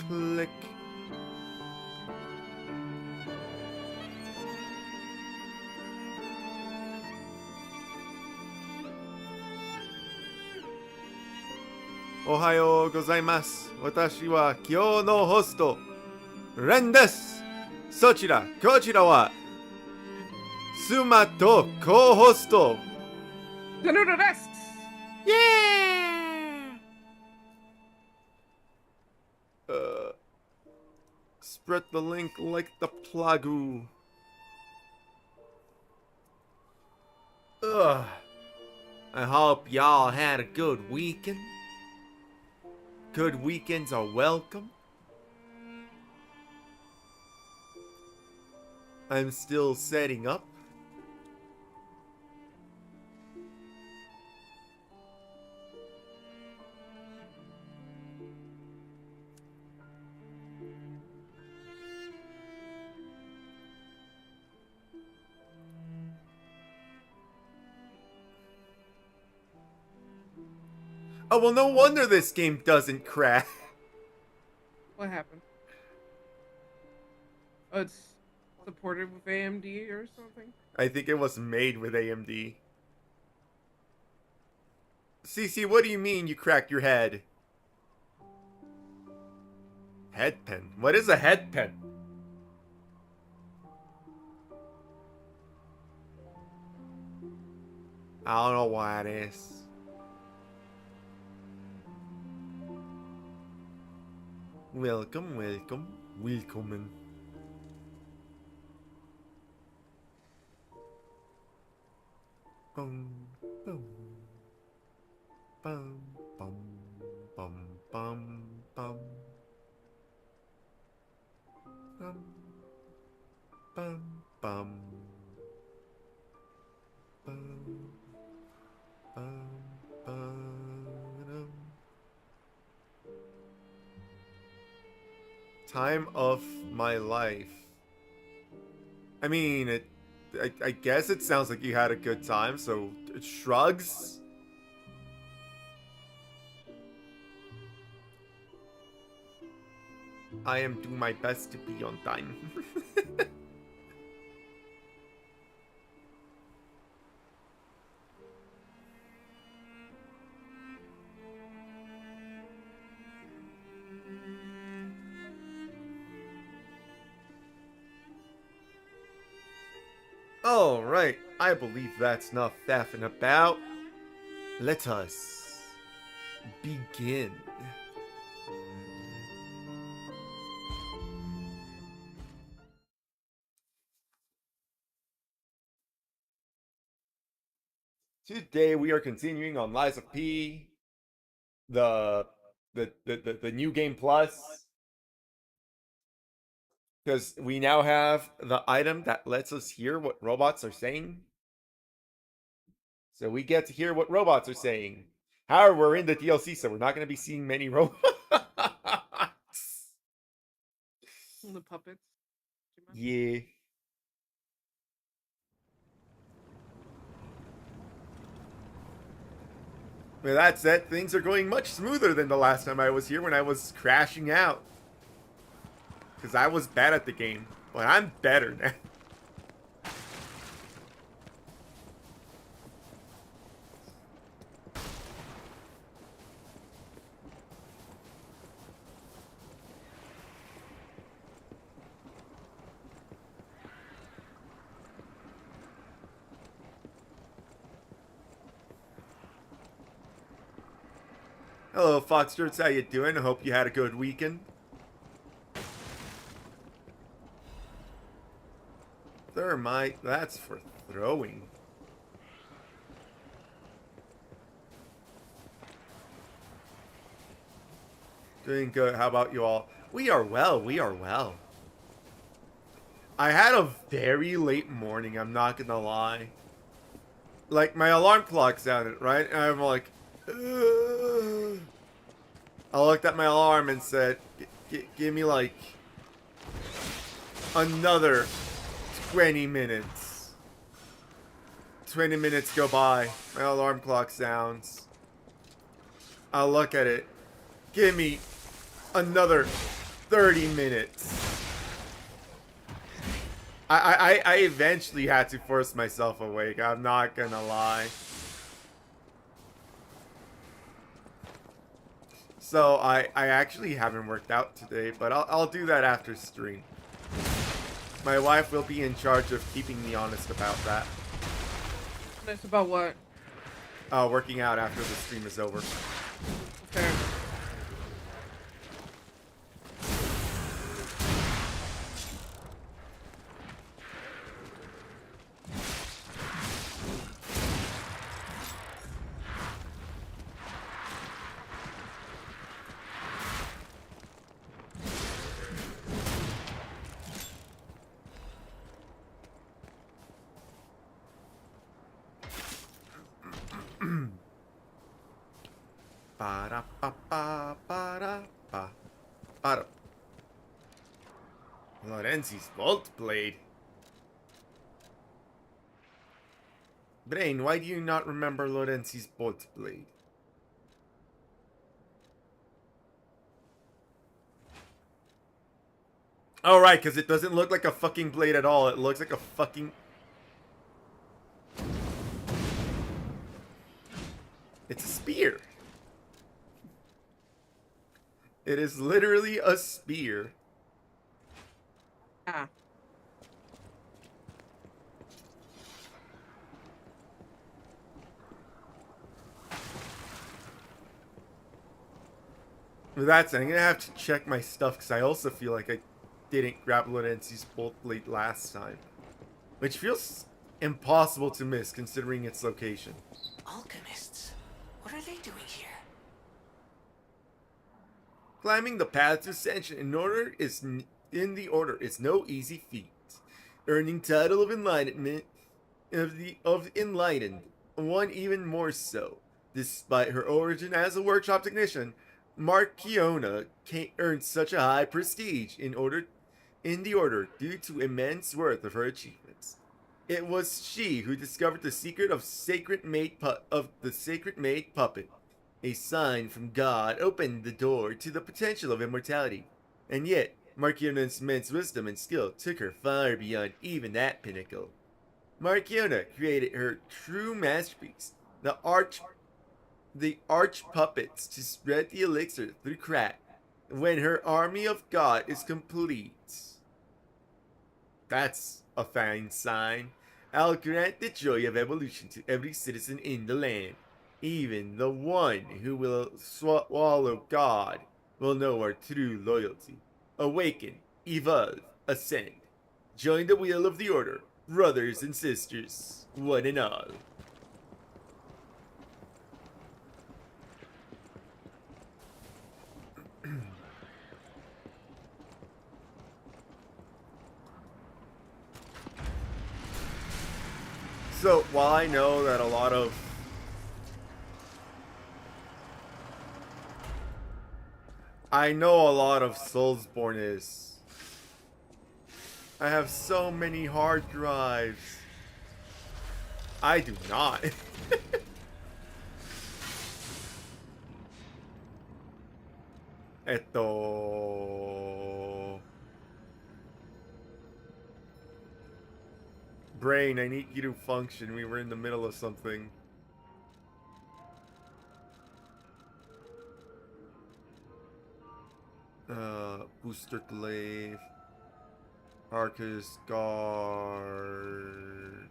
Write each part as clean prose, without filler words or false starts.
Click. Ohayo gozaimasu. Watashi wa kyou no hosto, Ren desu. Sochira, kochira wa Suma to co-hosto. Danuda desks! Yeah! Spread the link like the plagu. Ugh. I hope y'all had a good weekend. Good weekends are welcome. I'm still setting up. Oh, well, no wonder this game doesn't crash. What happened? Oh, it's supported with AMD or something? I think it was made with AMD. CC, what do you mean you cracked your head? Head pen? What is a head pen? I don't know what it is. Welcome, welcome, willkommen. Bum, bum, bum, bum, bum, bum, bum, bum, bum, bum, bum, bum. Time of my life. I mean, I guess it sounds like you had a good time, so it shrugs. I am doing my best to be on time. Alright, I believe that's enough faffing about. Let us begin. Today we are continuing on Lies of P, the new game plus, because we now have the item that lets us hear what robots are saying. So we get to hear what robots are saying. However, we're in the DLC, so we're not going to be seeing many robots. The puppets? Yeah. With that said, things are going much smoother than the last time I was here when I was crashing out. Because I was bad at the game. But I'm better now. Hello, Foxtrot's. How you doing? I hope you had a good weekend. Thermite, that's for throwing. Doing good. How about you all? We are well. We are well. I had a very late morning, I'm not gonna lie. Like, my alarm clock sounded, right? And I'm like, ugh. I looked at my alarm and said, give me like another 20 minutes. 20 minutes go by. My alarm clock sounds. I look at it. Give me another 30 minutes. I eventually had to force myself awake. I'm not gonna lie. So I actually haven't worked out today, but I'll do that after stream. My wife will be in charge of keeping me honest about that. That's about what? Working out after the stream is over. Okay. Ba-da-ba-ba-ba-da-ba. Lorenzi's Bolt Blade. Brain, why do you not remember Lorenzi's Bolt Blade? Oh, right, because it doesn't look like a fucking blade at all. It looks like a fucking... It's a spear. It is literally a spear. Ah. With that said, I'm gonna have to check my stuff because I also feel like I didn't grab Lorenzi's Bolt Blade last time. Which feels impossible to miss considering its location. Alchemists? What are they doing here? Climbing the path to ascension in the order is no easy feat. Earning title of enlightenment of enlightened, one even more so. Despite her origin as a workshop technician, Marchiona earned such a high prestige in the order due to immense worth of her achievements. It was she who discovered the secret of the sacred maid puppet. A sign from God opened the door to the potential of immortality, and yet Marchiona's immense wisdom and skill took her far beyond even that pinnacle. Marchiona created her true masterpiece, the arch puppets, to spread the elixir through crack. When her army of God is complete. That's a fine sign. I'll grant the joy of evolution to every citizen in the land. Even the one who will swallow God will know our true loyalty. Awaken, evolve, ascend. Join the wheel of the order, brothers and sisters, one and all. So, while I know that a lot of Soulsborne is, I have so many hard drives. I do not. Brain, I need you to function. We were in the middle of something. Booster Glaive. Arcus Guard.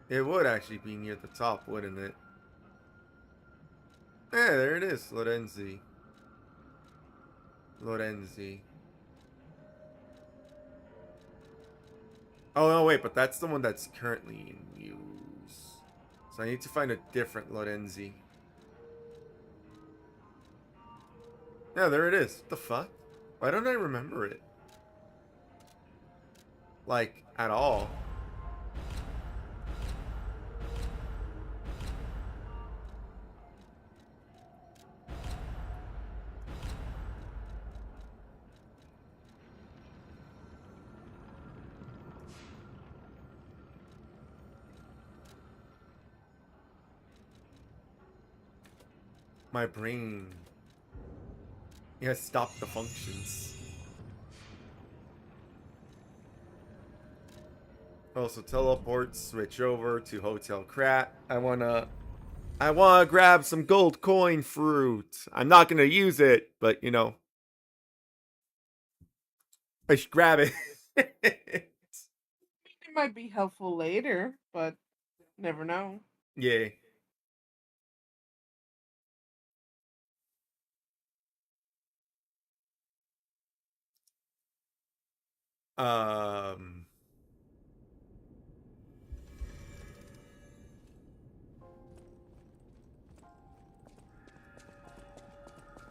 It would actually be near the top, wouldn't it? Yeah, there it is. Lorenzi. Oh, no, wait, but that's the one that's currently in use. So I need to find a different Lorenzi. Yeah, there it is. What the fuck? Why don't I remember it? Like, at all. My brain. Yeah, stop the functions. Also teleport, switch over to Hotel Krat. I wanna grab some gold coin fruit. I'm not gonna use it, but you know, I should grab it. It might be helpful later, but never know. Yeah. Um.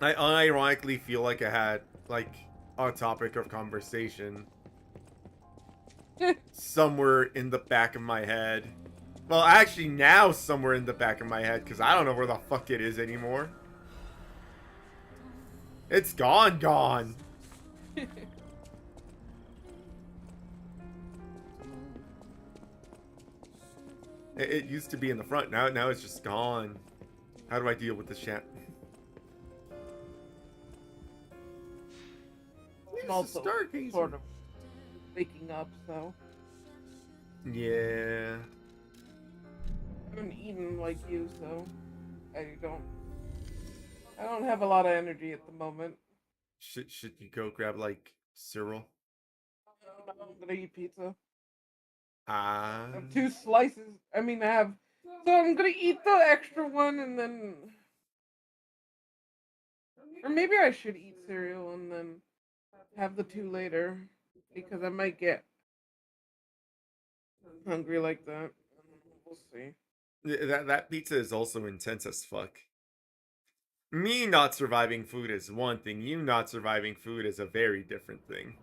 I unironically feel like I had like a topic of conversation somewhere in the back of my head. Well, actually, now somewhere in the back of my head because I don't know where the fuck it is anymore. It's gone. It used to be in the front. Now it's just gone. How do I deal with this chat? I'm also sort of waking up, so Yeah. I haven't eaten like you, so I don't have a lot of energy at the moment. Should you go grab like cereal? I'm gonna eat pizza. Ah. I have 2 slices. I mean, I have. So I'm gonna eat the extra one and then. Or maybe I should eat cereal and then have the 2 later. Because I might get hungry like that. We'll see. That pizza is also intense as fuck. Me not surviving food is one thing. You not surviving food is a very different thing.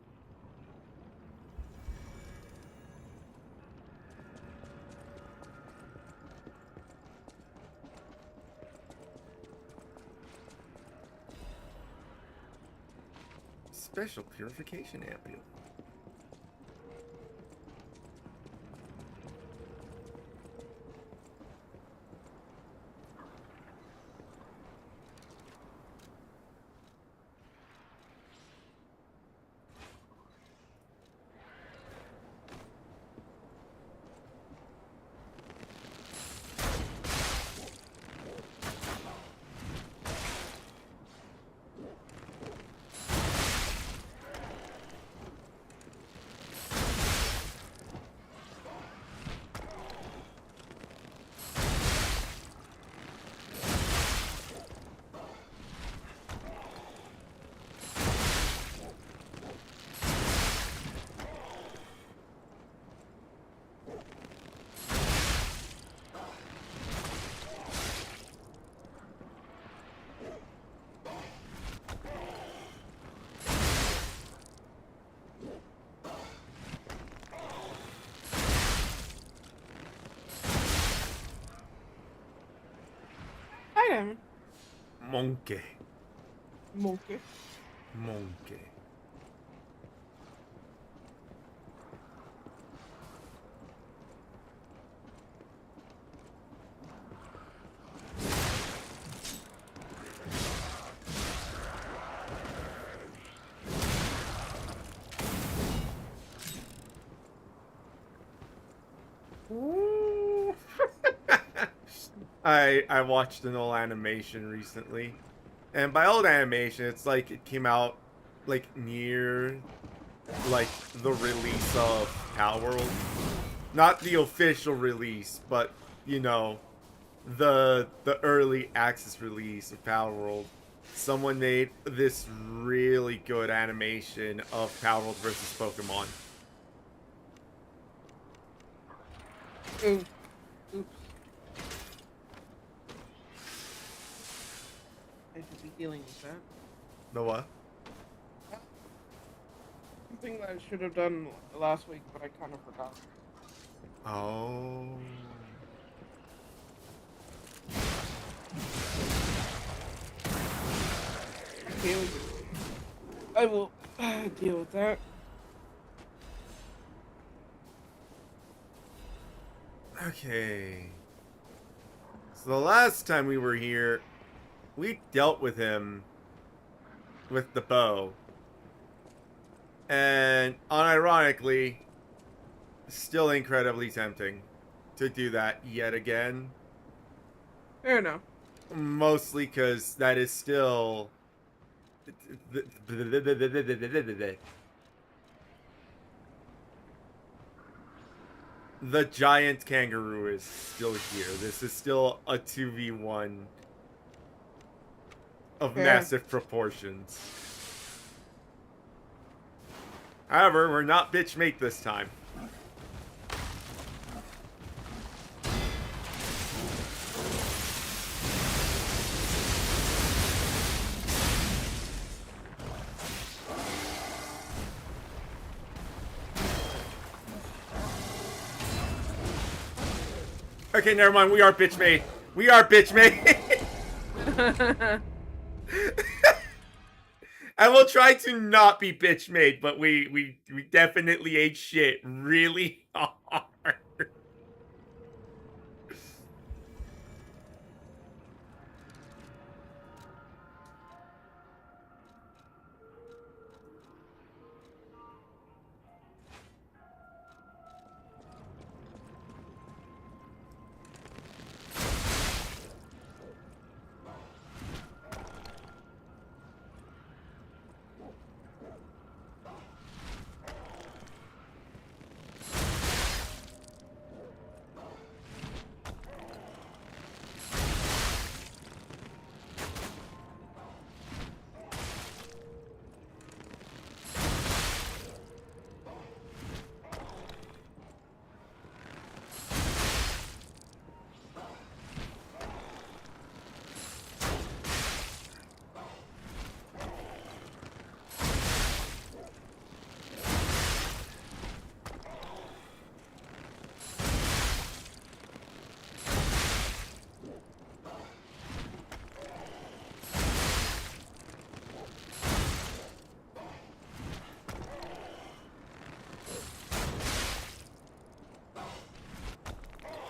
Special purification ampule. Hi, Diamond. Monkey. Monkey. Monkey. Ooh. I watched an old animation recently. And by old animation, it's like it came out like near like the release of Power World. Not the official release, but you know, the early access release of Power World. Someone made this really good animation of Power World versus Pokemon. Ooh. Oops. I should be dealing with that. The what? Something that I should have done last week, but I kind of forgot. Oh. Okay, I will deal with that. Okay. So the last time we were here, we dealt with him with the bow. And unironically, still incredibly tempting to do that yet again. Fair enough. Mostly because that is still... The giant kangaroo is still here. This is still a 2v1 of Fair. massive proportions. However, we're not bitch mate this time. Okay, never mind. We are bitch made. We are bitch made. I will try to not be bitch made, but we definitely ate shit really hard.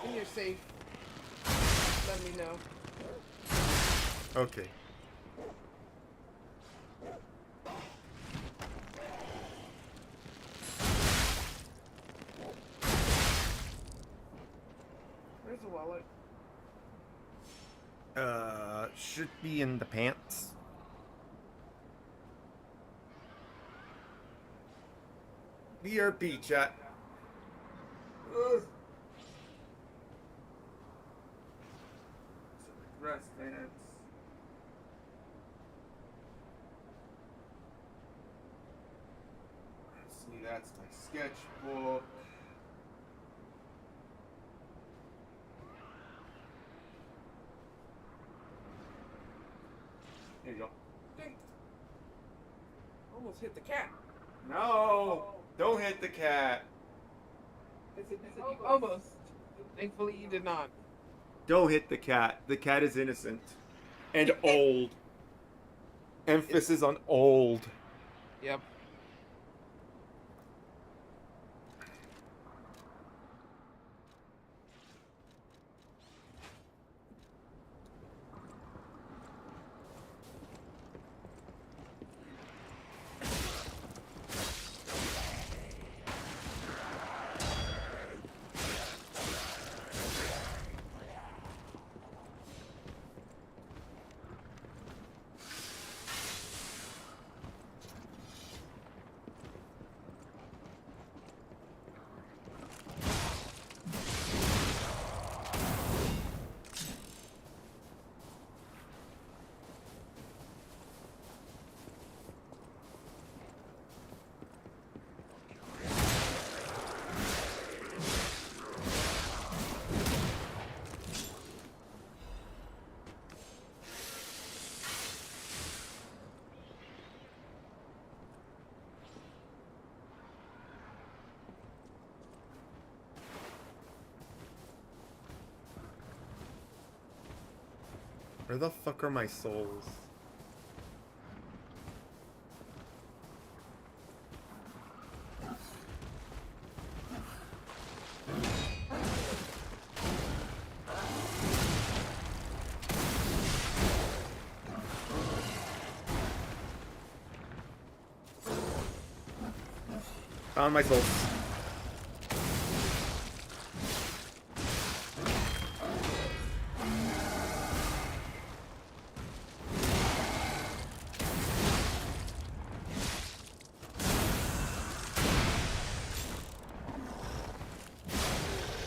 When you're safe, let me know. Okay. Where's the wallet? Should be in the pants. BRB, chat. Ugh. Rest pants. See, that's my sketchbook. There you go. Dang. Almost hit the cat. No! Don't hit the cat. I said you almost. Thankfully, you did not. Don't hit the cat. The cat is innocent. And old. Emphasis on old. Yep. Where the fuck are my souls? Found my souls.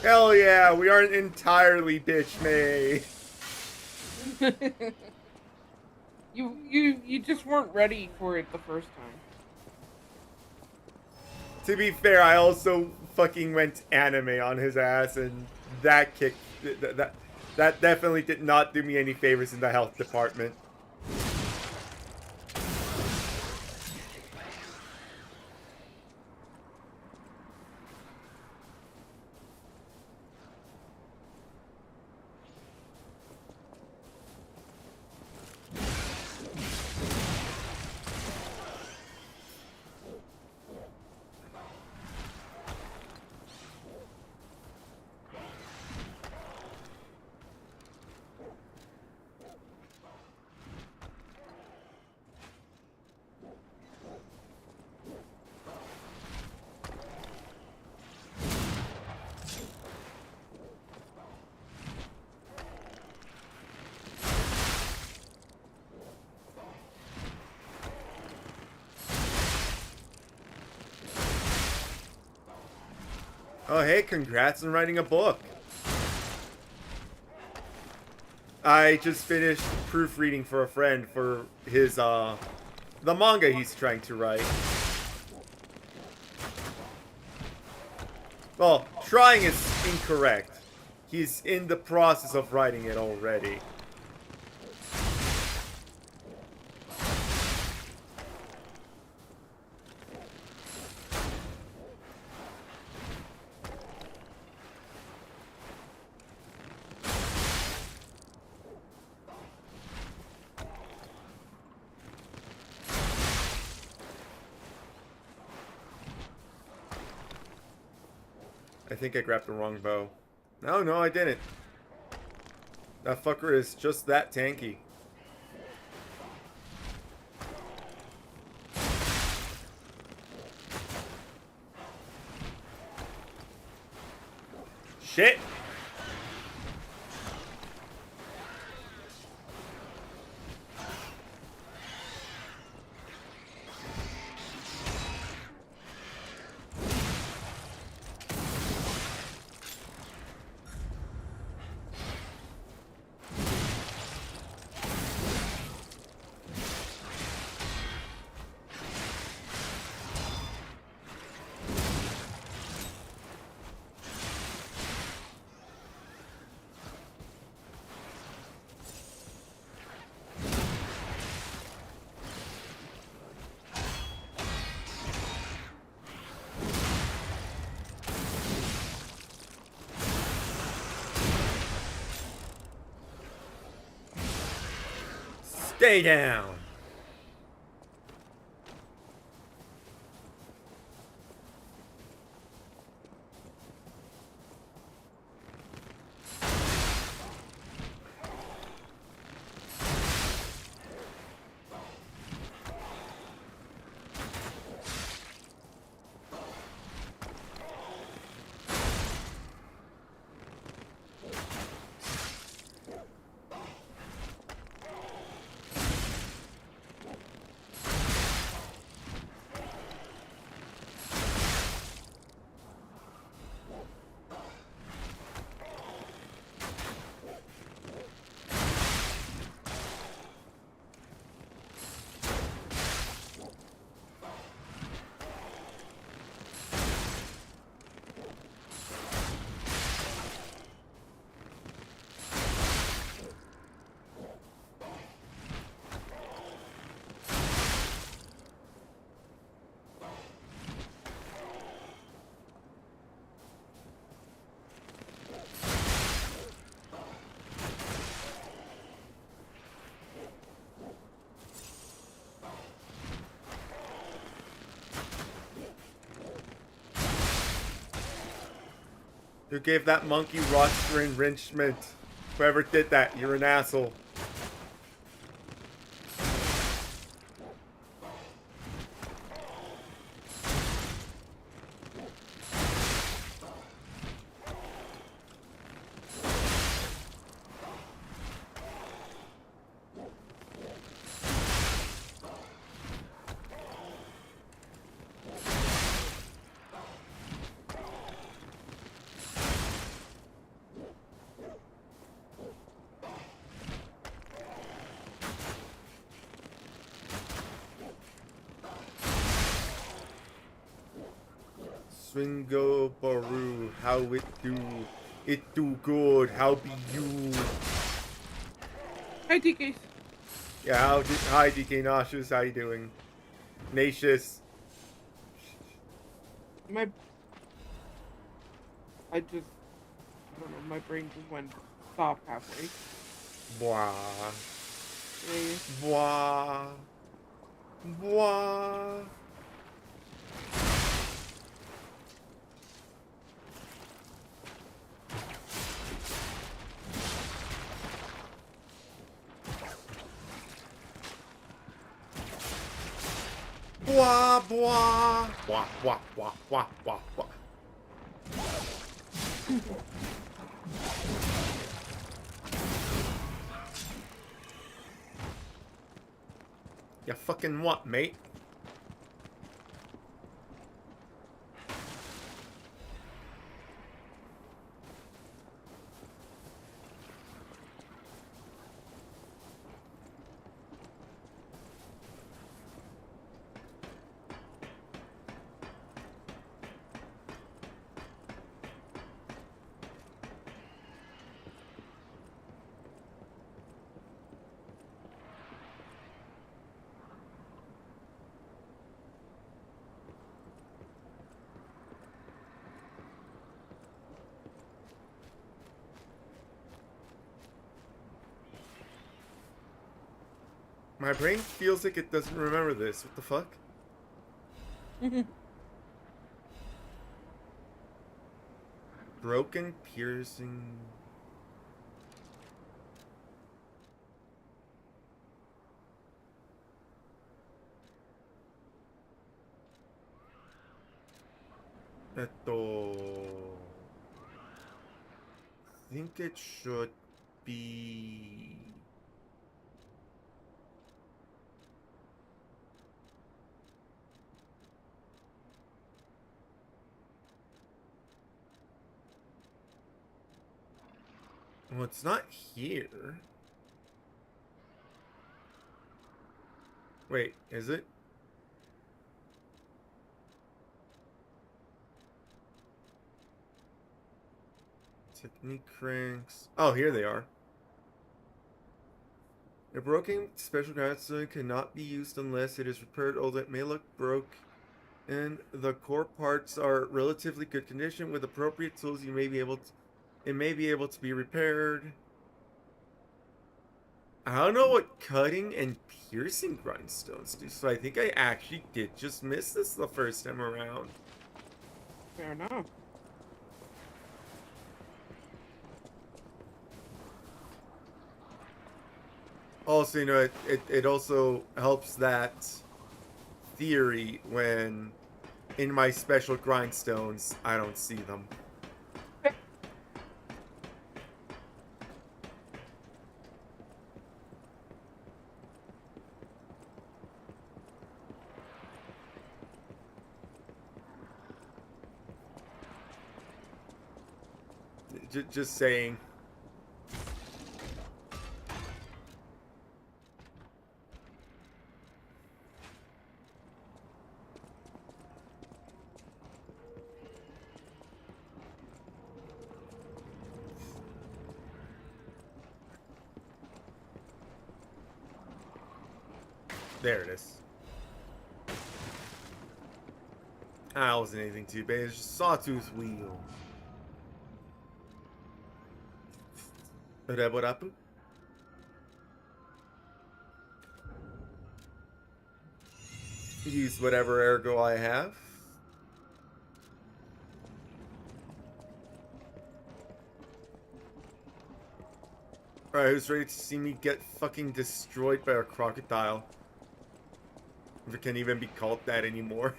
Hell yeah, we aren't entirely bitch made. You just weren't ready for it the first time. To be fair, I also fucking went anime on his ass, and that kicked that definitely did not do me any favors in the health department. Oh, hey, congrats on writing a book. I just finished proofreading for a friend for his, the manga he's trying to write. Well, trying is incorrect. He's in the process of writing it already. I think I grabbed the wrong bow. No, I didn't. That fucker is just that tanky. Shit! Stay down! Who gave that monkey rocks for enrichment? Whoever did that, you're an asshole. Swingo Baru, how it do? It do good, how be you? Hi, TKs. Yeah, hi DK Nauseous, how you doing? Nacious. I don't know, my brain just went stop halfway. Blah. Eh, Blah. Blah. Blah, blah. Blah, blah, blah, blah, blah, blah. You fucking what, mate? My brain feels like it doesn't remember this. What the fuck? Broken piercing. I think it should be. Well, it's not here. Wait, is it? Technique cranks. Oh, here they are. A broken special grindstone cannot be used unless it is repaired, although it may look broke. And the core parts are relatively good condition. With appropriate tools, it may be able to be repaired. I don't know what cutting and piercing grindstones do, so I think I actually did just miss this the first time around. Fair enough. Also, you know, it also helps that theory when in my special grindstones I don't see them. Just saying. There it is. That wasn't anything too bad. It's just a sawtooth wheel. Reborapu. Use whatever ergo I have. Alright, who's ready to see me get fucking destroyed by a crocodile? If it can't even be called that anymore.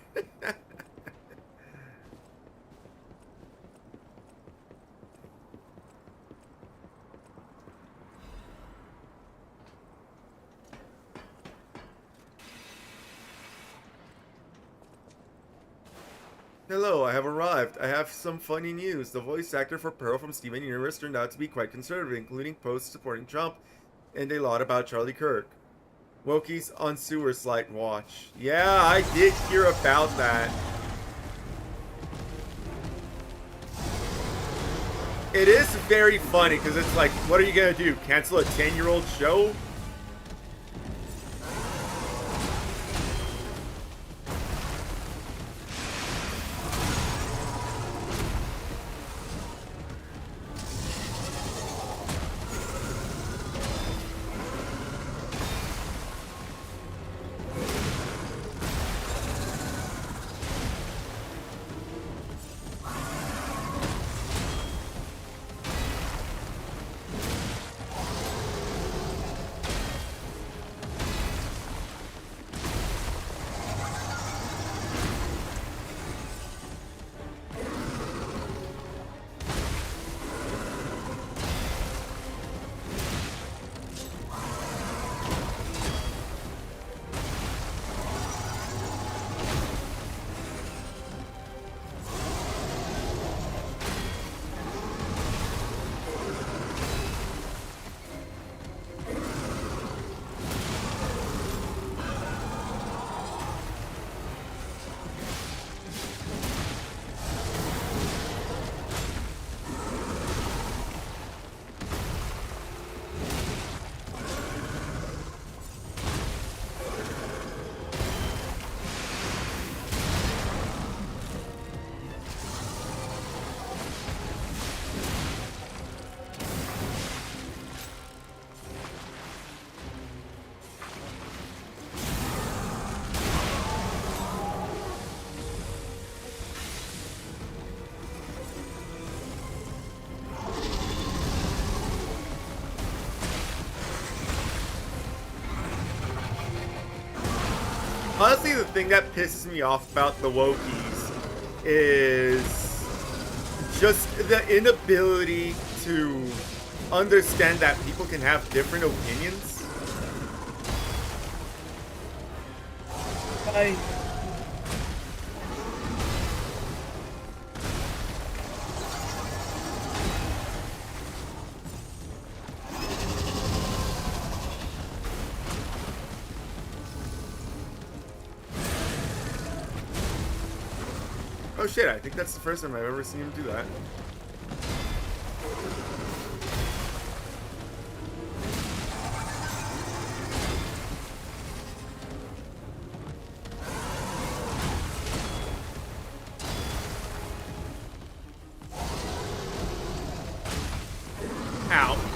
Hello, I have arrived. I have some funny news. The voice actor for Pearl from Steven Universe turned out to be quite conservative, including posts supporting Trump and a lot about Charlie Kirk. Wokies on sewer slide watch. Yeah, I did hear about that. It is very funny because it's like, what are you gonna do? Cancel a 10-year-old show? Honestly, the thing that pisses me off about the Wokies is just the inability to understand that people can have different opinions. I Oh shit, I think that's the first time I've ever seen him do that. Ow.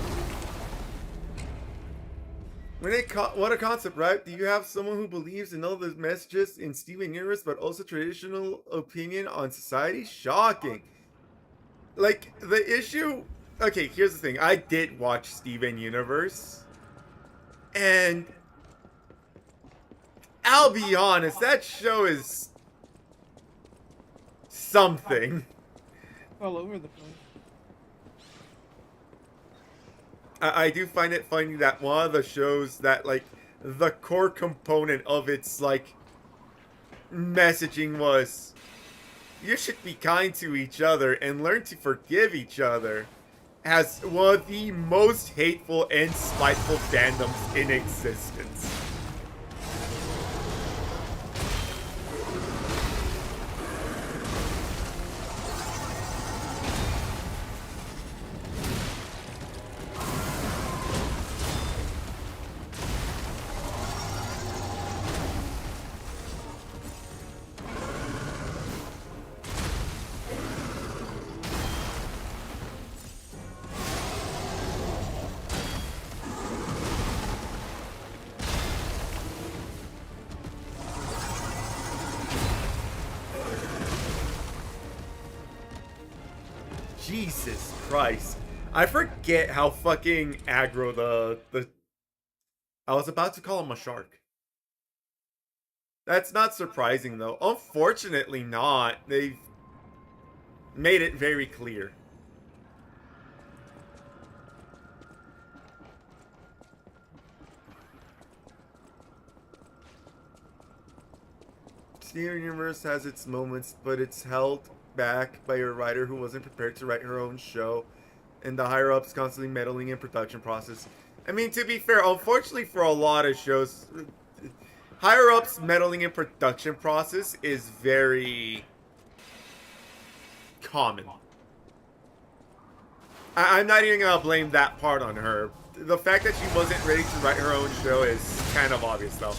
What a concept, right? Do you have someone who believes in all the messages in Steven Universe, but also traditional opinion on society? Shocking. Like, the issue... Okay, here's the thing. I did watch Steven Universe. And... I'll be honest, that show is... something. all over the place. I do find it funny that one of the shows that, like, the core component of its, like, messaging was, you should be kind to each other and learn to forgive each other, has one of the most hateful and spiteful fandoms in existence. Jesus Christ. I forget how fucking aggro the... I was about to call him a shark. That's not surprising, though. Unfortunately not. They've made it very clear. Steven Universe has its moments, but it's held back by a writer who wasn't prepared to write her own show, and the higher-ups constantly meddling in production process. I mean, to be fair, unfortunately for a lot of shows, higher-ups meddling in production process is very common. I'm not even gonna blame that part on her. The fact that she wasn't ready to write her own show is kind of obvious, though.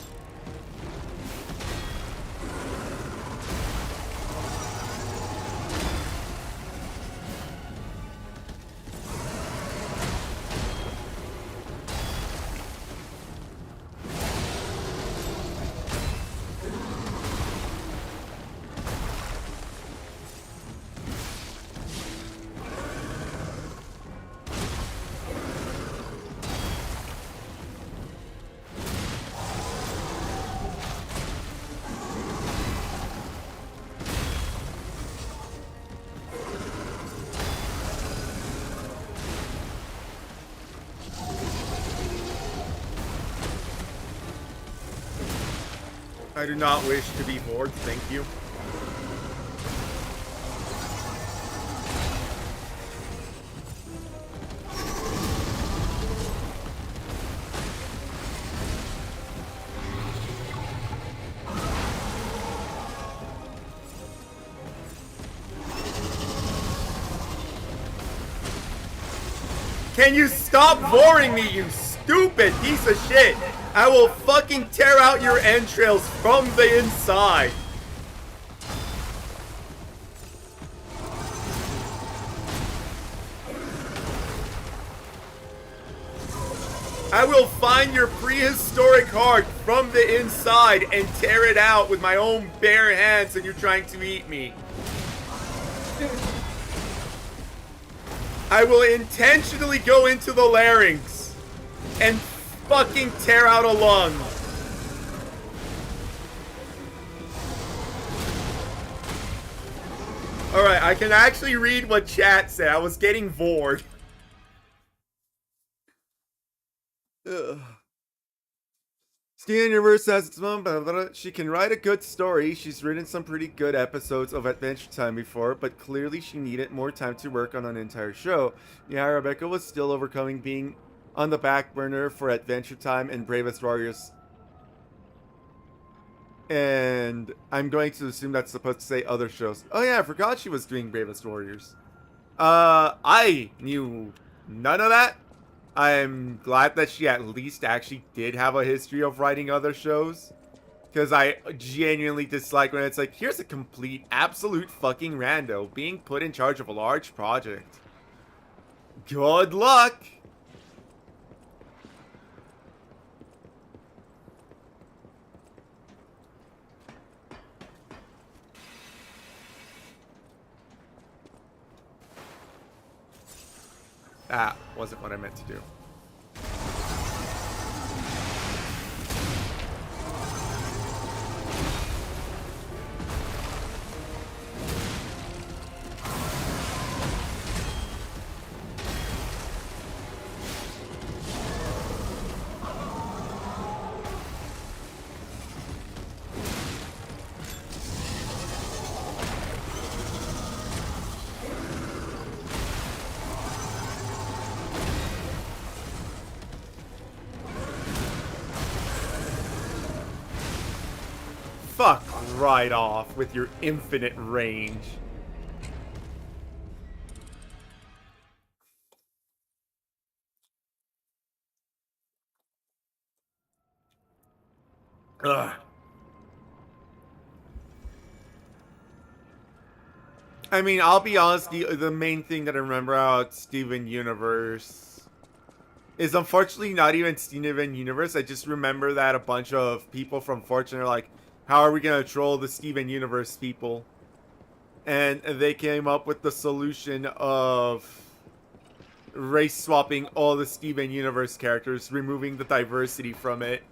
I do not wish to be bored, thank you. Can you stop boring me, you stupid piece of shit? I will fucking tear out your entrails from the inside. I will find your prehistoric heart from the inside and tear it out with my own bare hands, and you're trying to eat me. I will intentionally go into the larynx and fucking tear out a lung. Alright, I can actually read what chat said. I was getting bored. Steven Universe has its own, blah, blah, blah. She can write a good story. She's written some pretty good episodes of Adventure Time before, but clearly she needed more time to work on an entire show. Yeah, Rebecca was still overcoming being on the back burner for Adventure Time and Bravest Warriors. And I'm going to assume that's supposed to say other shows. Oh yeah, I forgot she was doing Bravest Warriors. I knew none of that. I'm glad that she at least actually did have a history of writing other shows. Because I genuinely dislike when it's like, here's a complete, absolute fucking rando being put in charge of a large project. Good luck! That wasn't what I meant to do. Fuck right off with your infinite range. Ugh. I mean, I'll be honest, the main thing that I remember about Steven Universe is unfortunately not even Steven Universe. I just remember that a bunch of people from Fortune are like, how are we going to troll the Steven Universe people? And they came up with the solution of race swapping all the Steven Universe characters, removing the diversity from it.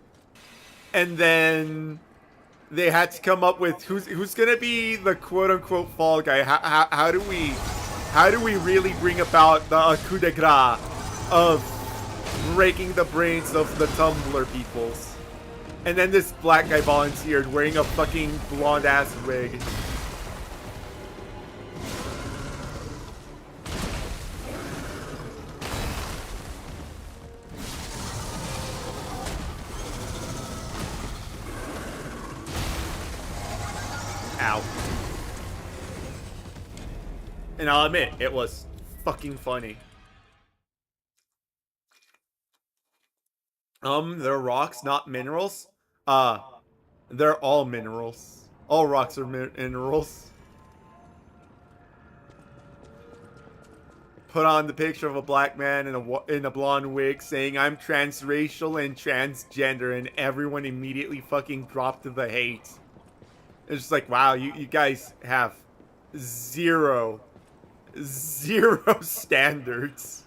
And then they had to come up with who's going to be the quote-unquote fall guy. How do we really bring about the coup de grace of breaking the brains of the Tumblr peoples? And then this black guy volunteered wearing a fucking blonde ass wig. Ow. And I'll admit, it was fucking funny. They're rocks, not minerals. Uh, they're all minerals. All rocks are minerals. Put on the picture of a black man in a blonde wig saying I'm transracial and transgender, and everyone immediately fucking dropped to the hate. It's just like, wow, you guys have zero standards.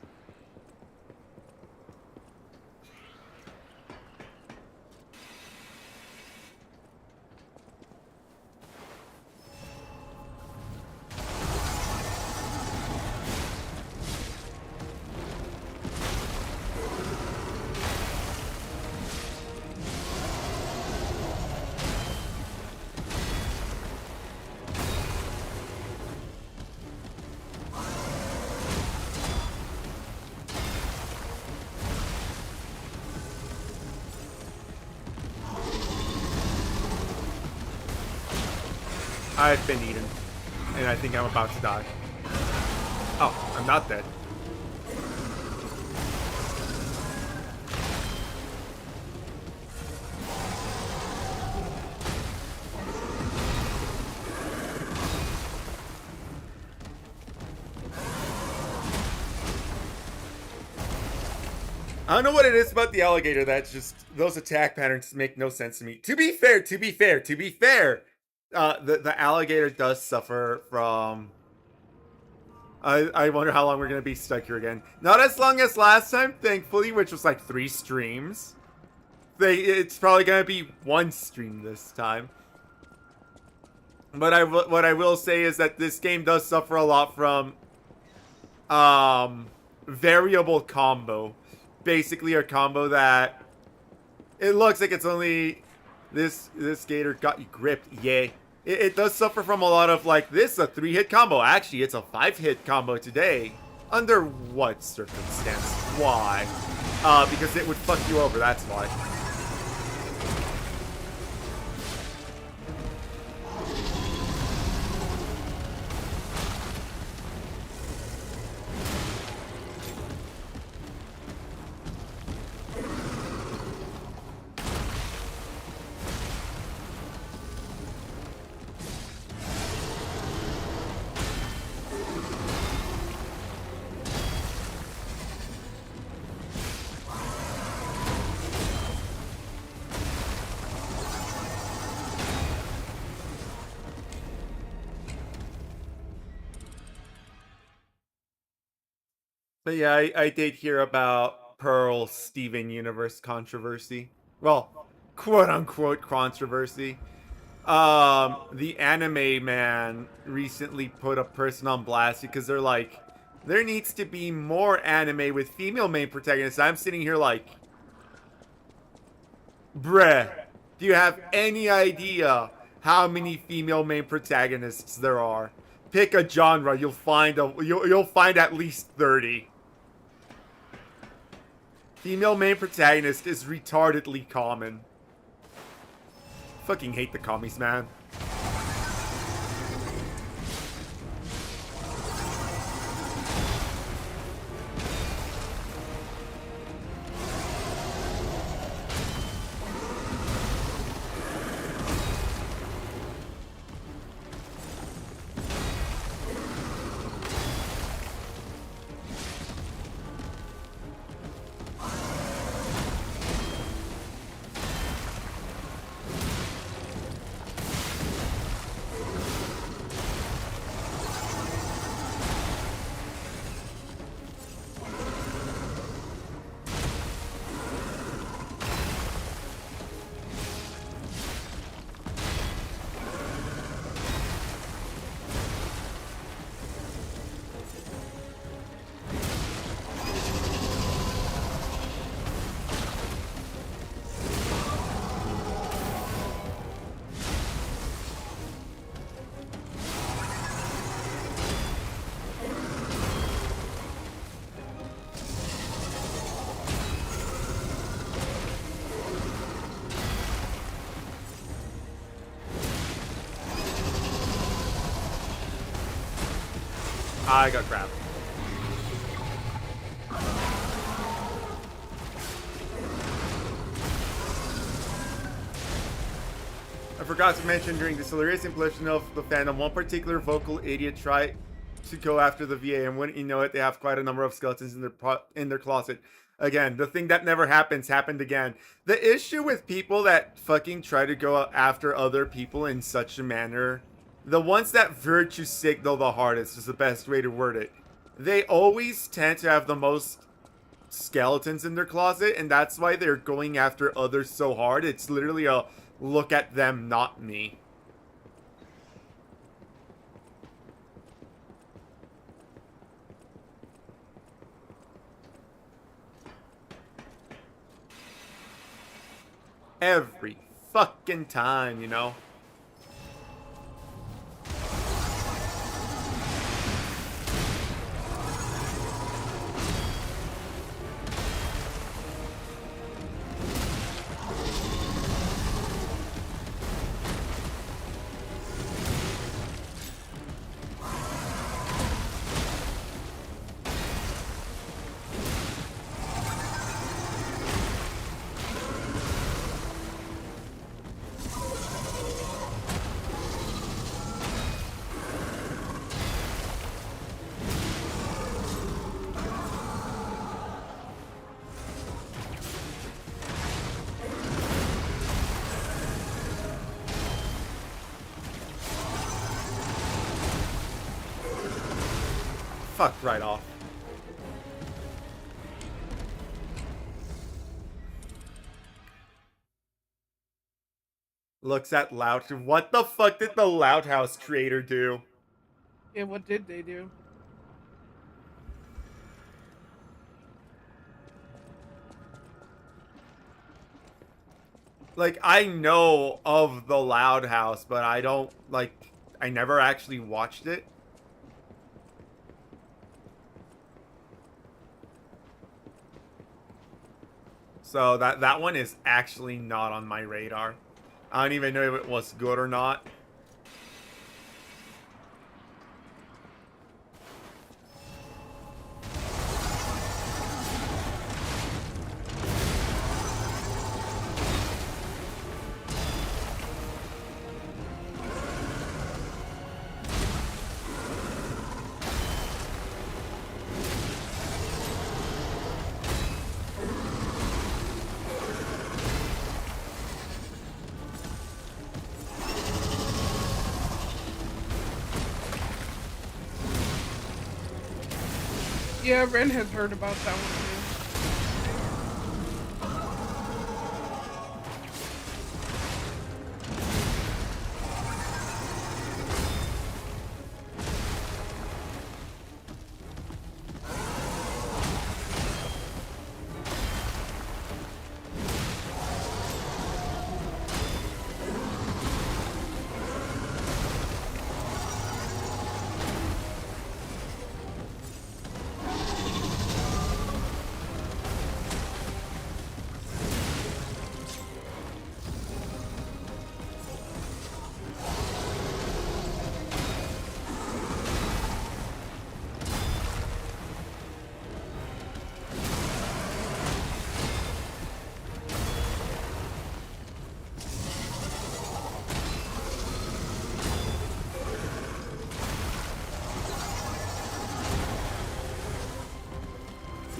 I've been eaten, and I think I'm about to die. Oh, I'm not dead. I don't know what it is about the alligator that's just those attack patterns make no sense to me. To be fair, the alligator does suffer from. I wonder how long we're gonna be stuck here again. Not as long as last time, thankfully, which was like 3 streams. It's probably gonna be 1 stream this time. But what I will say is that this game does suffer a lot from variable combo. Basically a combo that it looks like it's only this gator got you gripped. Yay. It does suffer from a lot of like this a 3-hit combo. Actually, it's a 5-hit combo today. Under what circumstance? Why? Because it would fuck you over, that's why. But yeah, I did hear about Pearl Steven Universe controversy. Well, quote unquote controversy. The anime man recently put a person on blast because they're like, there needs to be more anime with female main protagonists. I'm sitting here like, bruh, do you have any idea how many female main protagonists there are? Pick a genre, you'll find at least 30. Female main protagonist is retardedly common. Fucking hate the commies, man. I got crap. forgot to mention during this hilarious implosion of the fandom, one particular vocal idiot tried to go after the VA, and wouldn't you know it, they have quite a number of skeletons in their closet. Again, the thing that never happens happened again. The issue with people that fucking try to go after other people in such a manner, the ones that virtue signal the hardest is the best way to word it. They always tend to have the most skeletons in their closet, and that's why they're going after others so hard. It's literally a look at them, not me. Every fucking time, you know? Fuck right off. Looks at Loud. What the fuck did the Loud House creator do? Yeah, what did they do? Like, I know of the Loud House, but I don't, like, I never actually watched it. So that one is actually not on my radar. I don't even know if it was good or not. Yeah, Ren has heard about that one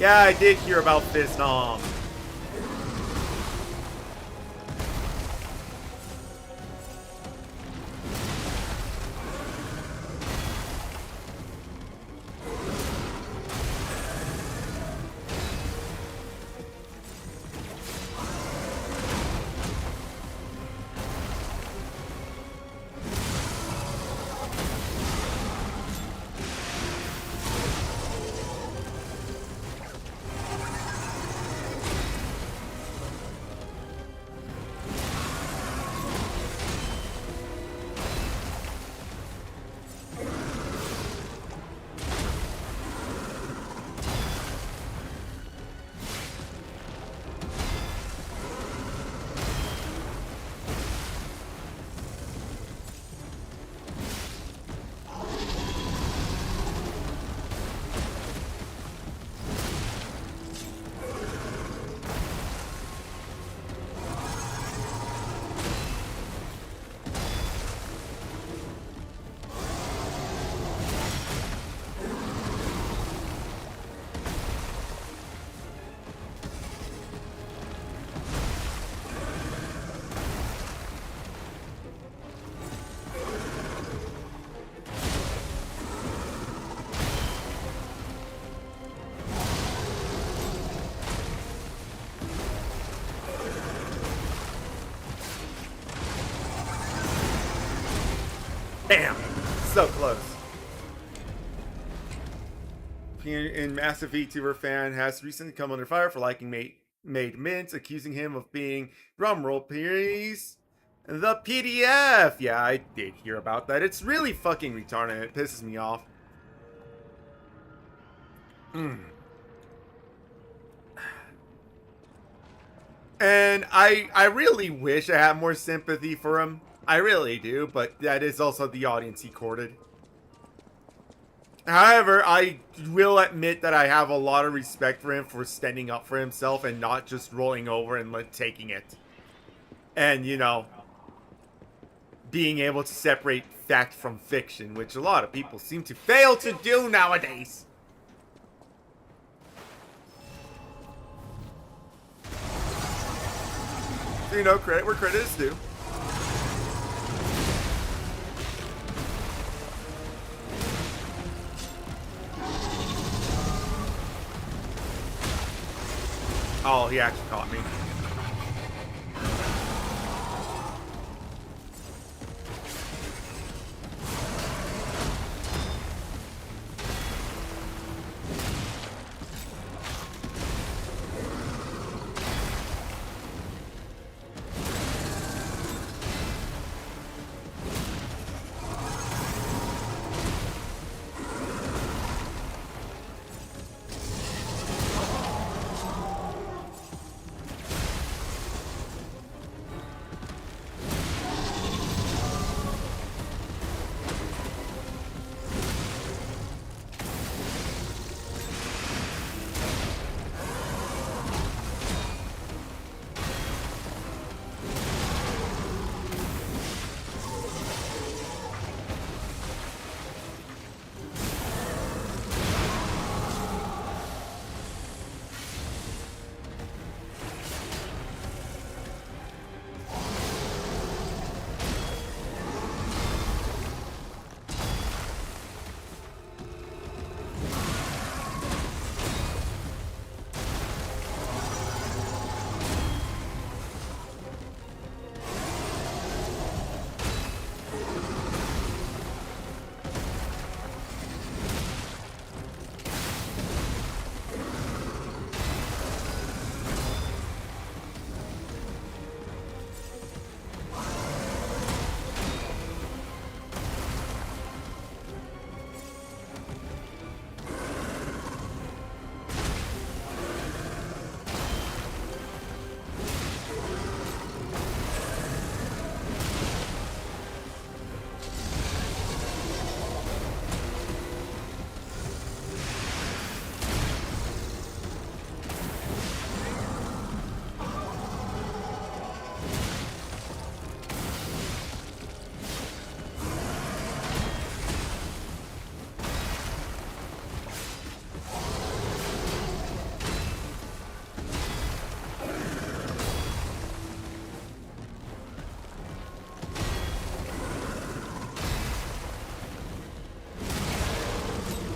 Yeah, I did hear about this, Nom. Damn! So close. In massive VTuber fan has recently come under fire for liking Made Mint, accusing him of being, drumroll please, the PDF. Yeah, I did hear about that. It's really fucking retarded. It pisses me off. And I really wish I had more sympathy for him. I really do, but that is also the audience he courted. However, I will admit that I have a lot of respect for him for standing up for himself and not just rolling over and taking it. And, you know, being able to separate fact from fiction, which a lot of people seem to fail to do nowadays. You know, credit where credit is due. Oh, he actually caught me.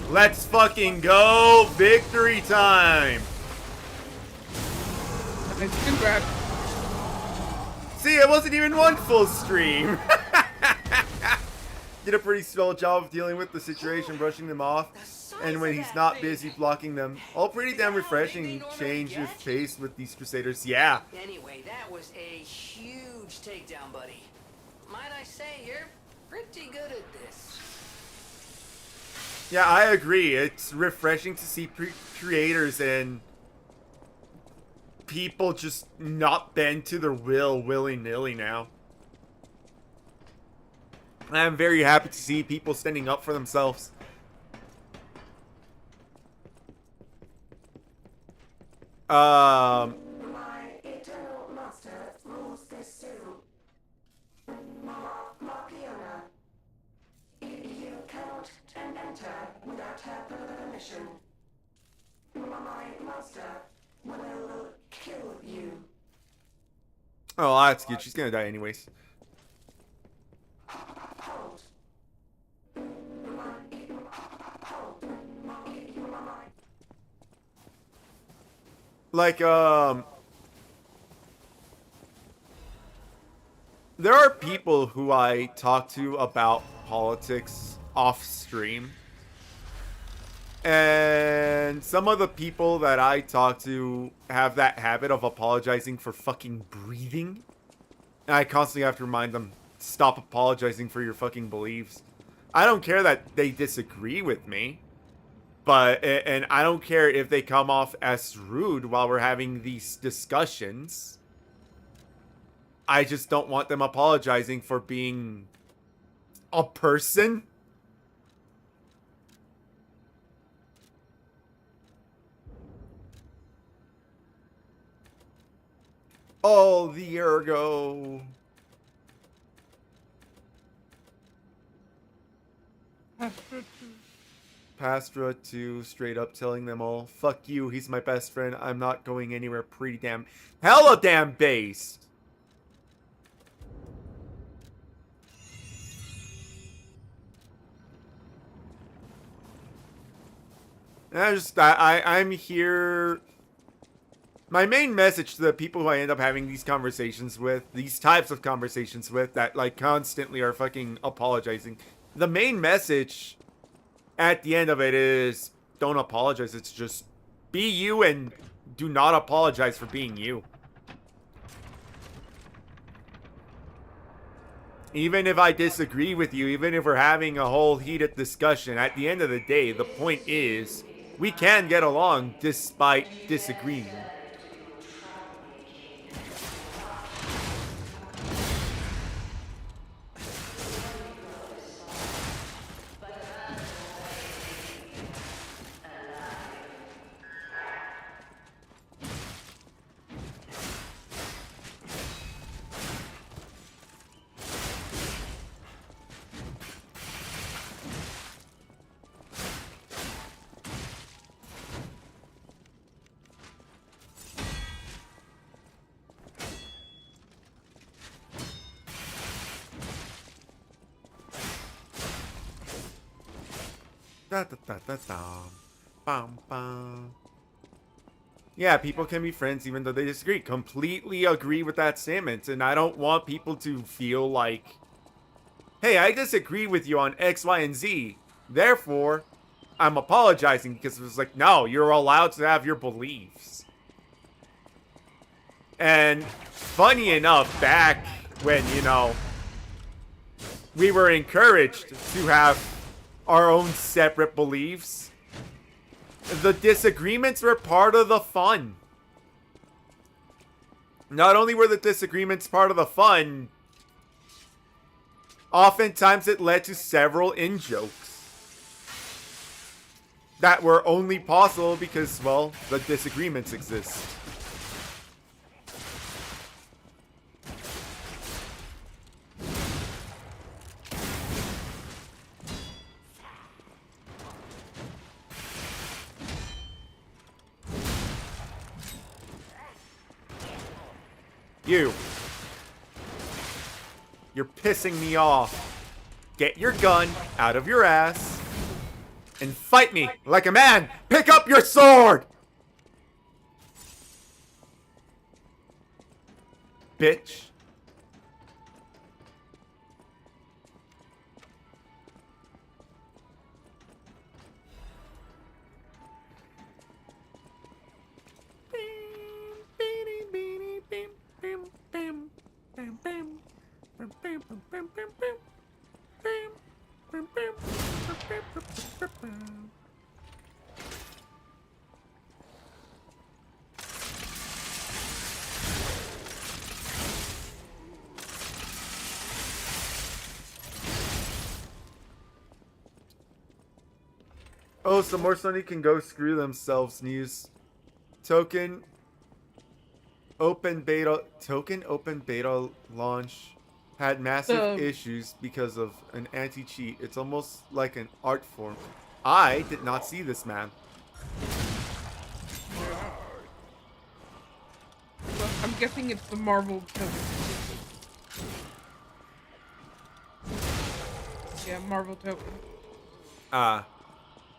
Let's fucking go! Victory time! Congrats. See, it wasn't even one full stream! Did a pretty swell job of dealing with the situation, brushing them off, and when he's not busy blocking them. All pretty damn refreshing change of pace with these Crusaders, yeah. Anyway, that was a huge takedown, buddy. Might I say, you're pretty good at this. Yeah, I agree. It's refreshing to see creators and people just not bend to their will willy-nilly now. I'm very happy to see people standing up for themselves. My eternal master rules this zoo. Mapiona. You cannot enter without her permission. My master will kill you. Oh, that's good. She's gonna die anyways. Hold. Like, there are people who I talk to about politics off stream. And some of the people that I talk to have that habit of apologizing for fucking breathing. And I constantly have to remind them, stop apologizing for your fucking beliefs. I don't care that they disagree with me. And I don't care if they come off as rude while we're having these discussions. I just don't want them apologizing for being a person. Oh, the ergo. Pastra 2 straight up telling them all, fuck you, he's my best friend, I'm not going anywhere pretty damn hella damn based. I'm here. My main message to the people who I end up having these conversations with, these types of conversations with, that like constantly are fucking apologizing. The main message at the end of it is, don't apologize. It's just be you and do not apologize for being you. Even if I disagree with you, even if we're having a whole heated discussion, at the end of the day, the point is, we can get along despite disagreeing. Da, da, da, da, da. Bum, bum. Yeah, people can be friends even though they disagree. Completely agree with that statement. And I don't want people to feel like, hey, I disagree with you on X, Y, and Z. Therefore, I'm apologizing, because it was like, no, you're allowed to have your beliefs. And funny enough, back when, you know, we were encouraged to have our own separate beliefs, the disagreements were part of the fun. Not only were the disagreements part of the fun, oftentimes it led to several in-jokes that were only possible because, well, the disagreements exist. You're pissing me off. Get your gun out of your ass and fight me like a man. Pick up your sword! Bitch. Oh, some more Sony can go screw themselves news. Token open beta launch had massive issues because of an anti-cheat. It's almost like an art form. I did not see this, man. Well, I'm guessing it's the Marvel token. Yeah, Marvel token.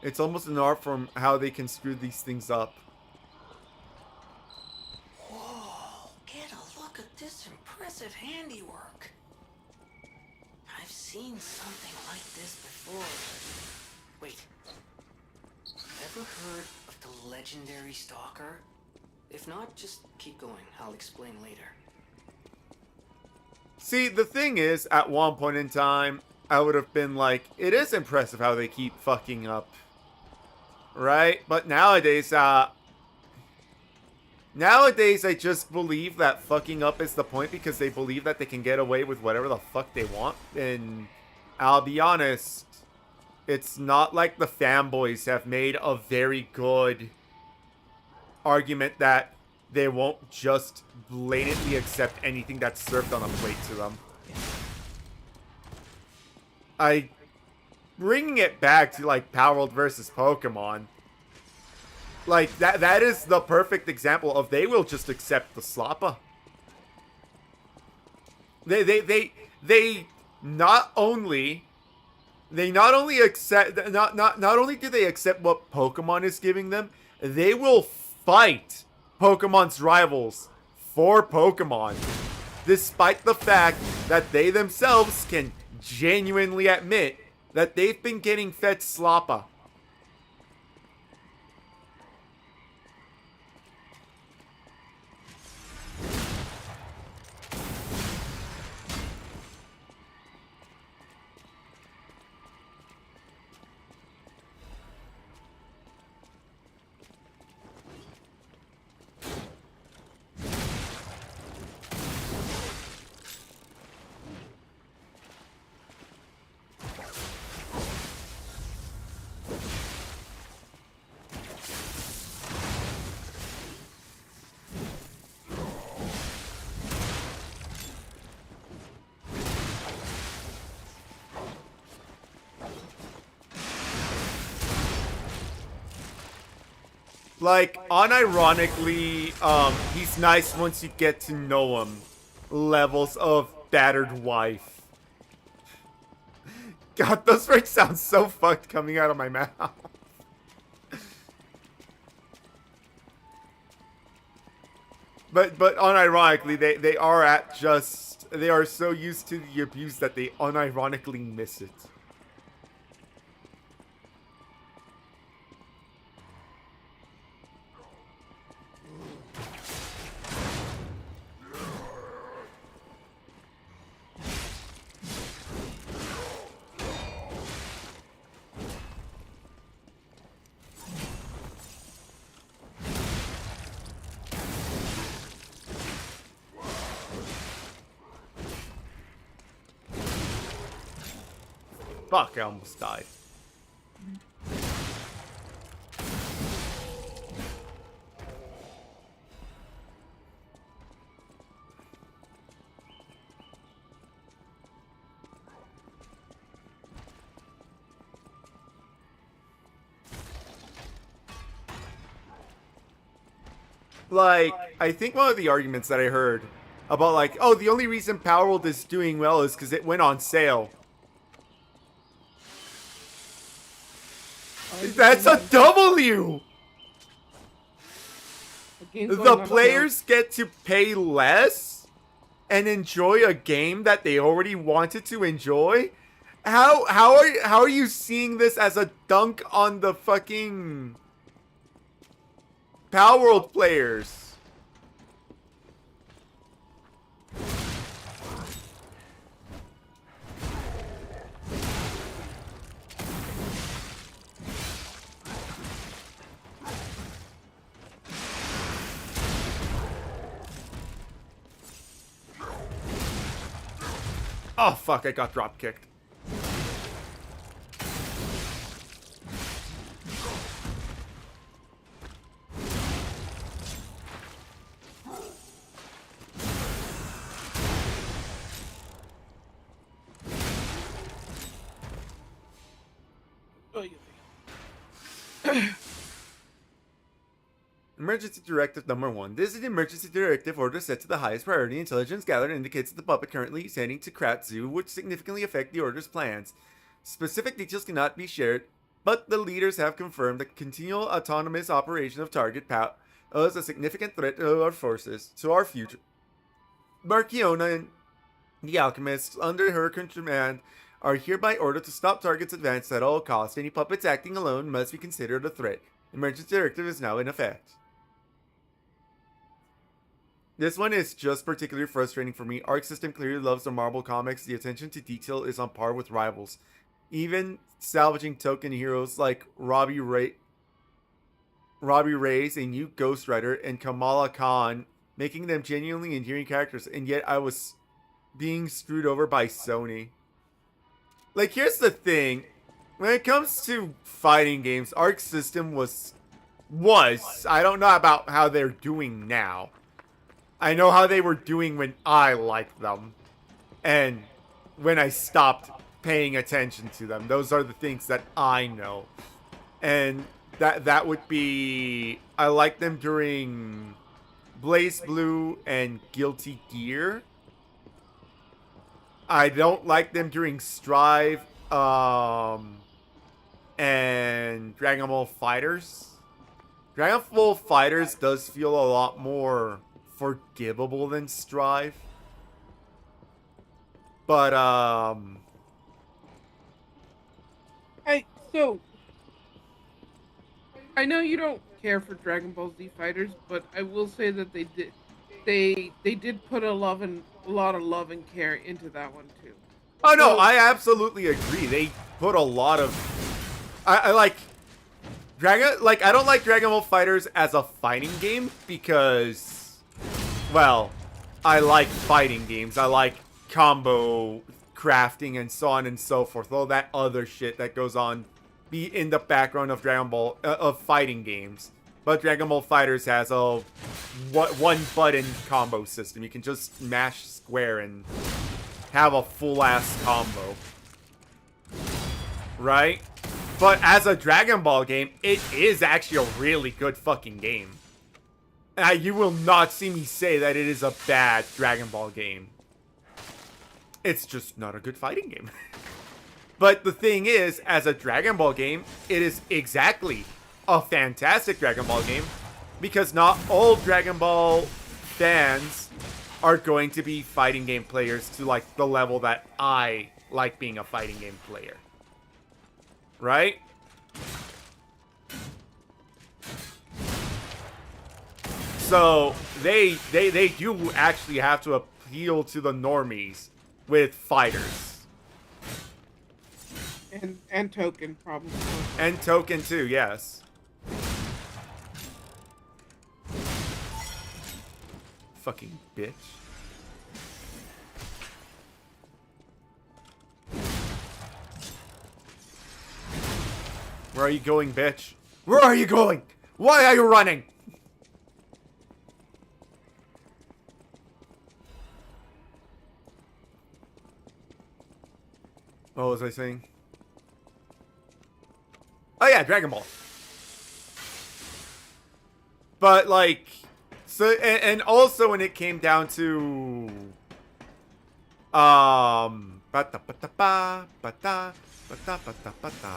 It's almost an art form how they can screw these things up. Whoa, get a look at this impressive handiwork. I've seen something like this before. Wait. Ever heard of the legendary stalker? If not, just keep going. I'll explain later. See, the thing is, at one point in time, I would have been like, it is impressive how they keep fucking up. Right? But nowadays, nowadays I just believe that fucking up is the point because they believe that they can get away with whatever the fuck they want. And I'll be honest, it's not like the fanboys have made a very good argument that they won't just blatantly accept anything that's served on a plate to them. Bringing it back to like Power versus Pokemon, like that is the perfect example of they will just accept the slappa. They not only accept not only do they accept what Pokemon is giving them, they will fight Pokemon's rivals for Pokemon, despite the fact that they themselves can genuinely admit that they've been getting fed slappa. Like, unironically, he's nice once you get to know him. Levels of battered wife. God, those words sound so fucked coming out of my mouth. But unironically, they are so used to the abuse that they unironically miss it. Fuck, I almost died. Like, I think one of the arguments that I heard about, like, oh, the only reason Power World is doing well is because it went on sale. That's a W! The players get to pay less and enjoy a game that they already wanted to enjoy? How are you seeing this as a dunk on the fucking Power World players? Oh fuck, I got drop kicked. Emergency Directive Number 1. This is an emergency directive order set to the highest priority. Intelligence gathered indicates that the puppet currently is heading to Krat Zoo, which significantly affect the order's plans. Specific details cannot be shared, but the leaders have confirmed that continual autonomous operation of Target poses a significant threat to our forces, to our future. Markiona and the alchemists, under her command, are hereby ordered to stop targets advanced at all costs. Any puppets acting alone must be considered a threat. Emergency directive is now in effect. This one is just particularly frustrating for me. Arc System clearly loves the Marvel comics. The attention to detail is on par with rivals. Even salvaging token heroes like Robbie Reyes, a new Ghost Rider, and Kamala Khan, making them genuinely endearing characters, and yet I was being screwed over by Sony. Like, here's the thing. When it comes to fighting games, Arc System was, I don't know about how they're doing now. I know how they were doing when I liked them. And when I stopped paying attention to them. Those are the things that I know. And that would be, I liked them during Blaze Blue and Guilty Gear. I don't like them during Strive and Dragon Ball Fighters. Dragon Ball Fighters does feel a lot more forgivable than Strive. But So I know you don't care for Dragon Ball Z fighters, but I will say that they did put a lot of love and care into that one too. oh no, So- I absolutely agree. They put a lot of I like I don't like Dragon Ball Fighters as a fighting game because, well, I like fighting games. I like combo crafting and so on and so forth. All that other shit that goes on be in the background of Dragon Ball of fighting games. But Dragon Ball Fighters has a one button combo system. You can just mash square and have a full ass combo. Right? But as a Dragon Ball game, it is actually a really good fucking game. You will not see me say that it is a bad Dragon Ball game. It's just not a good fighting game. But the thing is, as a Dragon Ball game, it is exactly a fantastic Dragon Ball game. Because not all Dragon Ball fans are going to be fighting game players to like the level that I like being a fighting game player. Right? So they do actually have to appeal to the normies with fighters. And Token probably. And Token too, yes. Fucking bitch. Where are you going, bitch? Where are you going? Why are you running? What was I saying? Oh yeah, Dragon Ball. But like, so and also when it came down to bata bata ba bata bata bata bata.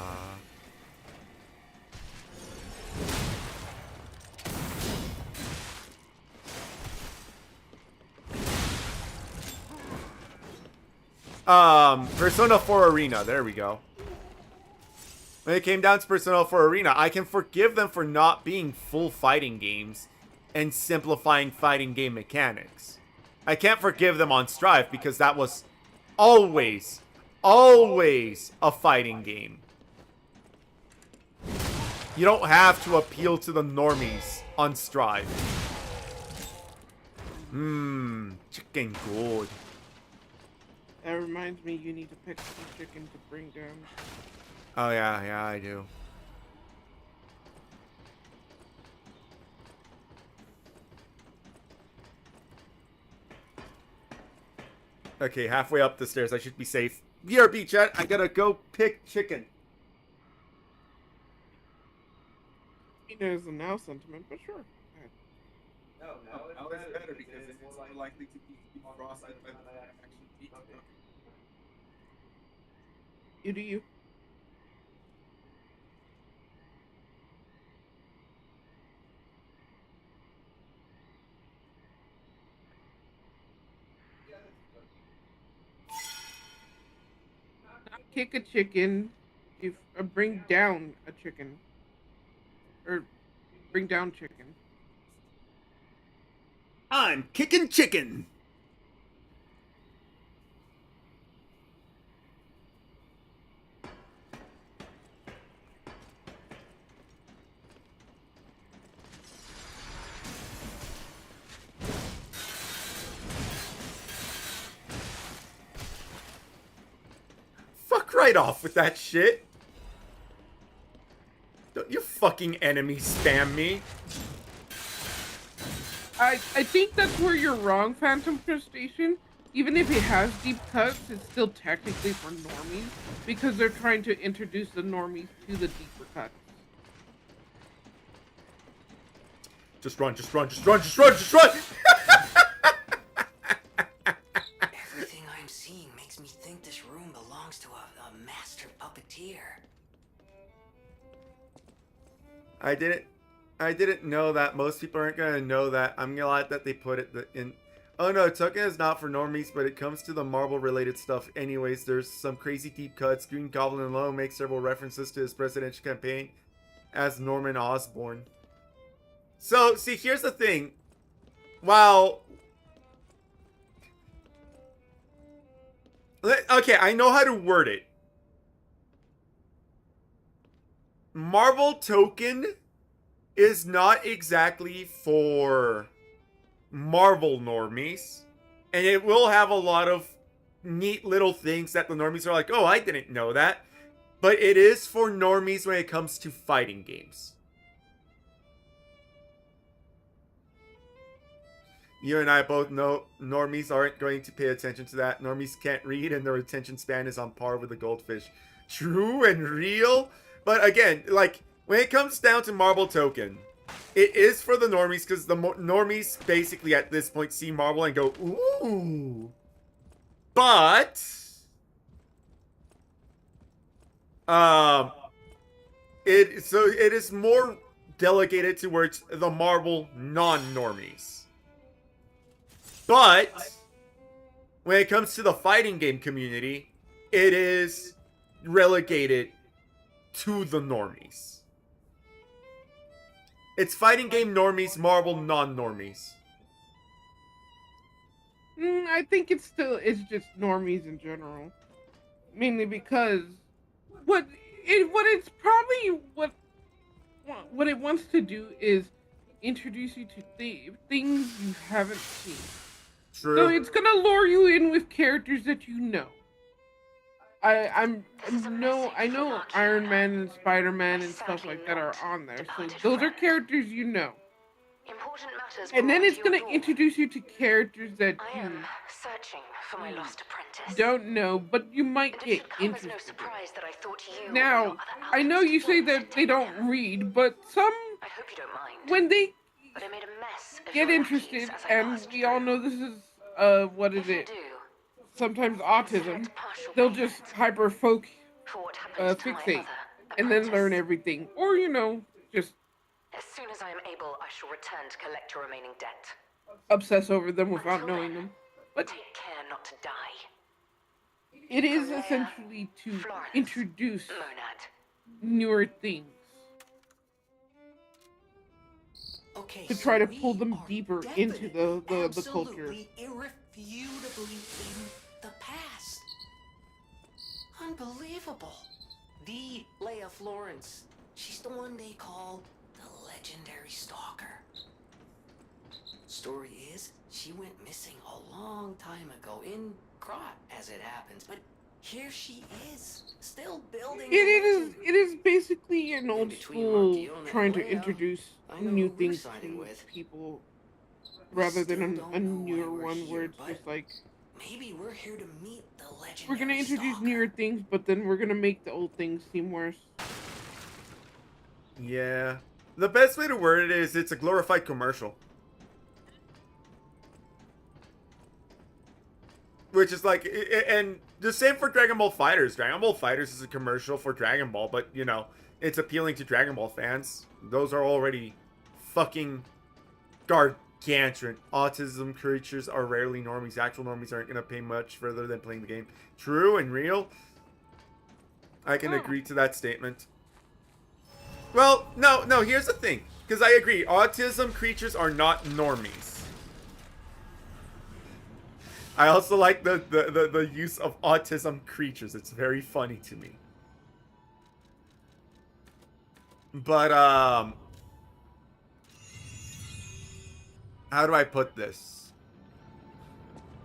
Persona 4 Arena, there we go. When it came down to Persona 4 Arena, I can forgive them for not being full fighting games and simplifying fighting game mechanics. I can't forgive them on Strive because that was always a fighting game. You don't have to appeal to the normies on Strive. Chicken good. That reminds me, you need to pick some chicken to bring down. Oh yeah, I do. Okay, halfway up the stairs. I should be safe. BRB chat, I gotta go pick chicken. There's a now sentiment, but sure. No, it's better because it's more likely to be frosted by the actually eat it. You do you. kick a chicken, if bring down a chicken, or bring down chicken. I'm kicking chicken. Fuck right off with that shit. Don't you fucking enemy spam me. I think that's where you're wrong, Phantom Crustacean. Even if it has deep cuts, it's still technically for normies because they're trying to introduce the normies to the deeper cuts. Just run, just run, just run, just run, just run! Everything I'm seeing makes me think this room belongs to a master puppeteer. I didn't know that. Most people aren't gonna know that. I'm glad that they put it in. Oh no, Token is not for normies, but it comes to the marble related stuff. Anyways, there's some crazy deep cuts. Green Goblin alone makes several references to his presidential campaign as Norman Osborn. So, see, here's the thing. While... Okay, I know how to word it. Marble Token is not exactly for Marvel normies. And it will have a lot of neat little things that the normies are like, oh, I didn't know that. But it is for normies when it comes to fighting games. You and I both know normies aren't going to pay attention to that. Normies can't read and their attention span is on par with the goldfish. True and real. But again, like, when it comes down to Marble Token, it is for the normies because the normies basically at this point see Marble and go, ooh. But, it is more delegated towards the Marble non-normies. But, when it comes to the fighting game community, it is relegated to the normies. It's fighting game normies, Marvel non-normies. I think it's just normies in general, mainly because what it wants to do is introduce you to things you haven't seen. True. So it's gonna lure you in with characters that you know. I know Iron Man and Spider-Man and stuff like that are on there, so those are characters you know. Important matters. And then brought it's to gonna your door. introduce you to characters that I you am searching for my lost apprentice. don't know, but you might And it get should come as no interested in. surprise that I thought you Now, or your other I know outpost you say friends that had they taken don't him. read, but some, I hope you don't mind. when they But I made a mess of get your interested, lackeys as I and passed we all through. know this is, what is If you it? do, Sometimes select autism. partial They'll payment just hyper-focus. for what happened to my Fixate, other and then learn apprentice. everything. Or, just As soon as I am able, I shall return to collect your remaining debt. obsess over them without Until knowing then, them. But take care not to die. it is From Leia, essentially to Florence, introduce Monad. newer things. Okay, To try to so pull we them are deeper into the culture. absolutely, irrefutably in the past. Unbelievable. The Leia Florence. She's the one they call the legendary stalker. Story is, she went missing a long time ago in Krot, as it happens, but here she is, still building. It is basically an And old between school Markion and trying to Leia, introduce I know new who we're things siding to with. people, We rather still than don't a know why newer we're one where here, it's but just like, maybe we're here to meet the legendary we're gonna introduce stalker. newer things, but then we're gonna make the old things seem worse. Yeah. The best way to word it is it's a glorified commercial. Which is like, and the same for Dragon Ball FighterZ. Dragon Ball FighterZ is a commercial for Dragon Ball, but, it's appealing to Dragon Ball fans. Those are already fucking gargantuan. Autism creatures are rarely normies. Actual normies aren't going to pay much further than playing the game. True and real. I can Oh. agree to that statement. Well, no, here's the thing. Because I agree, autism creatures are not normies. I also like the use of autism creatures. It's very funny to me. But, how do I put this?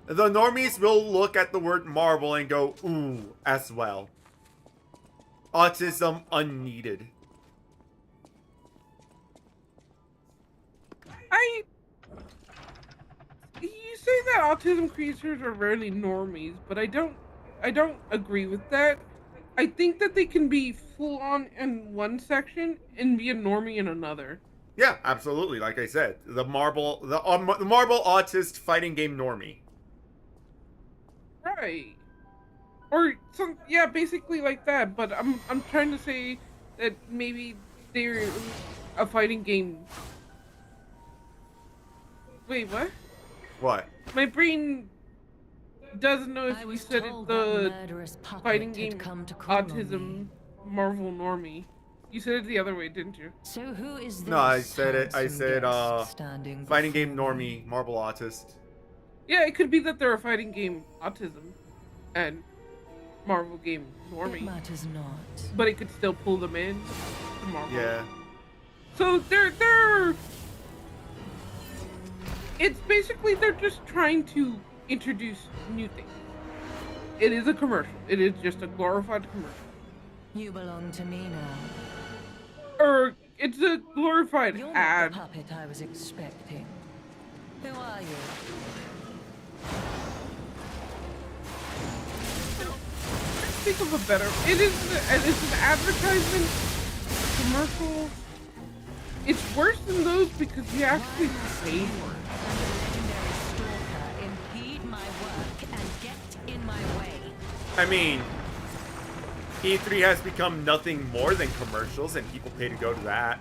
The normies will look at the word marble and go, ooh, as well. Autism unneeded. You say that autism creatures are rarely normies, but I don't agree with that. I think that they can be full on in one section and be a normie in another. Yeah, absolutely. Like I said, the marble autist fighting game normie. Right. Or some, yeah, basically like that, but I'm trying to say that maybe they're a fighting game. Wait, what? What? My brain doesn't know if I you was said it told the that murderous puppet fighting had game come to call on me. autism Marvel normie. You said it the other way, didn't you? So who is this? No, I said it. I handsome said, guest standing fighting game before me? normie, marble autist. Yeah, it could be that they're a fighting game autism and Marvel game It normie, matters not. but it could still pull them in to Marvel. Yeah. So they're it's basically they're just trying to introduce new things. It is a commercial. It is just a glorified commercial. You belong to me now. Or it's a glorified You're not ad. the puppet I was expecting. Who are you? Think of a better. It's an advertisement, a commercial. It's worse than those because you actually pay for it. Legendary stalker, impede my work and get in my way. I mean, E3 has become nothing more than commercials, and people pay to go to that.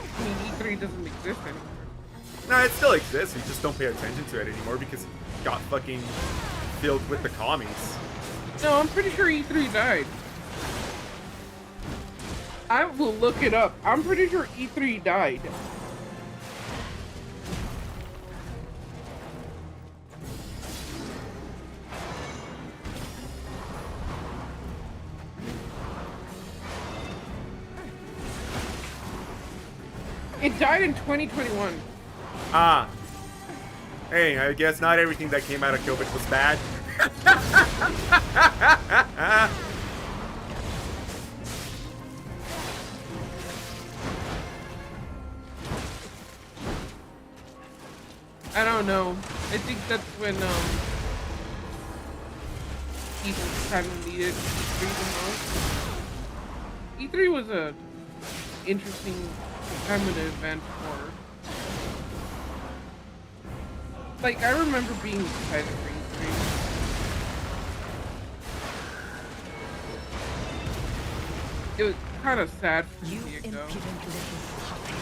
I mean, E3 doesn't exist anymore. No, it still exists. We just don't pay attention to it anymore because it got fucking filled with the commies. No, I'm pretty sure E3 died. I will look it up. I'm pretty sure E3 died. It died in 2021. Ah. Hey, I guess not everything that came out of COVID was bad. I don't know. I think that's when people kind of needed E3 the most. E3 was a interesting kind of an event for. Like, I remember being excited for E3. It was kind of sad for You me to go. impudent little puppet.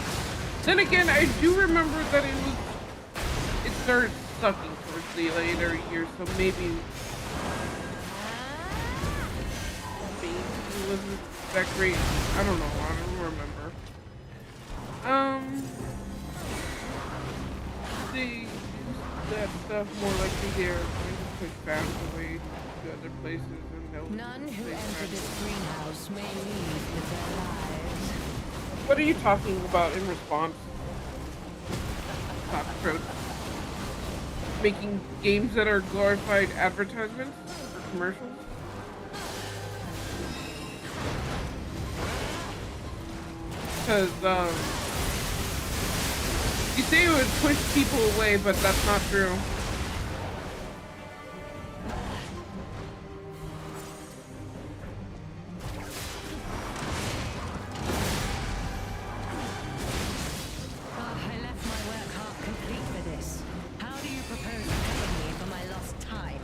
Then again, I do remember that it started sucking towards the later years, so maybe it wasn't that great. I don't know. I don't remember. That stuff more likely they're going to push fans away to other places and they'll. None who they enter try- this greenhouse may leave with their lives. What are you talking about in response? Top Approach. Making games that are glorified advertisements or commercials? Because, you say it would push people away, but that's not true. I left my work half complete for this. How do you propose paying me for my lost time?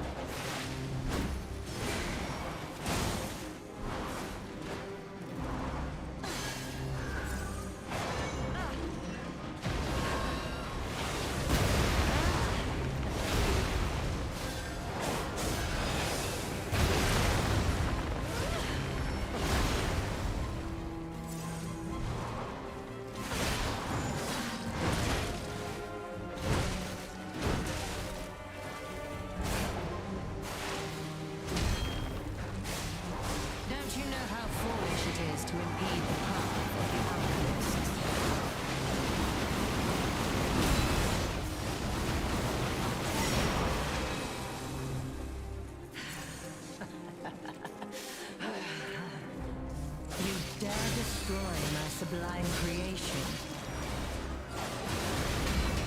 dare destroy my sublime creation?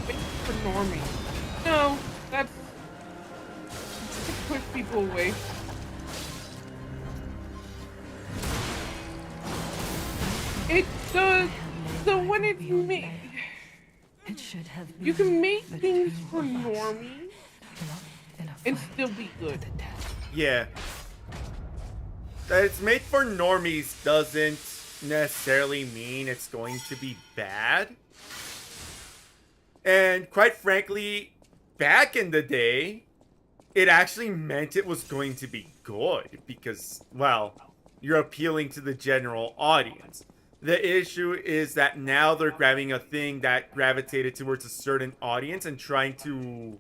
Wait for normie. No, that's to push people away. It does. So when it's made, It should have you been can make the things two for of us. normies Locked in a and fight still be to good. the death. Yeah. That it's made for normies doesn't necessarily mean it's going to be bad. And quite frankly, back in the day, it actually meant it was going to be good because, well, you're appealing to the general audience. The issue is that now they're grabbing a thing that gravitated towards a certain audience and trying to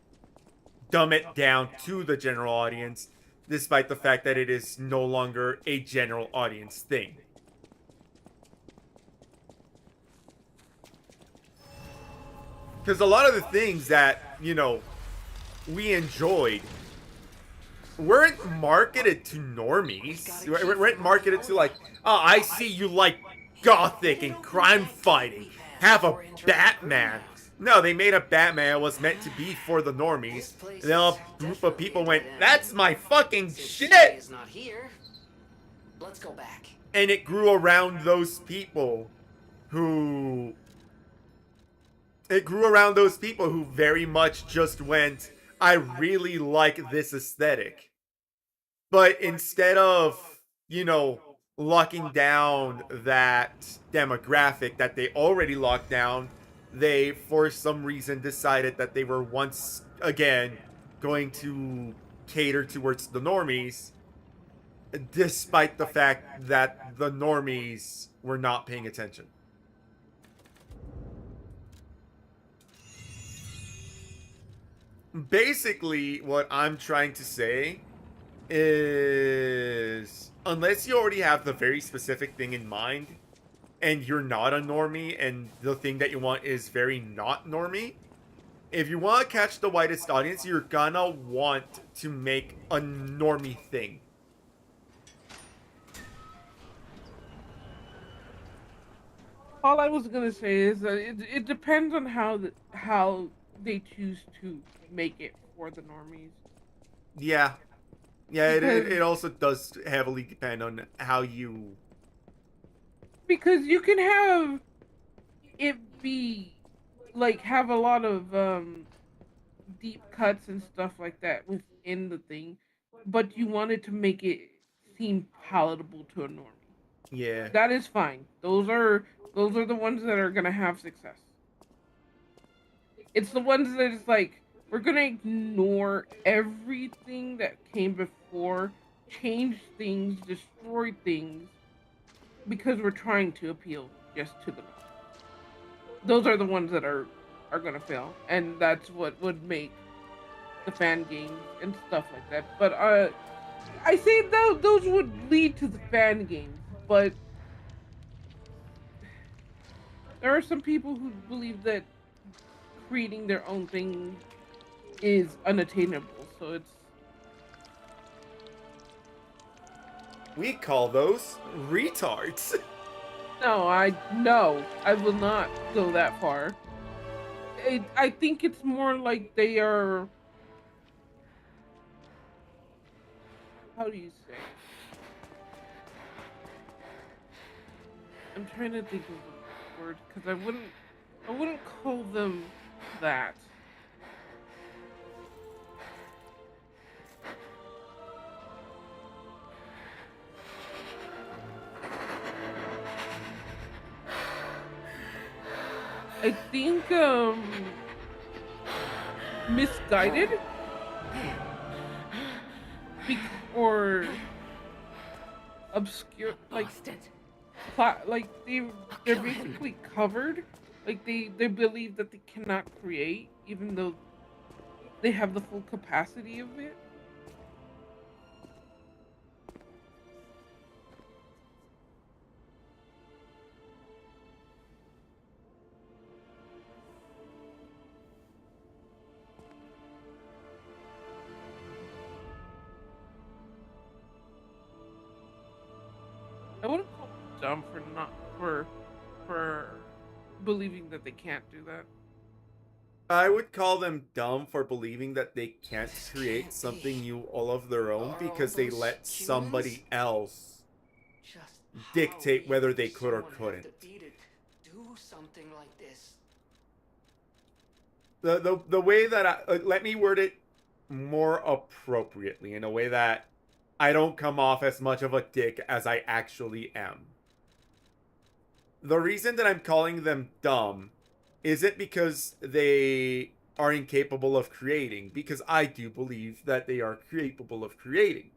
dumb it down to the general audience, despite the fact that it is no longer a general audience thing. Because a lot of the things that, you know, we enjoyed weren't marketed to normies. Weren't marketed to like, oh, I see you like gothic and crime fighting. Have a Batman. No, they made a Batman that was meant to be for the normies. And then a group of people went, that's my fucking shit! Is not here. Let's go back. And it grew around those people who... It grew around those people who very much just went, I really like this aesthetic. But instead of, you know, locking down that demographic that they already locked down, they, for some reason, decided that they were once again going to cater towards the normies, despite the fact that the normies were not paying attention. Basically, what I'm trying to say is, unless you already have the very specific thing in mind, and you're not a normie, and the thing that you want is very not normie, if you want to catch the widest audience, you're gonna want to make a normie thing. All I was gonna say is that it depends on how they choose to make it for the normies. Yeah. Yeah, it Because also does heavily depend on how you... because you can have it be like have a lot of deep cuts and stuff like that within the thing, but you wanted to make it seem palatable to a normie. Yeah. That is fine. Those are the ones that are gonna have success. It's the ones that is like we're gonna ignore everything that came before, change things, destroy things, because we're trying to appeal just to the normies. Those are the ones that are gonna fail, and that's what would make the fan games and stuff like that. But I say those would lead to the fan games, but there are some people who believe that creating their own thing is unattainable. So it's We call those retards. no, I will not go that far. I think it's more like they are. How do you say? I'm trying to think of the word because I wouldn't call them that. I think misguided or obscure like they're basically covered, like they believe that they cannot create even though they have the full capacity of it. I wouldn't call dumb for not for believing that they can't do that. I would call them dumb for believing that they can't This create can't something be. new all of their own Are because all they those let somebody humans? else Just dictate how whether evil they does could or someone have couldn't. to be to do something like this? The way that let me word it more appropriately in a way that I don't come off as much of a dick as I actually am. The reason that I'm calling them dumb isn't because they are incapable of creating, because I do believe that they are capable of creating.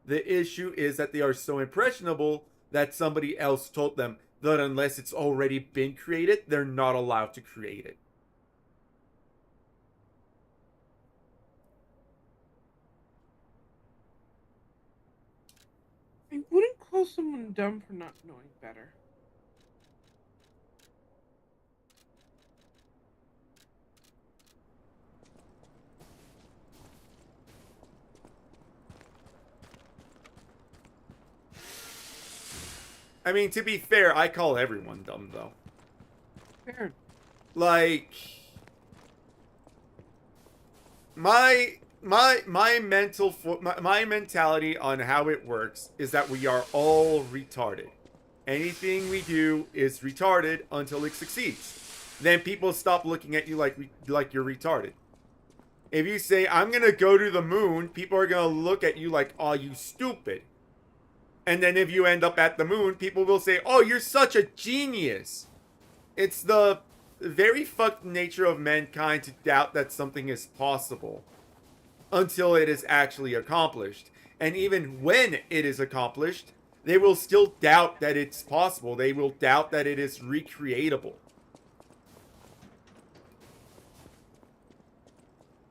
The issue is that they are so impressionable that somebody else told them that unless it's already been created, they're not allowed to create it. I wouldn't call someone dumb for not knowing better. I mean, to be fair, I call everyone dumb, though. Fair. Like, my mentality on how it works is that we are all retarded. Anything we do is retarded until it succeeds. Then people stop looking at you like you're retarded. If you say I'm gonna go to the moon, people are gonna look at you like, "Oh, you stupid." And then if you end up at the moon, people will say, "Oh, you're such a genius." It's the very fucked nature of mankind to doubt that something is possible until it is actually accomplished. And even when it is accomplished, they will still doubt that it's possible. They will doubt that it is recreatable.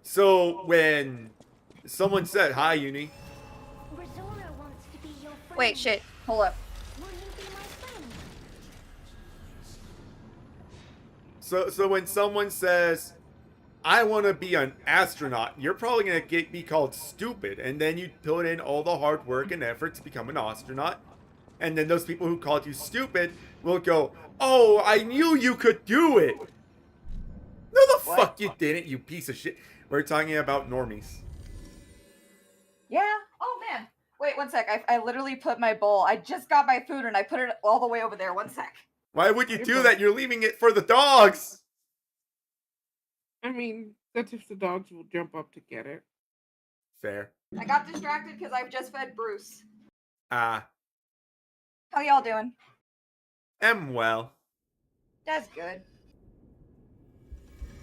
So when someone said, "Hi, Uni," Wait, shit. Hold up. so when someone says, "I want to be an astronaut," you're probably going to be called stupid. And then you put in all the hard work and effort to become an astronaut. And then those people who called you stupid will go, "Oh, I knew you could do it." No, the What? fuck you didn't, you piece of shit. We're talking about normies. Yeah? Oh, man. Wait, one sec. I literally put my bowl. I just got my food and I put it all the way over there. One sec. Why would you do that? You're leaving it for the dogs. I mean, that's if the dogs will jump up to get it. Fair. I got distracted because I've just fed Bruce. Ah, How y'all doing? am well. That's good.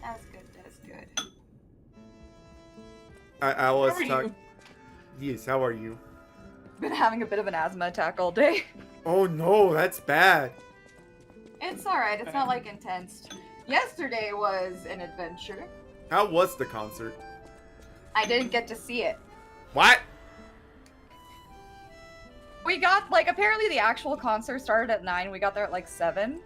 That's good. That's good. I was How are talking. Yes, how are you? Been having a bit of an asthma attack all day. Oh no, that's bad. It's alright. It's not like intense. Yesterday was an adventure. How was the concert? I didn't get to see it. What? We got, like, apparently the actual concert started at 9. We got there at, like, 7.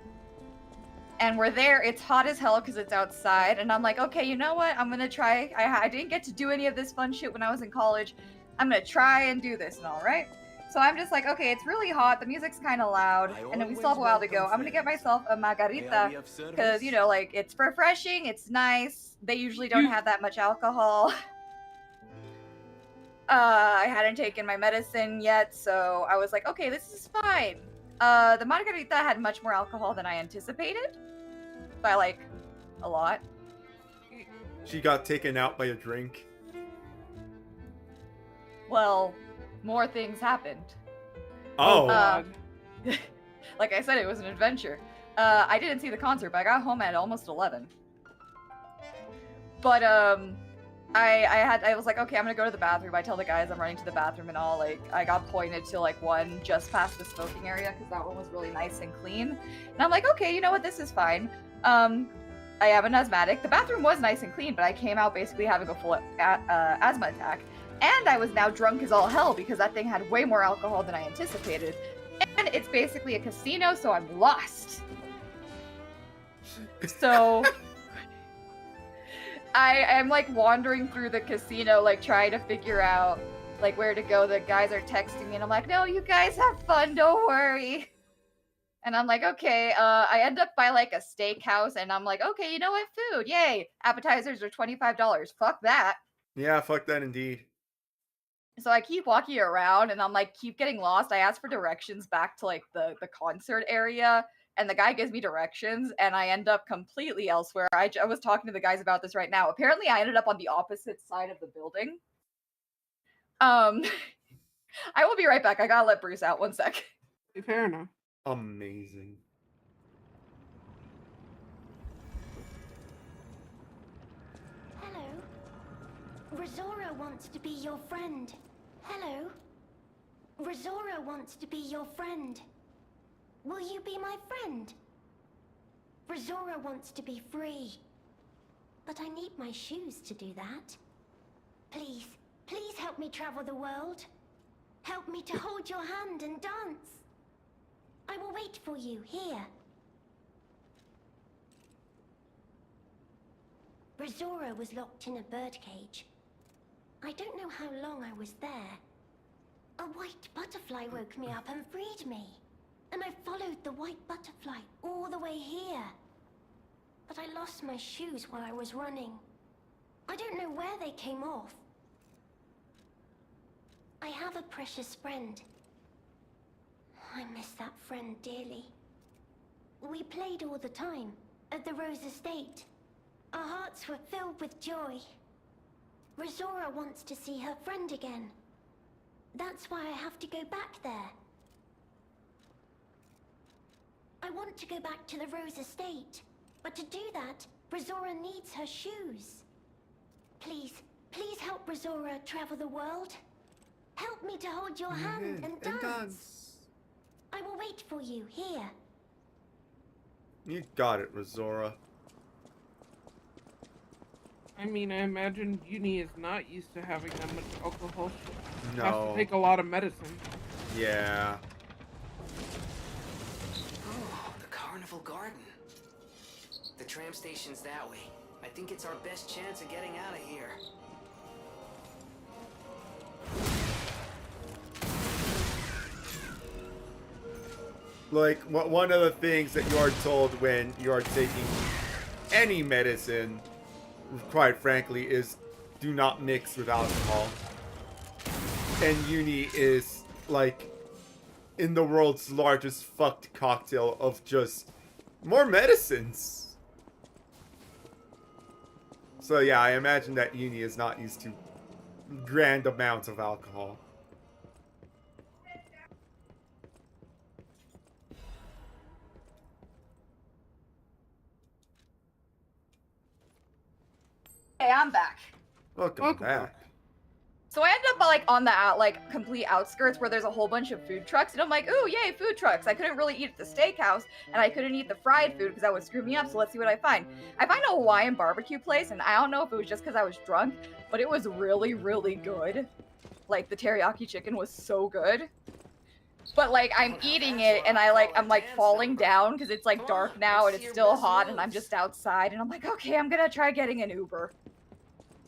And we're there. It's hot as hell because it's outside. And I'm like, okay, you know what? I'm going to try. I didn't get to do any of this fun shit when I was in college. I'm going to try and do this and all, right? So I'm just like, okay, it's really hot. The music's kind of loud. And then we still have a while to go. I'm going to get myself a margarita because, you know, like, it's refreshing. It's nice. They usually don't have that much alcohol. I hadn't taken my medicine yet, so I was like, okay, this is fine. The margarita had much more alcohol than I anticipated. By, like, a lot. She got taken out by a drink. Well, more things happened. Oh. Like I said, it was an adventure. I didn't see the concert, but I got home at almost 11. But, I was like, okay, I'm gonna go to the bathroom. I tell the guys I'm running to the bathroom and all, like, I got pointed to, like, one just past the smoking area, because that one was really nice and clean. And I'm like, okay, you know what, this is fine. I am an asthmatic. The bathroom was nice and clean, but I came out basically having a full asthma attack. And I was now drunk as all hell, because that thing had way more alcohol than I anticipated. And it's basically a casino, so I'm lost. So... I'm like wandering through the casino, like trying to figure out like where to go. The guys are texting me and I'm like, no, you guys have fun, don't worry. And I'm like, okay, I end up by like a steakhouse and I'm like, okay, you know what? Food, yay. Appetizers are $25. Fuck that. Yeah, fuck that indeed. So I keep walking around and I'm like, keep getting lost. I ask for directions back to like the concert area and the guy gives me directions and I end up completely elsewhere. I was talking to the guys about this right now. Apparently I ended up on the opposite side of the building. I will be right back. I gotta let Bruce out 1 sec. Fair enough. Amazing. Hello. Rosora wants to be your friend. Hello. Rosora wants to be your friend. Will you be my friend? Rosora wants to be free. But I need my shoes to do that. Please, please help me travel the world. Help me to hold your hand and dance. I will wait for you here. Rosora was locked in a birdcage. I don't know how long I was there. A white butterfly woke me up and freed me. And I followed the white butterfly all the way here. But I lost my shoes while I was running. I don't know where they came off. I have a precious friend. I miss that friend dearly. We played all the time at the Rose Estate. Our hearts were filled with joy. Rosora wants to see her friend again. That's why I have to go back there. I want to go back to the Rose Estate. But to do that, Rosora needs her shoes. Please, please help Rosora travel the world. Help me to hold your hand and dance. I will wait for you here. You got it, Rosora. I mean, I imagine Uni is not used to having that much alcohol. She has No. to take a lot of medicine. Yeah. Oh, the Carnival Garden. The tram station's that way. I think it's our best chance of getting out of here. Like, one of the things that you are told when you are taking any medicine, quite frankly, is do not mix with alcohol. And Uni is, like, in the world's largest fucked cocktail of just more medicines. So yeah, I imagine that Uni is not used to grand amounts of alcohol. Hey, I'm back. Welcome back. So I end up like on the like complete outskirts where there's a whole bunch of food trucks, and I'm like, ooh, yay, food trucks. I couldn't really eat at the steakhouse, and I couldn't eat the fried food because that would screw me up. So let's see what I find. I find a Hawaiian barbecue place, and I don't know if it was just because I was drunk, but it was really, really good. Like the teriyaki chicken was so good. But like I'm eating it, and I'm like falling down because it's like dark now, and it's still hot, and I'm just outside, and I'm like, okay, I'm gonna try getting an Uber.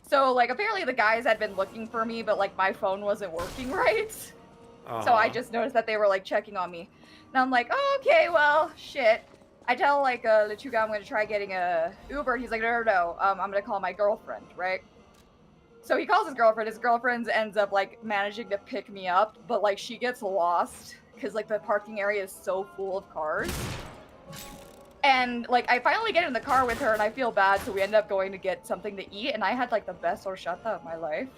So, like, apparently the guys had been looking for me, but, like, my phone wasn't working right. So I just noticed that they were, like, checking on me. And I'm like, oh, okay, well, shit. I tell, like, the two guy I'm going to try getting a Uber. And he's like, no, I'm going to call my girlfriend, right? So he calls his girlfriend. His girlfriend ends up, like, managing to pick me up. But, like, she gets lost because, like, the parking area is so full of cars. And, like, I finally get in the car with her, and I feel bad, so we end up going to get something to eat, and I had, like, the best horchata of my life.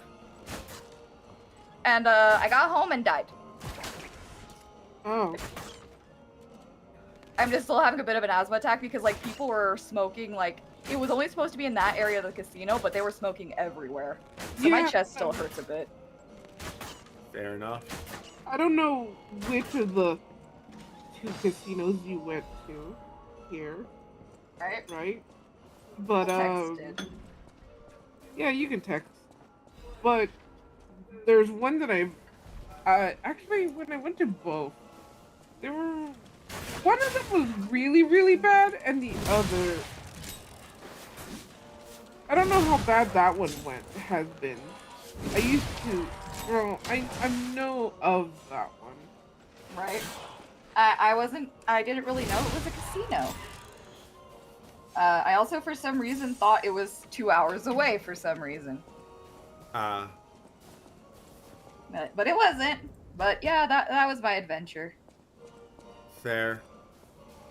And, I got home and died. Oh. I'm just still having a bit of an asthma attack because, like, people were smoking, like, it was only supposed to be in that area of the casino, but they were smoking everywhere. So my chest still hurts a bit. Fair enough. I don't know which of the two casinos you went to. Here, right, but yeah, you can text. But there's one that actually when I went to both, there were one of them was really, really bad, and the other, I don't know how bad that one has been. I used to, well, I know of that one. Right. I didn't really know it was a casino. I also, for some reason, thought it was 2 hours away for some reason. But it wasn't. But yeah, that was my adventure. Fair.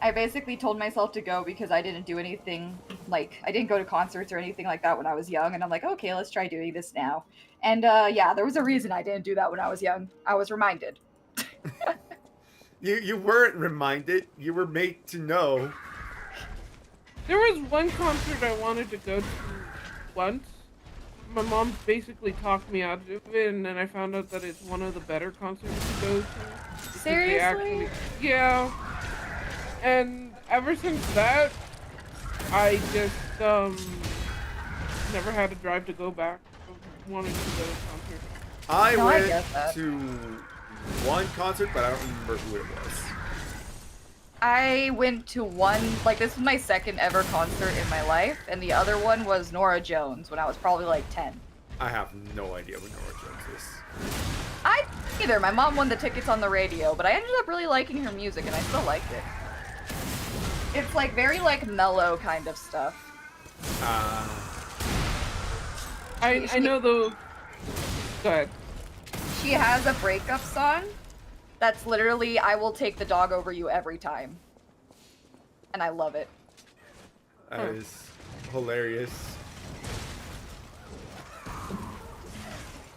I basically told myself to go because I didn't do anything, like, I didn't go to concerts or anything like that when I was young, and I'm like, okay, let's try doing this now. And yeah, there was a reason I didn't do that when I was young. I was reminded. You weren't reminded. You were made to know. There was one concert I wanted to go to once. My mom basically talked me out of it, and then I found out that it's one of the better concerts to go to. because they Seriously? Yeah. And ever since that, I just never had a drive to go back. I wanted to go to a concert. I No, I went get that. to one concert, but I don't remember who it was. I went to one, like, this was my second ever concert in my life, and the other one was Norah Jones when I was probably like 10. I have no idea what Norah Jones is. I either. My mom won the tickets on the radio, but I ended up really liking her music, and I still liked it. It's like very like mellow kind of stuff. I know the. Go ahead. She has a breakup song that's literally "I will take the dog over you every time," and I love it. That is hilarious.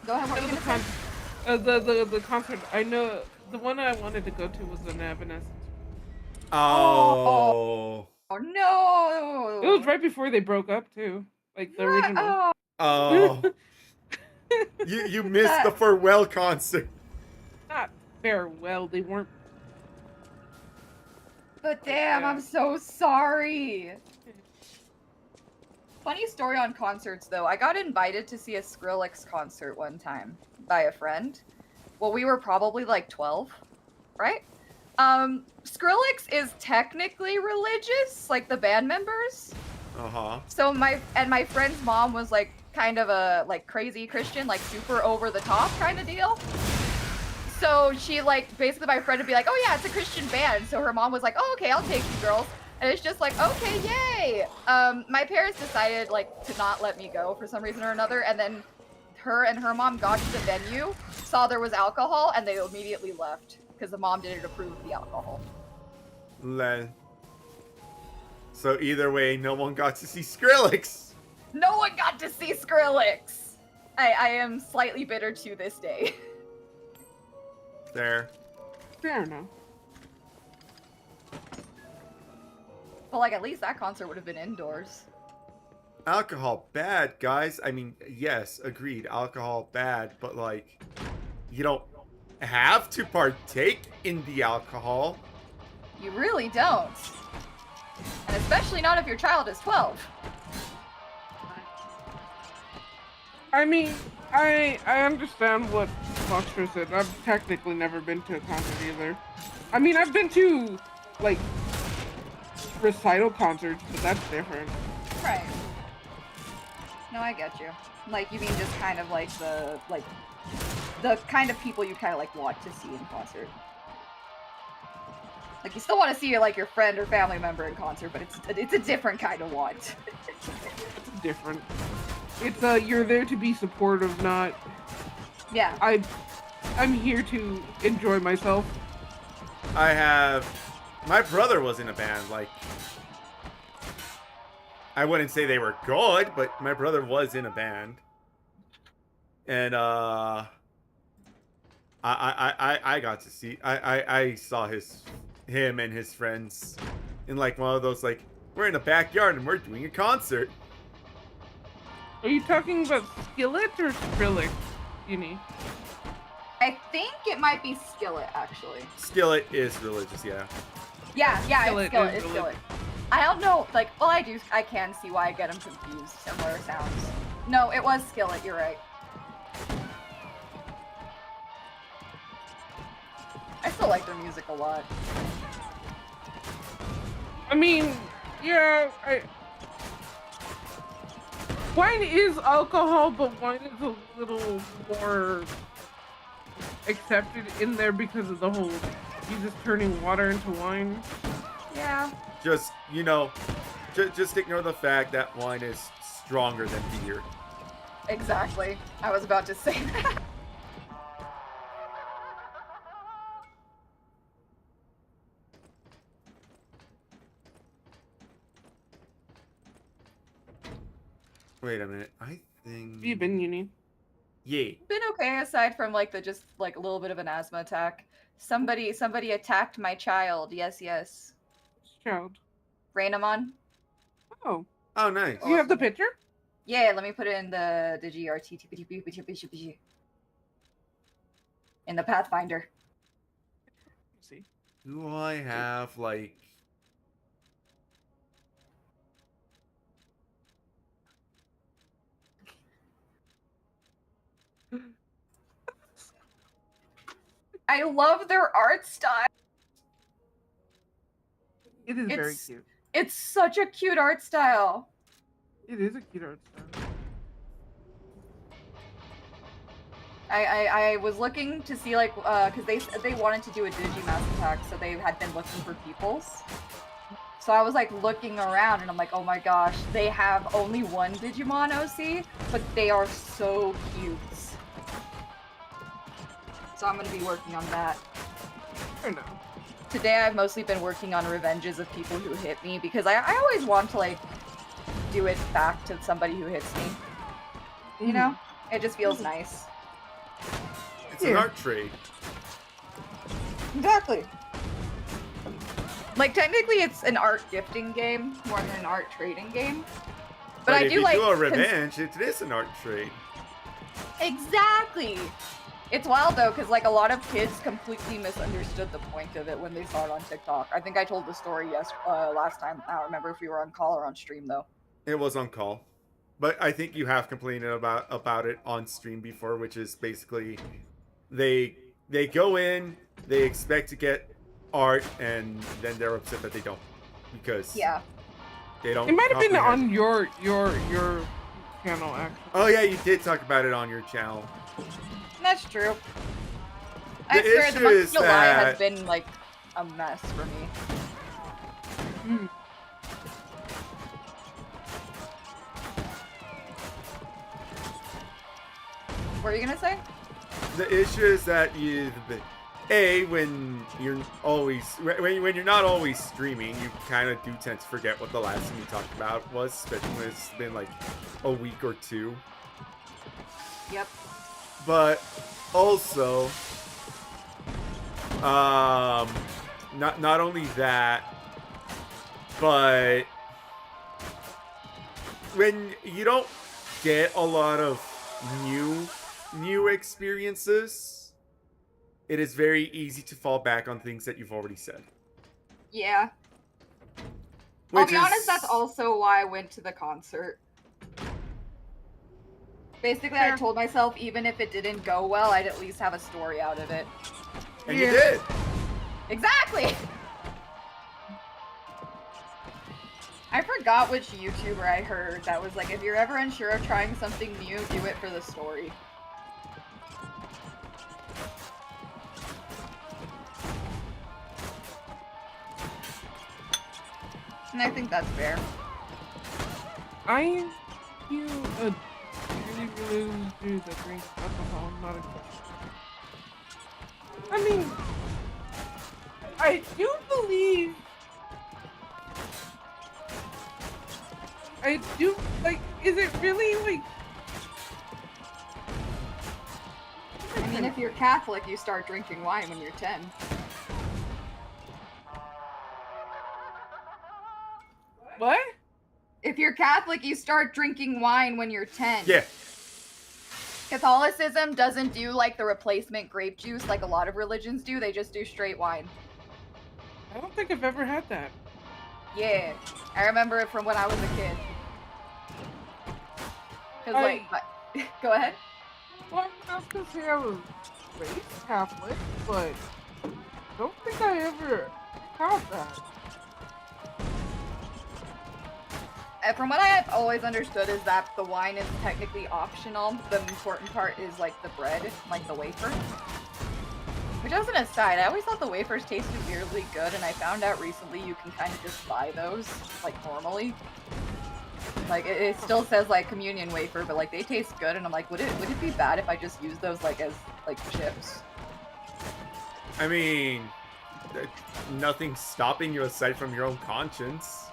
Go ahead. What are you gonna say? The concert. I know the one I wanted to go to was the Evanescence. Oh. Oh no! It was right before they broke up too, like the original. Oh, Oh. you missed the farewell concert. Not farewell. They weren't. but damn, I'm so sorry. Funny story on concerts though. I got invited to see a Skrillex concert one time by a friend. Well, we were probably like 12, right? Skrillex is technically religious, like the band members. Uh-huh. So my friend's mom was like kind of a like crazy Christian, like super over the top kind of deal. So she like basically my friend would be like, "Oh yeah, it's a Christian band." So her mom was like, "Oh okay, I'll take you girls." And it's just like, "Okay, yay." My parents decided like to not let me go for some reason or another, and then her and her mom got to the venue, saw there was alcohol, and they immediately left because the mom didn't approve of the alcohol. So either way, no one got to see Skrillex. No one got to see Skrillex. I am slightly bitter to this day. There. Fair enough. But like at least that concert would have been indoors. Alcohol bad, guys. I mean, yes, agreed. Alcohol bad, but like, you don't have to partake in the alcohol. You really don't. And especially not if your child is 12. I mean, I understand what Foster said. I've technically never been to a concert either. I mean, I've been to like recital concerts, but that's different. Right. No, I get you. Like, you mean just kind of like the kind of people you kind of like want to see in concert. Like, you still want to see like your friend or family member in concert, but it's a different kind of want. It's different. It's you're there to be supportive, not. Yeah. I'm here to enjoy myself. My brother was in a band, like, I wouldn't say they were good, but my brother was in a band. And, I got to see, I saw him and his friends in, like, one of those, like, we're in a backyard and we're doing a concert. Are you talking about Skillet or Skrillex, Uni? I think it might be Skillet, actually. Skillet is religious, yeah. Yeah, Skillet it's Skillet, is it's really- Skillet. I don't know, like, well, I can see why I get them confused, similar sounds. No, it was Skillet, you're right. I still like their music a lot. I mean, yeah, wine is alcohol, but wine is a little more accepted in there because of the whole Jesus turning water into wine. Yeah. Just, you know, just ignore the fact that wine is stronger than beer. Exactly. I was about to say that. Wait a minute. I think. You've been uni. Yeah. Been okay aside from like the just like a little bit of an asthma attack. Somebody attacked my child. Yes, yes. Child. Rainamon. Oh. Oh, nice. You have the picture? Yeah, let me put it in the GRT in the Pathfinder. Let's see. Do I have like? I love their art style. It is very It's cute. it's such a cute art style. It is a cute art style. I was looking to see like because they wanted to do a Digimass attack, so they had been looking for peoples. So I was like looking around and I'm like, oh my gosh, they have only one Digimon OC, but they are so cute. So I'm gonna be working on that. I don't know. Today I've mostly been working on revenges of people who hit me because I always want to like do it back to somebody who hits me. You know? It just feels nice. It's an art trade. Exactly. Like technically it's an art gifting game more than an art trading game. But I if do you like do a revenge, it is an art trade. Exactly. It's wild though, because like a lot of kids completely misunderstood the point of it when they saw it on TikTok. I think I told the story last time. I don't remember if we were on call or on stream though. It was on call, but I think you have complained about it on stream before, which is basically they go in, they expect to get art, and then they're upset that they don't because they don't. It might have been comprehend. on your channel actually. Oh yeah, you did talk about it on your channel. That's true. I The swear the issue month is of July that- has been like a mess for me. What are you gonna say? The issue is that when you're always when you're not always streaming, you kind of do tend to forget what the last thing you talked about was, especially when it's been like a week or two. Yep. But also, not only that, but when you don't get a lot of new experiences, it is very easy to fall back on things that you've already said. Yeah. I'll Which be honest, that's also why I went to the concert. Basically, I told myself even if it didn't go well, I'd at least have a story out of it. And you did. Exactly! I forgot which YouTuber I heard that was like, if you're ever unsure of trying something new, do it for the story. And I think that's fair. I feel a really dude that drinks alcohol, not a I mean, I do believe is it really like I mean, if you're Catholic, you start drinking wine when you're 10. what? If you're Catholic, you start drinking wine when you're 10. Yeah. Catholicism doesn't do like the replacement grape juice like a lot of religions do. They just do straight wine. I don't think I've ever had that. Yeah. I remember it from when I was a kid. Cause like, go ahead. Well, I was gonna say I was raised Catholic, but I don't think I ever had that. From what I have always understood is that the wine is technically optional. The important part is like the bread, like the wafer. Which Just an aside, I always thought the wafers tasted weirdly good, and I found out recently you can kind of just buy those, like, normally. Like, it still says, like, communion wafer, but, like, they taste good, and I'm like, would it be bad if I just used those, like, as, like, chips? I mean, nothing's stopping you aside from your own conscience.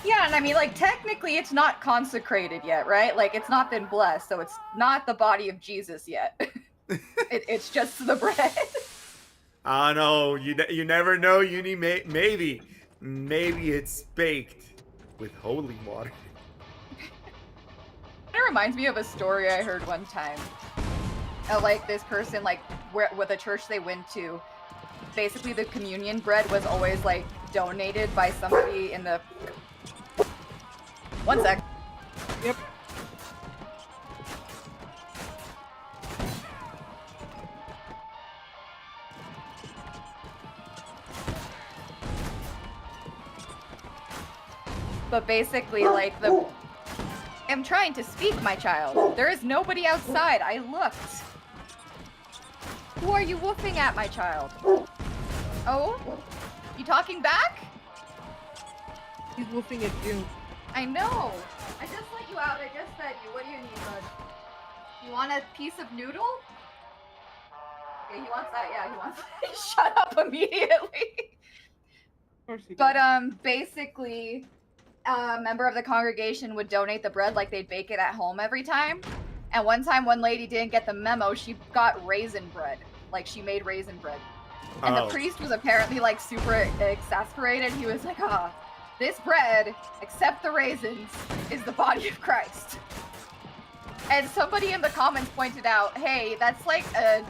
Yeah, and I mean, like, technically it's not consecrated yet, right? Like, it's not been blessed, so it's not the body of Jesus yet. It's just the bread. I don't know. You never know. Maybe it's baked with holy water. It reminds me of a story I heard one time. Like, this person, like, with the church they went to, basically the communion bread was always, like, donated by somebody in the... One sec. Yep. But basically, like, I'm trying to speak, my child. There is nobody outside. I looked. Who are you woofing at, my child? Oh? You talking back? He's woofing at you. I know. I just let you out. I just fed you. What do you need, bud? You want a piece of noodle? Okay, he wants that. Yeah, he wants that. Shut up immediately. Of course he But, does. basically, a member of the congregation would donate the bread like they'd bake it at home every time. And one time, one lady didn't get the memo. She got raisin bread. Like, she made raisin bread. And the priest was apparently, like, super exasperated. He was like, this bread, except the raisins, is the body of Christ. And somebody in the comments pointed out, hey, that's like a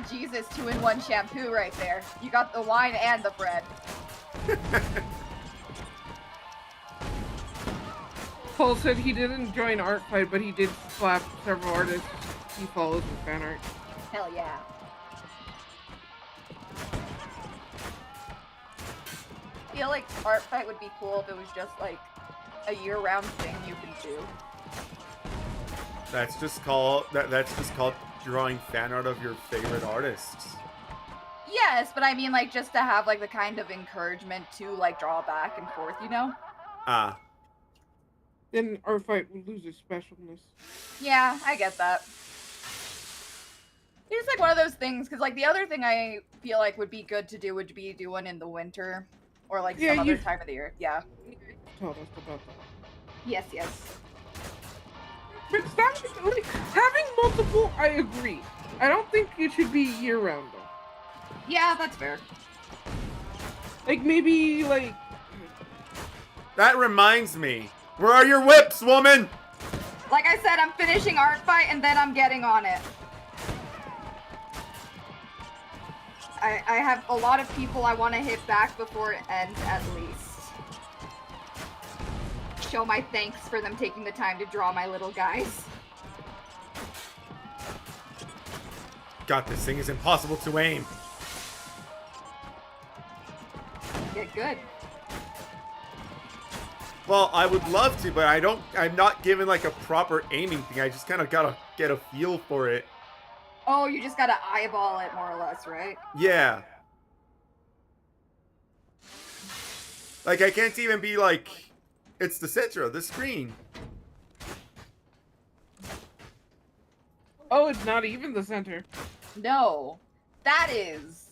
Jesus 2-in-1 shampoo right there. You got the wine and the bread. Paul said he didn't join Art Fight, but he did slap several artists he follows with fan art. Hell yeah. I feel like Art Fight would be cool if it was just like a year-round thing you can do. That's just called drawing fan art of your favorite artists. Yes, but I mean, like, just to have like the kind of encouragement to like draw back and forth, you know? Then Art Fight would lose its specialness. Yeah, I get that. It's like one of those things, because like the other thing I feel like would be good to do would be do one in the winter, or like some other time of the year. Yeah. Told us about that. Yes, yes. But stop, like, having multiple, I agree. I don't think it should be year-round, though. Yeah, that's fair. Like, maybe, like... That reminds me. Where are your whips, woman? Like I said, I'm finishing Art Fight, and then I'm getting on it. I have a lot of people I want to hit back before it ends, at least. Show my thanks for them taking the time to draw my little guys. God, this thing is impossible to aim. Get good. Well, I would love to, but I'm not given like a proper aiming thing. I just kind of gotta get a feel for it. Oh, you just gotta eyeball it more or less, right? Yeah. Like, I can't even be like, it's the center of the screen. Oh, it's not even the center. No. That is...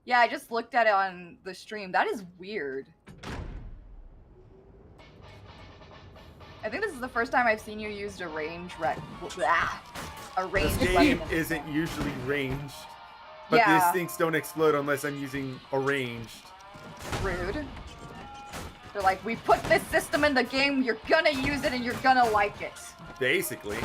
Yeah, I just looked at it on the stream. That is weird. I think this is the first time I've seen you use a range a range This button. game isn't usually ranged. But Yeah. these things don't explode unless I'm using a ranged. Rude. They're like, we put this system in the game, you're gonna use it and you're gonna like it. Basically.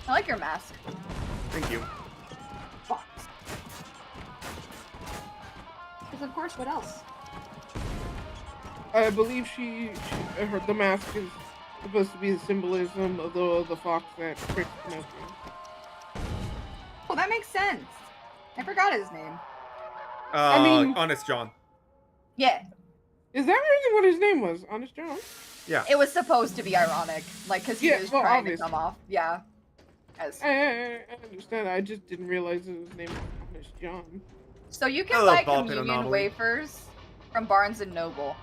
I like your mask. Thank you. Fox. Because of course, what else? I believe the mask is supposed to be the symbolism of the fox that tricked Pinocchio. Oh, that makes sense. I forgot his name. I mean, Honest John. Yeah, is that really what his name was? Honest John? Yeah. it was supposed to be ironic, like, because he Yeah, was well, trying obviously. to come off. Yeah, as I understand. I just didn't realize his name was Honest John. so you can Hello, buy Balkan communion anomaly. wafers from Barnes and Noble.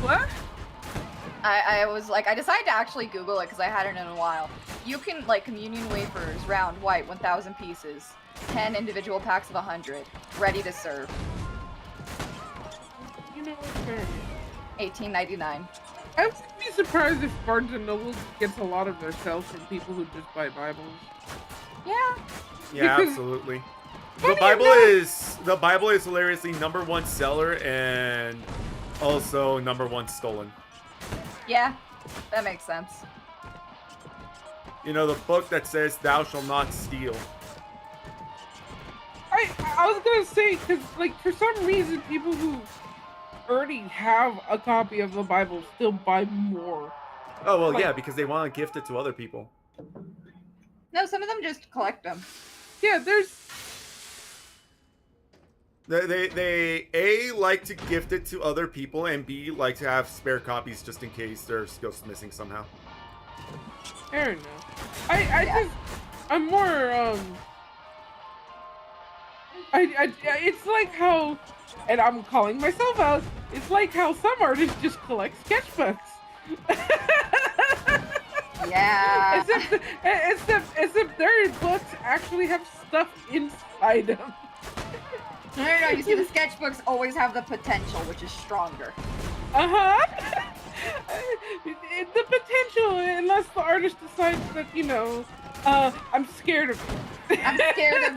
What? I was like, I decided to actually Google it because I hadn't in a while. You can, like, communion wafers, round, white, 1,000 pieces, 10 individual packs of 100, ready to serve, You know what's fair enough. $18.99. I wouldn't be surprised if Barnes and Noble gets a lot of their sales from people who just buy Bibles. Yeah, Yeah, Because- absolutely. Funny The Bible is hilariously #1 seller and also #1 stolen. yeah, that makes sense. You know, the book that says thou shalt not steal. I was gonna say, because, like, for some reason, people who already have a copy of the Bible still buy more. Oh, well, Like- yeah, because they want to gift it to other people. No, some of them just collect them. Yeah, there's. They A, like to gift it to other people, and B, like to have spare copies just in case there's ghosts missing somehow. Fair enough. I'm more, it's like how, and I'm calling myself out, it's like how some artists just collect sketchbooks. Yeah. Except their books actually have stuff inside them. No, you see, the sketchbooks always have the potential, which is stronger. Uh-huh. The potential, unless the artist decides that, you know, I'm scared of it.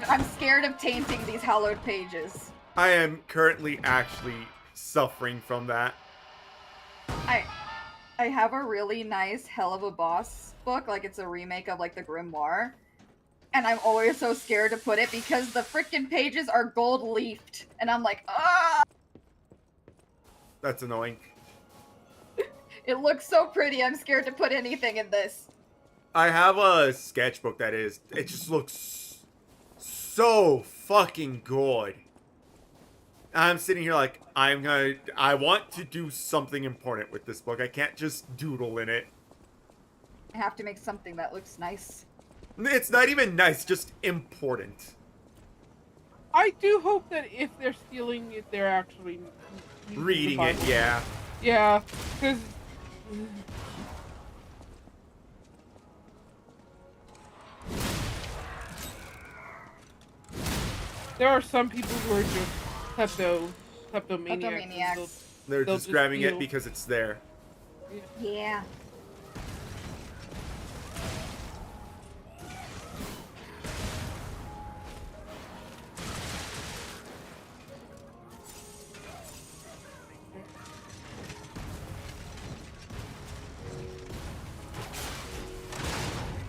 I'm scared of tainting these hallowed pages. I am currently actually suffering from that. I have a really nice Hell of a Boss book, like it's a remake of like the Grimoire. And I'm always so scared to put it because the freaking pages are gold leafed. And I'm like, ah! That's annoying. It looks so pretty, I'm scared to put anything in this. I have a sketchbook that is, it just looks so fucking good. I'm sitting here like, I want to do something important with this book. I can't just doodle in it. I have to make something that looks nice. It's not even nice, just important. I do hope that if they're stealing it, they're actually using the Reading it, Bible. yeah. Yeah, because there are some people who are just kleptomaniacs. Kleptomaniacs. They're They'll just just grabbing steal. it because it's there. Yeah.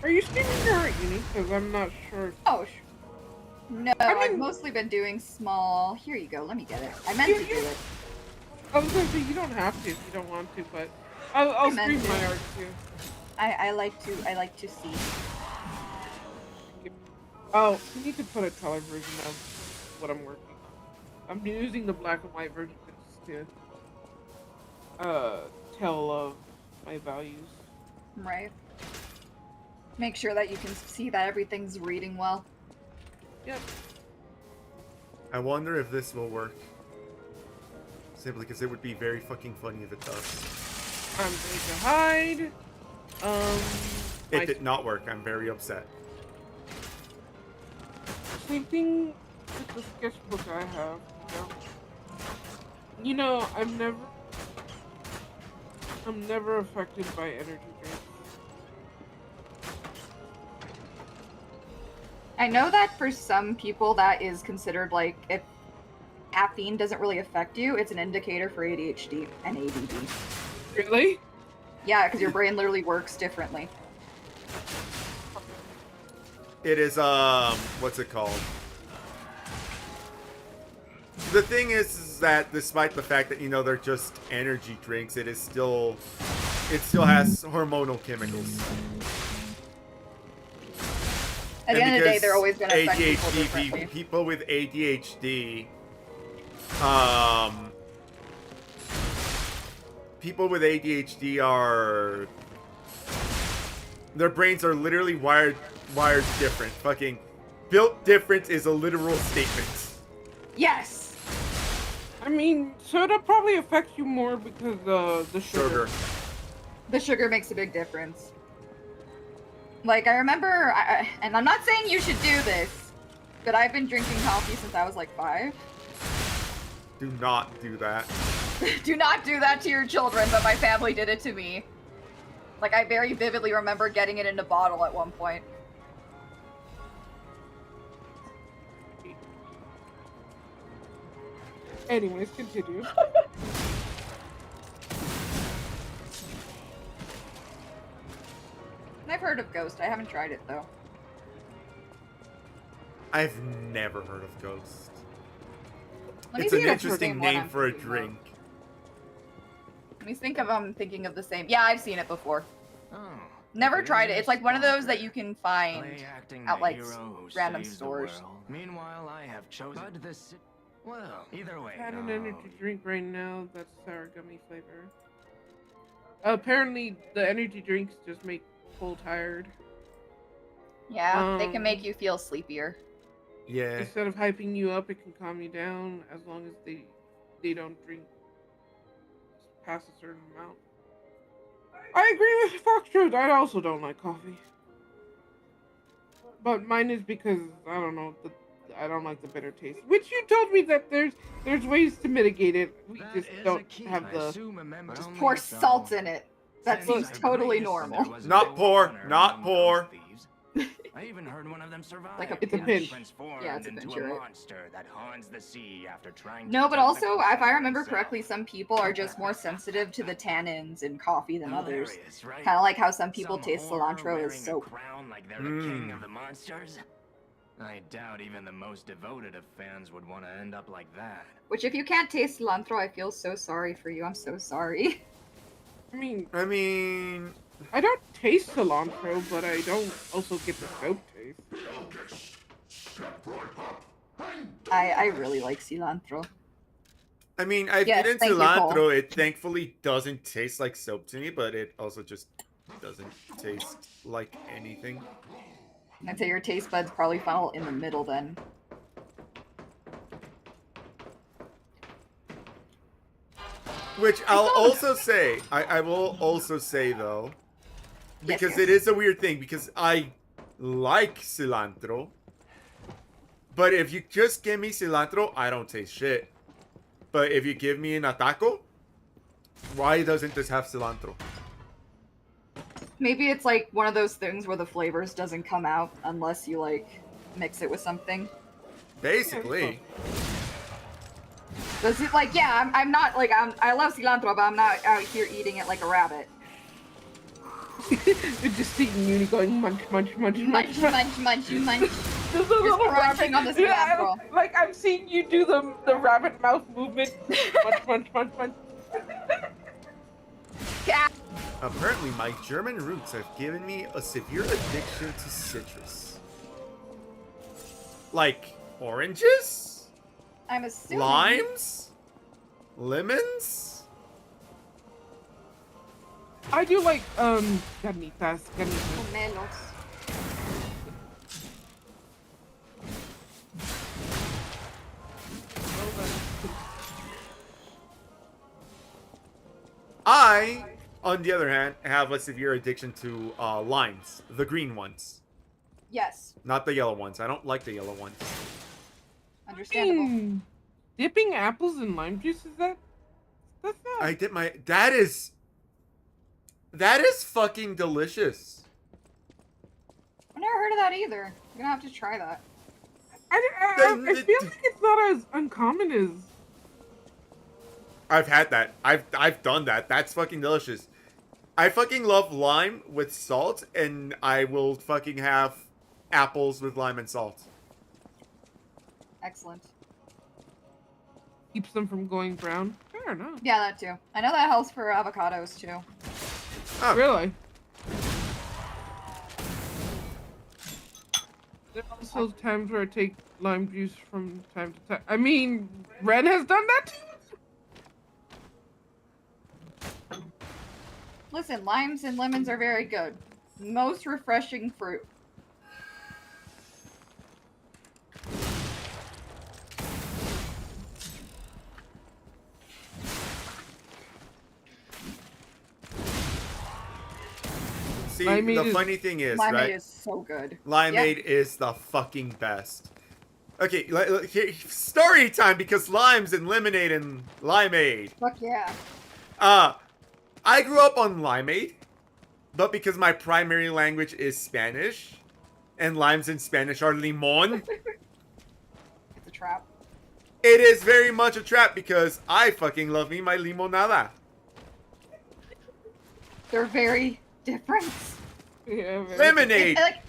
Are you streaming your art uni? Because I'm not sure. Oh, no, I I've mean- mostly been doing small. Here you go, let me get it. I meant to do it. I was gonna say you don't have to if you don't want to, but I'll I meant stream my to. art too. I like to see. Oh, you need to put a color version of what I'm working on. I'm using the black and white version just to tell of my values. Right. Make sure that you can see that everything's reading well. Yep. I wonder if this will work. Simply because it would be very fucking funny if it does. I'm going to hide. It my- did not work. I'm very upset. Same thing with the sketchbook I have. You know, I'm never affected by energy drinks. I know that for some people that is considered like if caffeine doesn't really affect you, it's an indicator for ADHD and ADD. Really? Yeah, because your brain literally works differently. It is, what's it called? The thing is that despite the fact that, you know, they're just energy drinks, it still has hormonal chemicals. At the end of the day, they're always going to affect people ADHD, differently. people with ADHD, people with ADHD are, their brains are literally wired different. Fucking built different is a literal statement. Yes. I mean, soda probably affects you more because the sugar. The sugar makes a big difference. Like, I remember, and I'm not saying you should do this, but I've been drinking coffee since I was like 5. Do not do that. Do not do that to your children, but my family did it to me. Like, I very vividly remember getting it in a bottle at one point. Anyways, continue. I've heard of Ghost. I haven't tried it, though. I've never heard of Ghost. Let me It's see an if it's the interesting same one name I'm for a thinking of. drink. Let me think if I'm thinking of the same. Yeah, I've seen it before. Oh, Never the tried it. It's like one of those that stalker. you can find Play acting at the like hero who random saves the stores. world. Meanwhile, I have chosen. But this. Well, either way. I had an no. energy drink right now that's sour gummy flavor. Apparently, the energy drinks just make full tired. Yeah, they can make you feel sleepier. Yeah. Instead of hyping you up, it can calm you down as long as they don't drink past a certain amount. I agree with Foxtrot. I also don't like coffee, but mine is because I don't know. I don't like the bitter taste. Which you told me that there's ways to mitigate it. We That just is don't a key. have I the. assume a member Just only pour so- salt in it. That Since seems I totally raised, normal. there was Not no poor, honor not among poor. those thieves. I even heard one of them survive. It's a pinch. Transformed Yeah, it's a into pinch, a you're right. monster that haunts the sea after trying to No, but take the also, if I crown remember himself. correctly, some people are just more sensitive to the tannins in coffee than others. Hilarious, right? Kind of like how some people Some taste whore cilantro wearing as soap. A crown like they're the king Mm. of the monsters. I doubt even the most devoted of fans would want to end up like that. Which, if you can't taste cilantro, I feel so sorry for you. I'm so sorry. I mean, I mean, I don't taste cilantro, but I don't also get the soap taste. I really like cilantro. I've Yes, eaten thank you, cilantro. Cole. It thankfully doesn't taste like soap to me, but it also just doesn't taste like anything. I'd say your taste buds probably fall in the middle then. Which I'll also say, I will also say though, Yes, because yes. it is a weird thing, because I like cilantro, but if you just give me cilantro, I don't taste shit. But if you give me an taco, why doesn't this have cilantro? Maybe it's like one of those things where the flavors doesn't come out unless you like mix it with something. Basically. Does it like, yeah, I'm not like, I love cilantro, but I'm not out here eating it like a rabbit. They're just eating you and going munch, munch, munch, munch, Munch, munch, munch, munch. There's a little crunching on the Yeah, cilantro. like I've seen you do the rabbit mouth movement. Munch, munch, munch, munch. Yeah. Apparently, my German roots have given me a severe addiction to citrus. Like oranges? I'm assuming. Limes? Lemons? I do like carnitas. Pomelos. I, on the other hand, have a severe addiction to limes. The green ones. Yes, Not the yellow ones. I don't like the yellow ones. understandable. Dipping apples in lime juice, that's not. I did my... That is fucking delicious. I've never heard of that either. I'm gonna have to try that. I feel like it's not as uncommon as. I've had that. I've done that. That's fucking delicious. I fucking love lime with salt, and I will fucking have apples with lime and salt. Excellent. Keeps them from going brown. Fair enough. Yeah, that too. I know that helps for avocados too. Oh, Really? There are also times where I take lime juice from time to time. I mean, Ren has done that too. Listen, limes and lemons are very good. Most refreshing fruit. See, Limeade the is- funny thing is, Limeade right? is so good. Limeade is the fucking best. Okay, story time because limes and lemonade and limeade. Fuck yeah. I grew up on limeade, but because my primary language is Spanish, and limes in Spanish are limon, It's a trap. it is very much a trap because I fucking love me my limonada. They're very different. Yeah, very- Lemonade Like,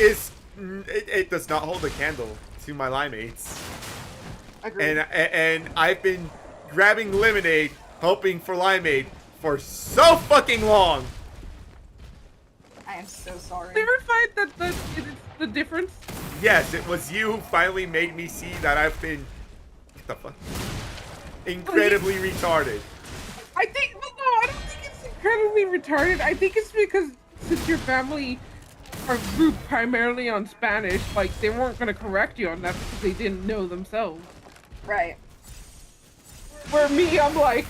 is it does not hold a candle to my limeades. agreed. And I've been grabbing lemonade, hoping for limeade for so fucking long. I am so sorry. Clarified that it's the difference. Yes, it was you who finally made me see that I've been what the fuck? Incredibly retarded. I think no, I don't think it's incredibly retarded. I think it's because since your family are grew primarily on Spanish, like they weren't gonna correct you on that because they didn't know themselves. Right. Where me, I'm like,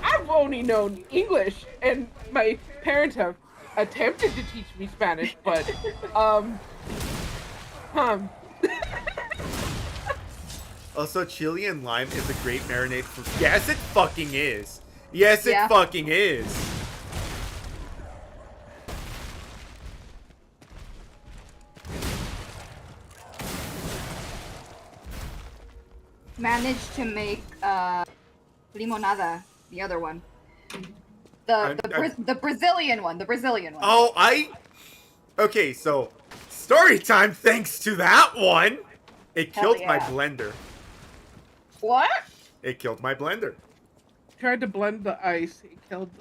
I've only known English, and my parents have attempted to teach me Spanish, but Also, chili and lime is a great marinade for. Yes, it fucking is. Yes, it Yeah. fucking is. Managed to make limonada, the other one. The Brazilian one, the Brazilian one. Oh, okay, so story time. Thanks to that one, it Hell killed my yeah. blender. What? It killed my blender. tried to blend the ice, it killed,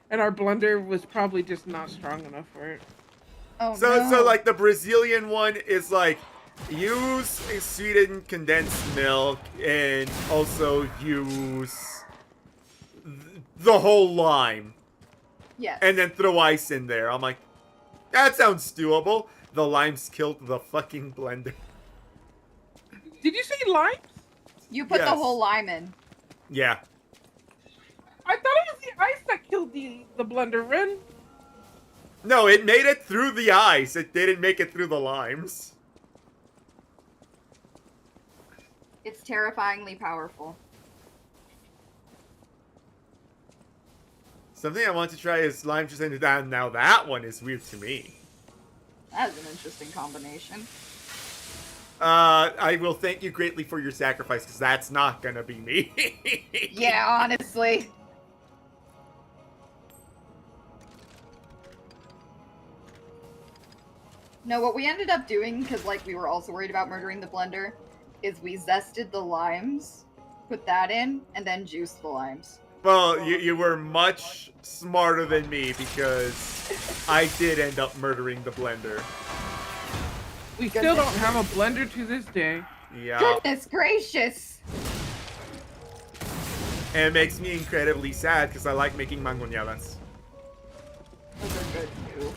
and our blender was probably just not strong enough for it. Oh So, no. so like the Brazilian one is like use a sweetened condensed milk and also use the whole lime Yes. and then throw ice in there. I'm like, that sounds doable. The limes killed the fucking blender. Did you say limes? You put the Yes. whole lime in. Yeah. I thought it was the ice that killed the blender, Ren. No, it made it through the ice. It didn't make it through the limes. It's terrifyingly powerful. Something I want to try is lime juice and down. Now that one is weird to me. That is an interesting combination. I will thank you greatly for your sacrifice, because that's not gonna be me. Yeah, honestly. No, what we ended up doing, because like we were also worried about murdering the blender, is we zested the limes, put that in, and then juiced the limes. Well, you were much smarter than me, because I did end up murdering the blender. We still don't have a blender to this day. Yeah. Goodness gracious! And it makes me incredibly sad, because I like making mangoñadas. Those are good too.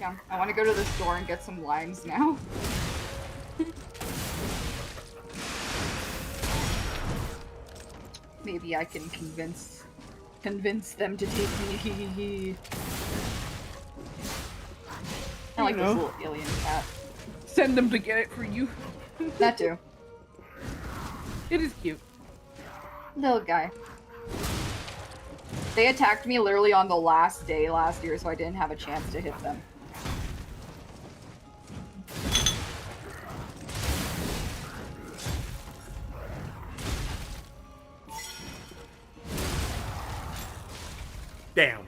Yeah, I want to go to the store and get some limes now. Maybe I can convince them to take me. I like You this know. little alien cat. Send them to get it for you. That too. It is cute. Little guy. They attacked me literally on the last day last year, so I didn't have a chance to hit them. Damn.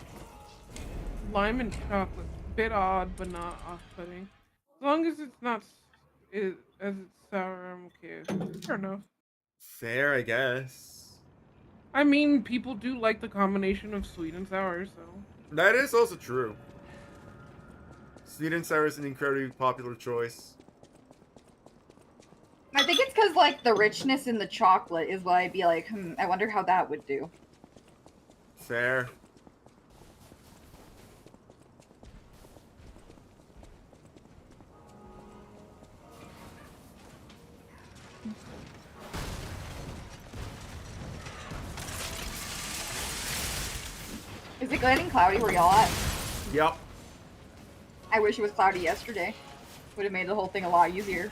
Lime and chocolate. Bit odd, but not off-putting. As long as it's not as it's sour, I'm okay. Fair enough. Fair, I guess. I mean, people do like the combination of sweet and sour, so. That is also true. Sweet and sour is an incredibly popular choice. I think it's because, like, the richness in the chocolate is why I'd be like, I wonder how that would do. Fair. Is it getting cloudy where y'all at? Yep. I wish it was cloudy yesterday. Would have made the whole thing a lot easier.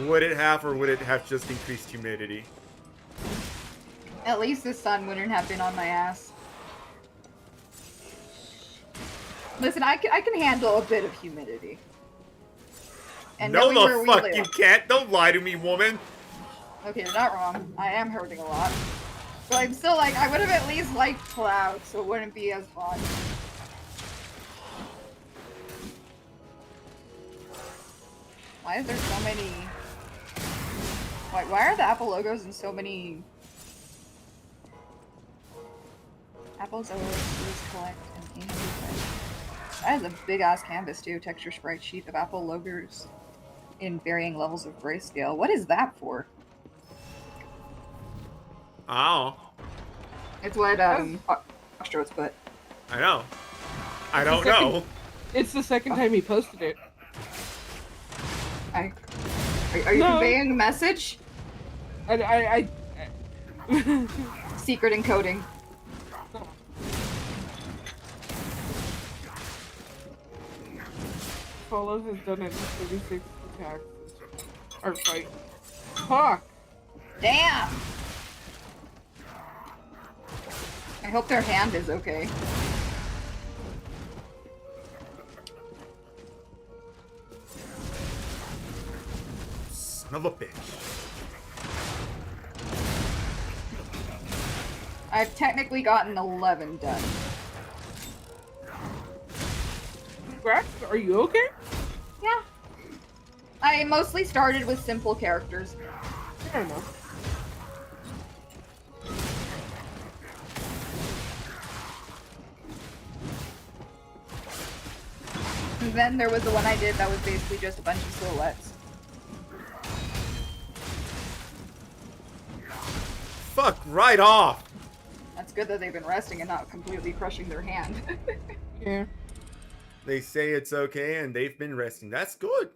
Would it have, or would it have just increased humidity? At least the sun wouldn't have been on my ass. Listen, I can handle a bit of humidity. And No, knowing where the we fuck live- you can't! Don't lie to me, woman! Okay, you're not wrong. I am hurting a lot. But I'm still like, I would have at least liked clouds, so it wouldn't be as hot. Why is there so many... Why are the Apple logos in so many... Apple's always collect and game collect. That is a big-ass canvas, too. Texture sprite sheet of Apple logos in varying levels of grayscale. What is that for? Oh. It's what, Foxtrots put. I know. I don't know. It's the second time he posted it. Are you No. conveying a message? I Secret encoding. Follows has done it in 36 attacks. Or fight. Fuck! Damn! I hope their hand is okay. Son of a bitch. I've technically gotten 11 done. Grax, are you okay? Yeah. I mostly started with simple characters. Fair enough. And then there was the one I did that was basically just a bunch of silhouettes. Fuck right off! That's good that they've been resting and not completely crushing their hand. Yeah. They say it's okay and they've been resting. That's good.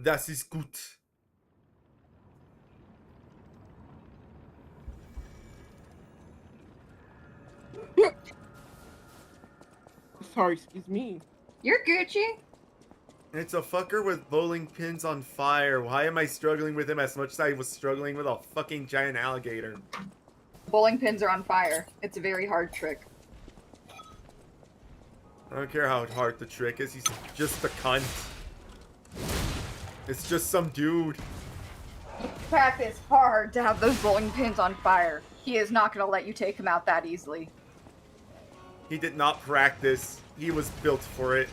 Das ist gut. Sorry, excuse me. You're Gucci. It's a fucker with bowling pins on fire. Why am I struggling with him as much as I was struggling with a fucking giant alligator? Bowling pins are on fire. It's a very hard trick. I don't care how hard the trick is, he's just a cunt. It's just some dude. Practice hard to have those bowling pins on fire. He is not gonna let you take him out that easily. He did not practice. He was built for it.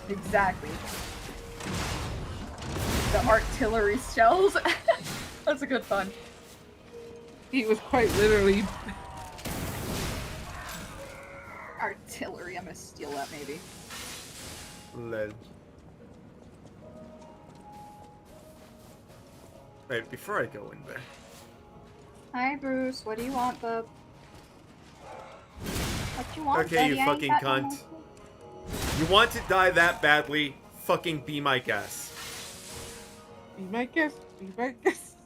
Exactly. The artillery shells. That's a good fun. He was quite literally. Artillery, I'm gonna steal that maybe. Lol. Wait, before I go in there. Hi Bruce, what do you want, bub? What you want, Okay, you buddy? I ain't fucking got no cunt. more- You want to die that badly? Fucking be my guest. Be my guest. Be my guest.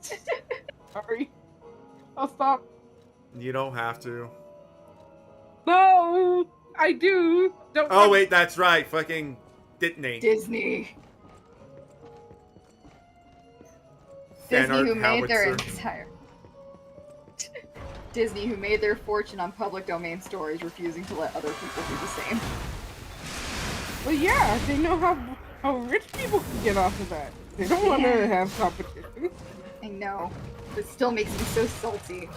Sorry. I'll stop. You don't have to. No! I do! Don't. Oh wait, that's right. Fucking Disney. Disney. Fan Disney art who made their howitzer. entire Disney who made their fortune on public domain stories, refusing to let other people do the same. Well, yeah, they know how rich people can get off of that. They don't want to have competition. I know. It still makes me so salty.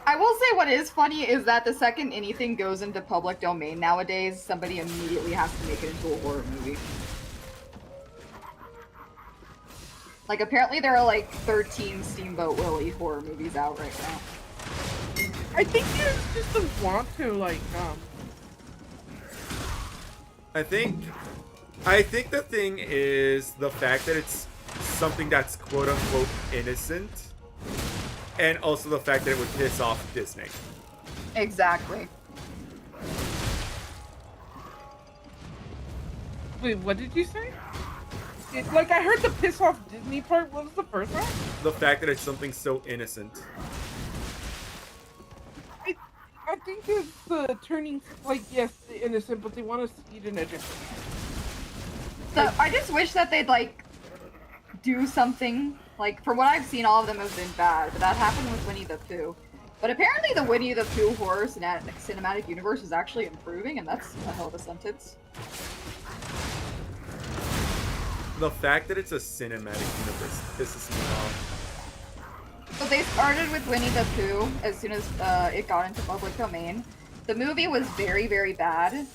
I will say what is funny is that the second anything goes into public domain nowadays, somebody immediately has to make it into a horror movie. Like, apparently there are like 13 Steamboat Willie horror movies out right now. I think it's just a want to like I think the thing is the fact that it's something that's quote unquote innocent, and also the fact that it would piss off Disney. Exactly. Wait, what did you say? Like I heard the piss off Disney part. What was the first one? The fact that it's something so innocent. I think it's the turning, like, yes, the innocent, but they want to see it in a different way. So I just wish that they'd like do something. Like, from what I've seen, all of them have been bad, but that happened with Winnie the Pooh. But apparently the Winnie the Pooh horror cinematic universe is actually improving, and that's a hell of a sentence. The fact that it's a cinematic universe pisses me off. So they started with Winnie the Pooh as soon as it got into public domain. The movie was very, very bad.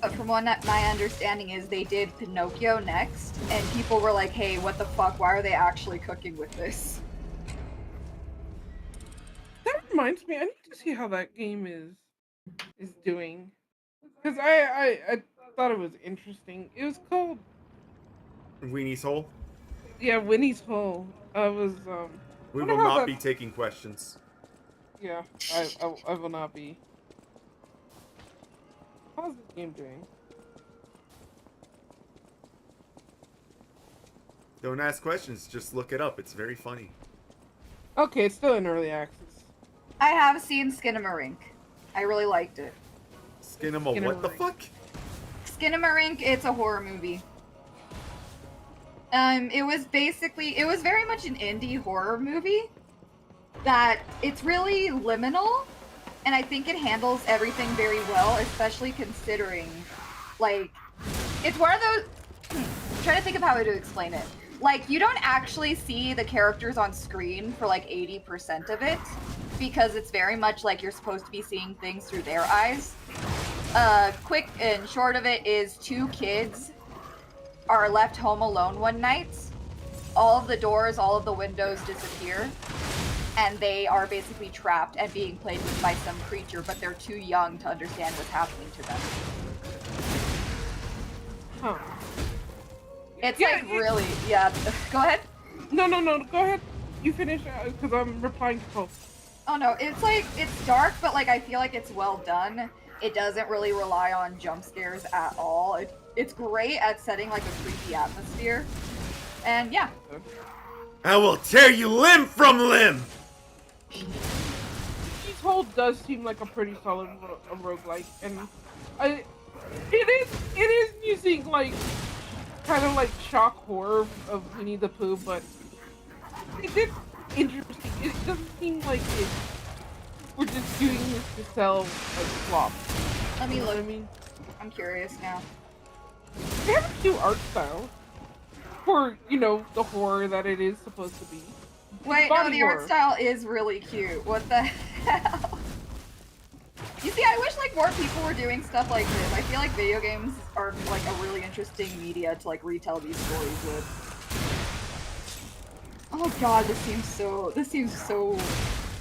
But from what my understanding is, they did Pinocchio next, and people were like, hey, what the fuck, why are they actually cooking with this? That reminds me, I need to see how that game is doing. Because I thought it was interesting. It was called... Weenie's Hole? Yeah, Winnie's Hole. We wonder will how not that- be taking questions. Yeah, I will not be. How's this game doing? Don't ask questions, just look it up. It's very funny. Okay, it's still in early access. I have seen Skinamarink. I really liked it. Skinema, what the fuck? Skinamarink, it's a horror movie. It was very much an indie horror movie that it's really liminal, and I think it handles everything very well, especially considering, like, it's one of those, I'm trying to think of how to explain it. Like, you don't actually see the characters on screen for like 80% of it, because it's very much like you're supposed to be seeing things through their eyes. Quick and short of it is 2 kids are left home alone one night. All of the doors, all of the windows disappear, and they are basically trapped and being played with by some creature, but they're too young to understand what's happening to them. Huh. It's really, yeah. Go ahead. No, go ahead. You finish, because I'm replying to folks. Oh no, it's dark, but like I feel like it's well done. It doesn't really rely on jump scares at all. It's great at setting like a creepy atmosphere. And yeah. I will tear you limb from limb! This whole does seem like a pretty solid roguelike, and it is using like kind of like shock horror of Winnie the Pooh, but it is interesting. It doesn't seem like we're just doing this to sell like flop. Let me look. I mean, I'm curious now. they have a new art style for, you know, the horror that it is supposed to be. Wait, no, Body the horror. art style is really cute. What the hell? You see, I wish like more people were doing stuff like this. I feel like video games are like a really interesting media to like retell these stories with. Oh god, this seems so,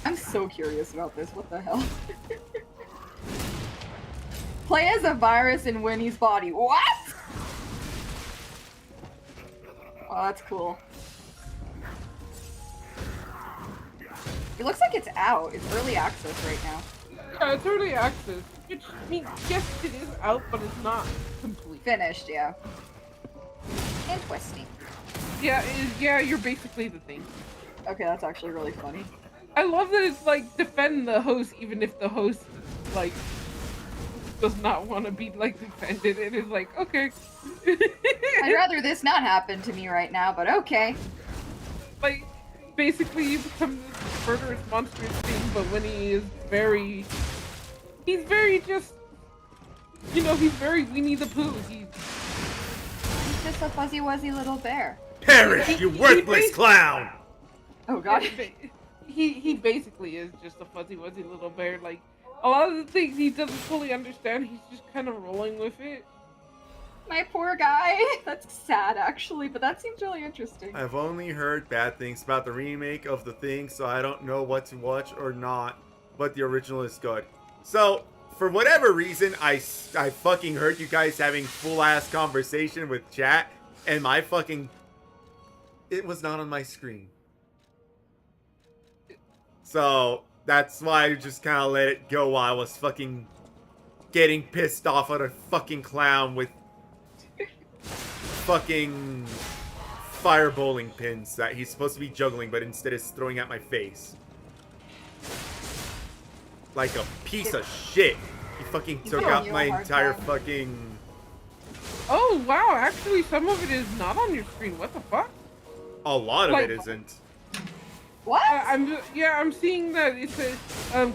I'm so curious about this. What the hell? Play as a virus in Winnie's body. What? Oh, that's cool. It looks like it's out. It's early access right now. Yeah, it's early access. Which, I mean, yes, it is out, but it's not complete. Finished, yeah. Interesting. Yeah, yeah, you're basically the thing. Okay, that's actually really funny. I love that it's like defend the host, even if the host like does not want to be like defended. It is like, okay. I'd rather this not happen to me right now, but okay. Like, basically you become this murderous, monstrous thing, but when he's very just, you know, he's very Winnie the Pooh. He's just a fuzzy wuzzy little bear. Perish, you worthless clown! Oh god. He basically is just a fuzzy wuzzy little bear. Like, a lot of the things he doesn't fully understand, he's just kind of rolling with it. My poor guy. That's sad, actually, but that seems really interesting. I've only heard bad things about the remake of The Thing, so I don't know what to watch or not but the original is good. So, for whatever reason, I fucking heard you guys having full-ass conversation with chat, and my fucking... It was not on my screen. So, that's why I just kind of let it go while I was fucking getting pissed off at a fucking clown with fucking fire bowling pins that he's supposed to be juggling, but instead is throwing at my face. Like a piece of shit. He fucking took out my entire fucking... Oh, wow. Actually, some of it is not on your screen. What the fuck? A lot of it isn't. What? I'm seeing that it says,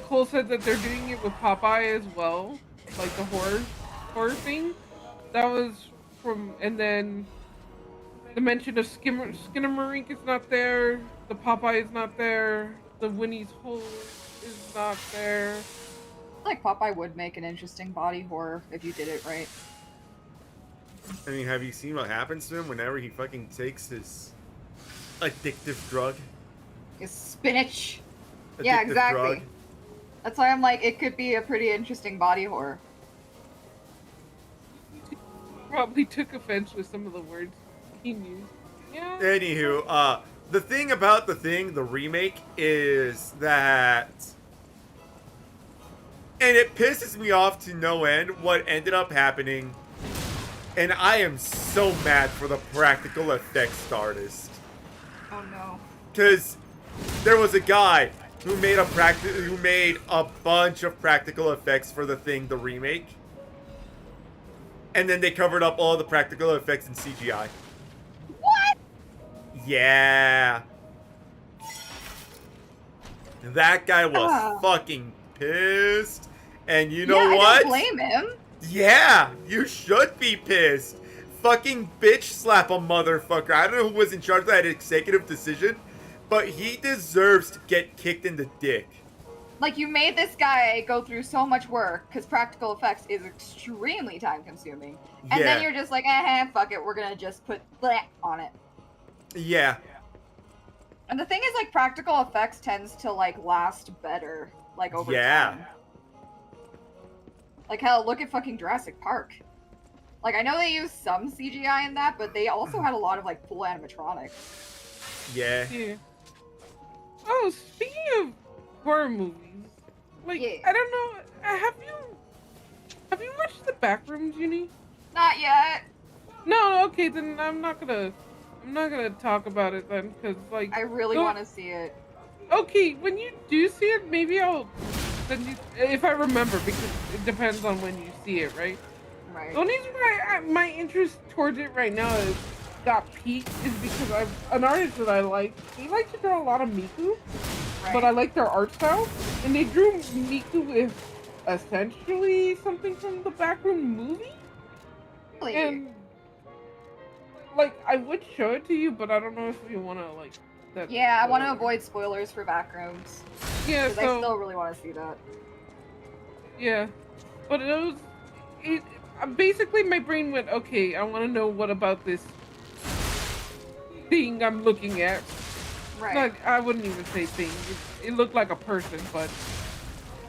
Cole said that they're doing it with Popeye as well. Like the horror thing. That was from, and then the mention of Skinnamarink is not there. The Popeye is not there. The Winnie's Hole is not there. Like Popeye would make an interesting body horror if you did it right. I mean, have you seen what happens to him whenever he fucking takes his addictive drug? His spinach. Yeah, Addictive exactly. drug. That's why I'm like, it could be a pretty interesting body horror. Probably took offense with some of the words he used. Yeah. Anywho, the thing about the remake is that, and it pisses me off to no end, what ended up happening, and I am so mad for the practical effects artist. Oh no. Because there was a guy who made a bunch of practical effects for the remake. And then they covered up all the practical effects in CGI. What? Yeah. That guy was fucking pissed. And you know what? I don't blame him. Yeah, you should be pissed. Fucking bitch slap a motherfucker. I don't know who was in charge of that executive decision, but he deserves to get kicked in the dick. Like, you made this guy go through so much work, because practical effects is extremely time-consuming. And then you're just like, fuck it, we're gonna just put that on it. Yeah. And the thing is, like, practical effects tends to, like, last better, like, over time. Like, hell, look at fucking Jurassic Park. Like, I know they used some CGI in that, but they also had a lot of, like, full animatronics. Yeah. Oh, speaking of horror movies, like, I don't know, have you watched The Backrooms, Uni? Not yet. No, okay, then I'm not gonna talk about it then, because, like... I really want to see it. Okay, when you do see it, maybe I'll send you, if I remember, because it depends on when you see it, right? Right. The only reason why my interest towards it right now is got peaked is because an artist that I like, he likes to draw a lot of Miku, but I like their art style, and they drew Miku with essentially something from the Backroom movie. Really? And like, I would show it to you, but I don't know if you want to like. Yeah, I want to avoid spoilers for Backrooms. Yeah, because I still really want to see that. Yeah, but basically my brain went, okay, I want to know what about this thing I'm looking at. Right. Like, I wouldn't even say thing. It looked like a person, but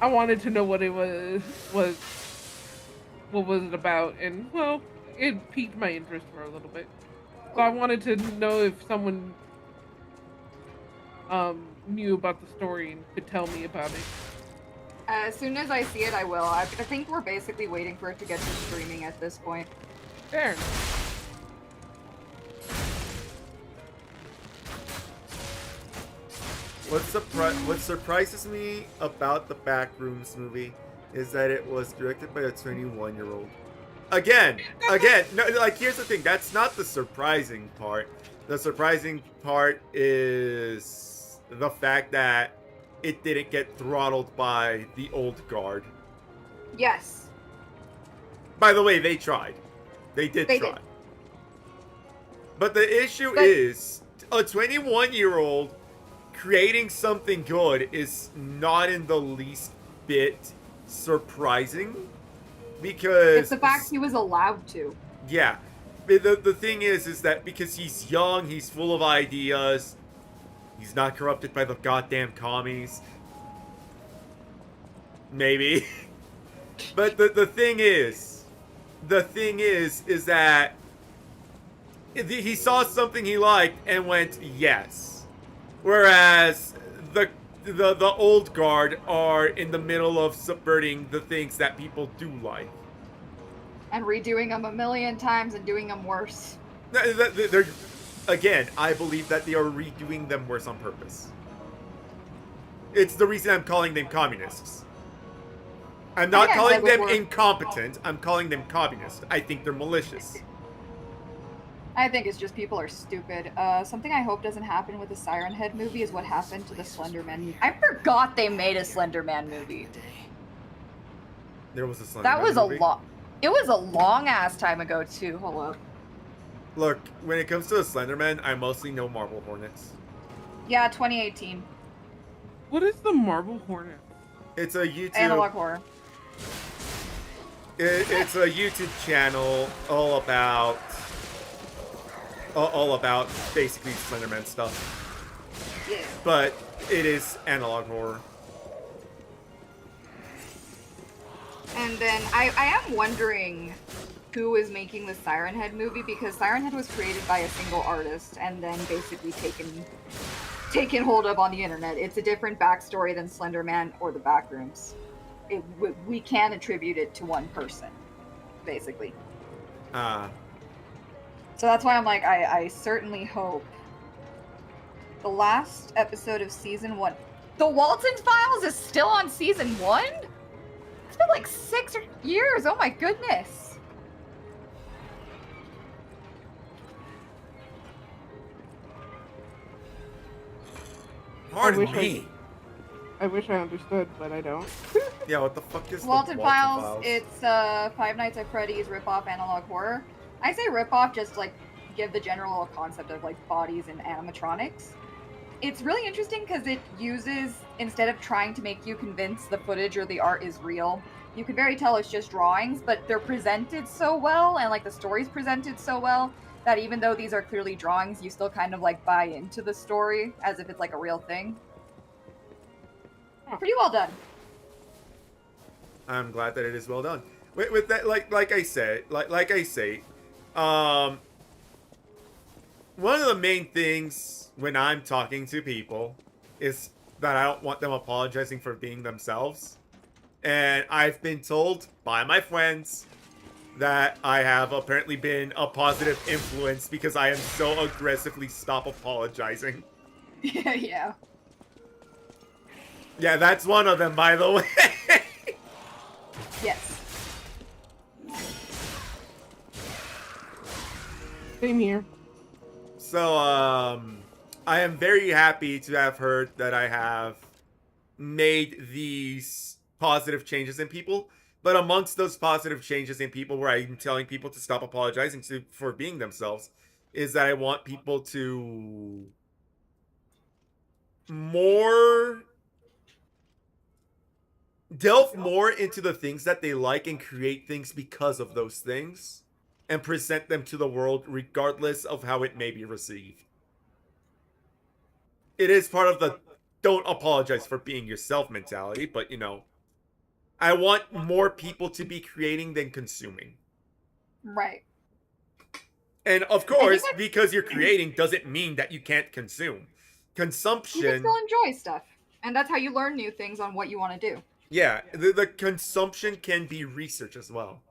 I wanted to know what it was it about, and well, it piqued my interest for a little bit. So I wanted to know if someone knew about the story and could tell me about it. As soon as I see it, I will. I think we're basically waiting for it to get to streaming at this point. Fair. What surprises me about the Backrooms movie is that it was directed by a 21-year-old. Again, no, like, here's the thing. That's not the surprising part. The surprising part is the fact that it didn't get throttled by the old guard. Yes. By the way, they tried. They did try. But the issue is, a 21-year-old creating something good is not in the least bit surprising, because it's the fact he was allowed to. Yeah. The thing is that because he's young, he's full of ideas, he's not corrupted by the goddamn commies. Maybe. But the thing is that he saw something he liked and went yes, whereas the old guard are in the middle of subverting the things that people do like And redoing them a million times and doing them worse. They're, again, I believe that they are redoing them worse on purpose. It's the reason I'm calling them communists. I'm not calling them incompetent. I'm calling them communist. I think they're malicious. I think it's just people are stupid. Something I hope doesn't happen with the Siren Head movie is what happened to the Slender Man movie. I forgot they made a Slender Man movie. There was a Slender That Man was movie. It was a long ass time ago too. Hold up. Look, when it comes to the Slenderman, I mostly know Marble Hornets. Yeah, 2018. What is the Marble Hornet? It's a YouTube Analog horror. It's a YouTube channel all about basically Slenderman stuff. Yeah. But it is analog horror. And then I am wondering who is making the Siren Head movie, because Siren Head was created by a single artist and then basically taken hold of on the internet. It's a different backstory than Slender Man or the Backrooms. We can attribute it to one person, basically. So that's why I'm like, I certainly hope. The last episode of season 1. The Walton Files is still on season 1? It's been like 6 years. Oh my goodness. Pardon me. I wish I understood, but I don't. Yeah, what the fuck is Walton the Files? It's Five Nights at Freddy's ripoff analog horror. I say ripoff just to, like, give the general concept of like bodies and animatronics. It's really interesting because it uses, instead of trying to make you convinced the footage or the art is real, you can very tell it's just drawings, but they're presented so well and like the story's presented so well that even though these are clearly drawings, you still kind of like buy into the story as if it's like a real thing. Pretty well done. I'm glad that it is well done. With that, like I say, one of the main things when I'm talking to people is that I don't want them apologizing for being themselves. And I've been told by my friends that I have apparently been a positive influence because I am so aggressively stop apologizing. Yeah. Yeah, that's one of them, by the way. Yes. Same here. So, I am very happy to have heard that I have made these positive changes in people. But amongst those positive changes in people where I'm telling people to stop apologizing for being themselves is that I want people to delve more into the things that they like and create things because of those things and present them to the world regardless of how it may be received. It is part of the don't apologize for being yourself mentality, but you know, I want more people to be creating than consuming. Right. And of course, because you're creating doesn't mean that you can't consume. Consumption... You can still enjoy stuff. And that's how you learn new things on what you want to do. Yeah, the consumption can be research as well.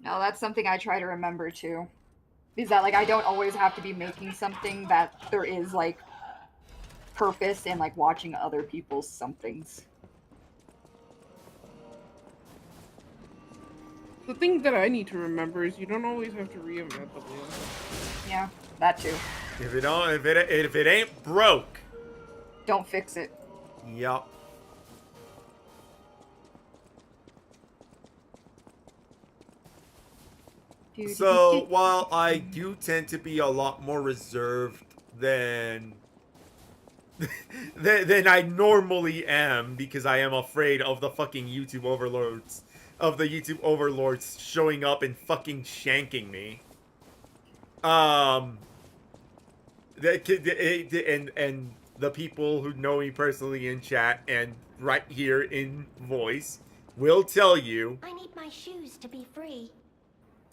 No, that's something I try to remember too. Is that like I don't always have to be making something, that there is like purpose in like watching other people's somethings. The thing that I need to remember is you don't always have to reinvent the wheel. Yeah, that too. If it ain't broke, don't fix it. Yup. So, while I do tend to be a lot more reserved than than I normally am, because I am afraid of the fucking YouTube overlords, showing up and fucking shanking me. And the people who know me personally in chat and right here in voice will tell you I need my shoes to be free.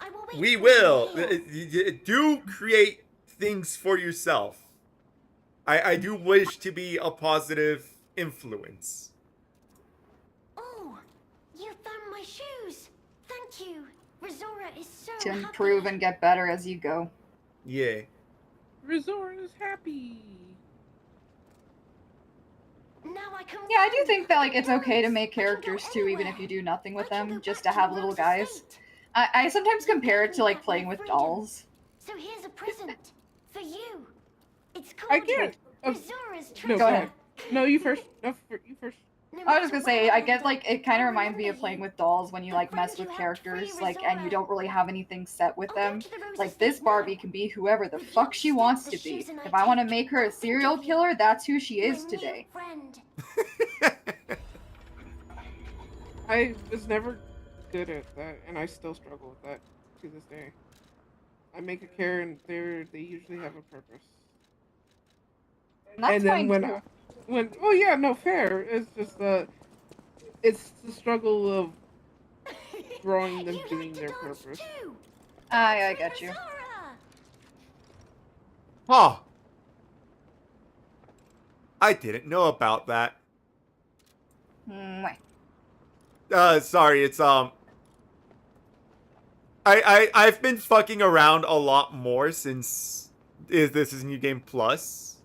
I will wait we for will you here. do create things for yourself. I do wish to be a positive influence. Oh, you found my shoes. Thank you. Rizora is so To happy. improve and get better as you go. Yeah. Rizora is happy. Now I can Yeah, I do run. think that like it's okay to Dance. make I can go characters too, even if anywhere. you do nothing with I can them, go just back to have to little Rose's guys. fate. I sometimes compare it to like Back playing my with freedom. dolls. So here's a present for you. It's I called get. Rizora's treasure. No, Go ahead. No, you first. No, you first. No I was just matter gonna say, where I end get up, like it kind I'll of reminds me of remember playing you. with dolls when you The like friend mess with you helped free characters, like, and you Rizora. don't really have anything set with I'll them. go to the Rose's Like this fate Barbie now. can be whoever the With fuck each she step wants the to be. shoes and I If I want to take, make her I'll a think serial of you. killer, that's who she My is new today. friend. I was never good at that, and I still struggle with that to this day. I make a care, and they usually have a purpose. And that's And then fine too. oh yeah, no, fair. It's just it's the struggle of drawing them You doing like to their dance purpose. too. I Free get you. Rizora. Huh. I didn't know about that. Mwah. Sorry, it's I've been fucking around a lot more since this is New Game Plus,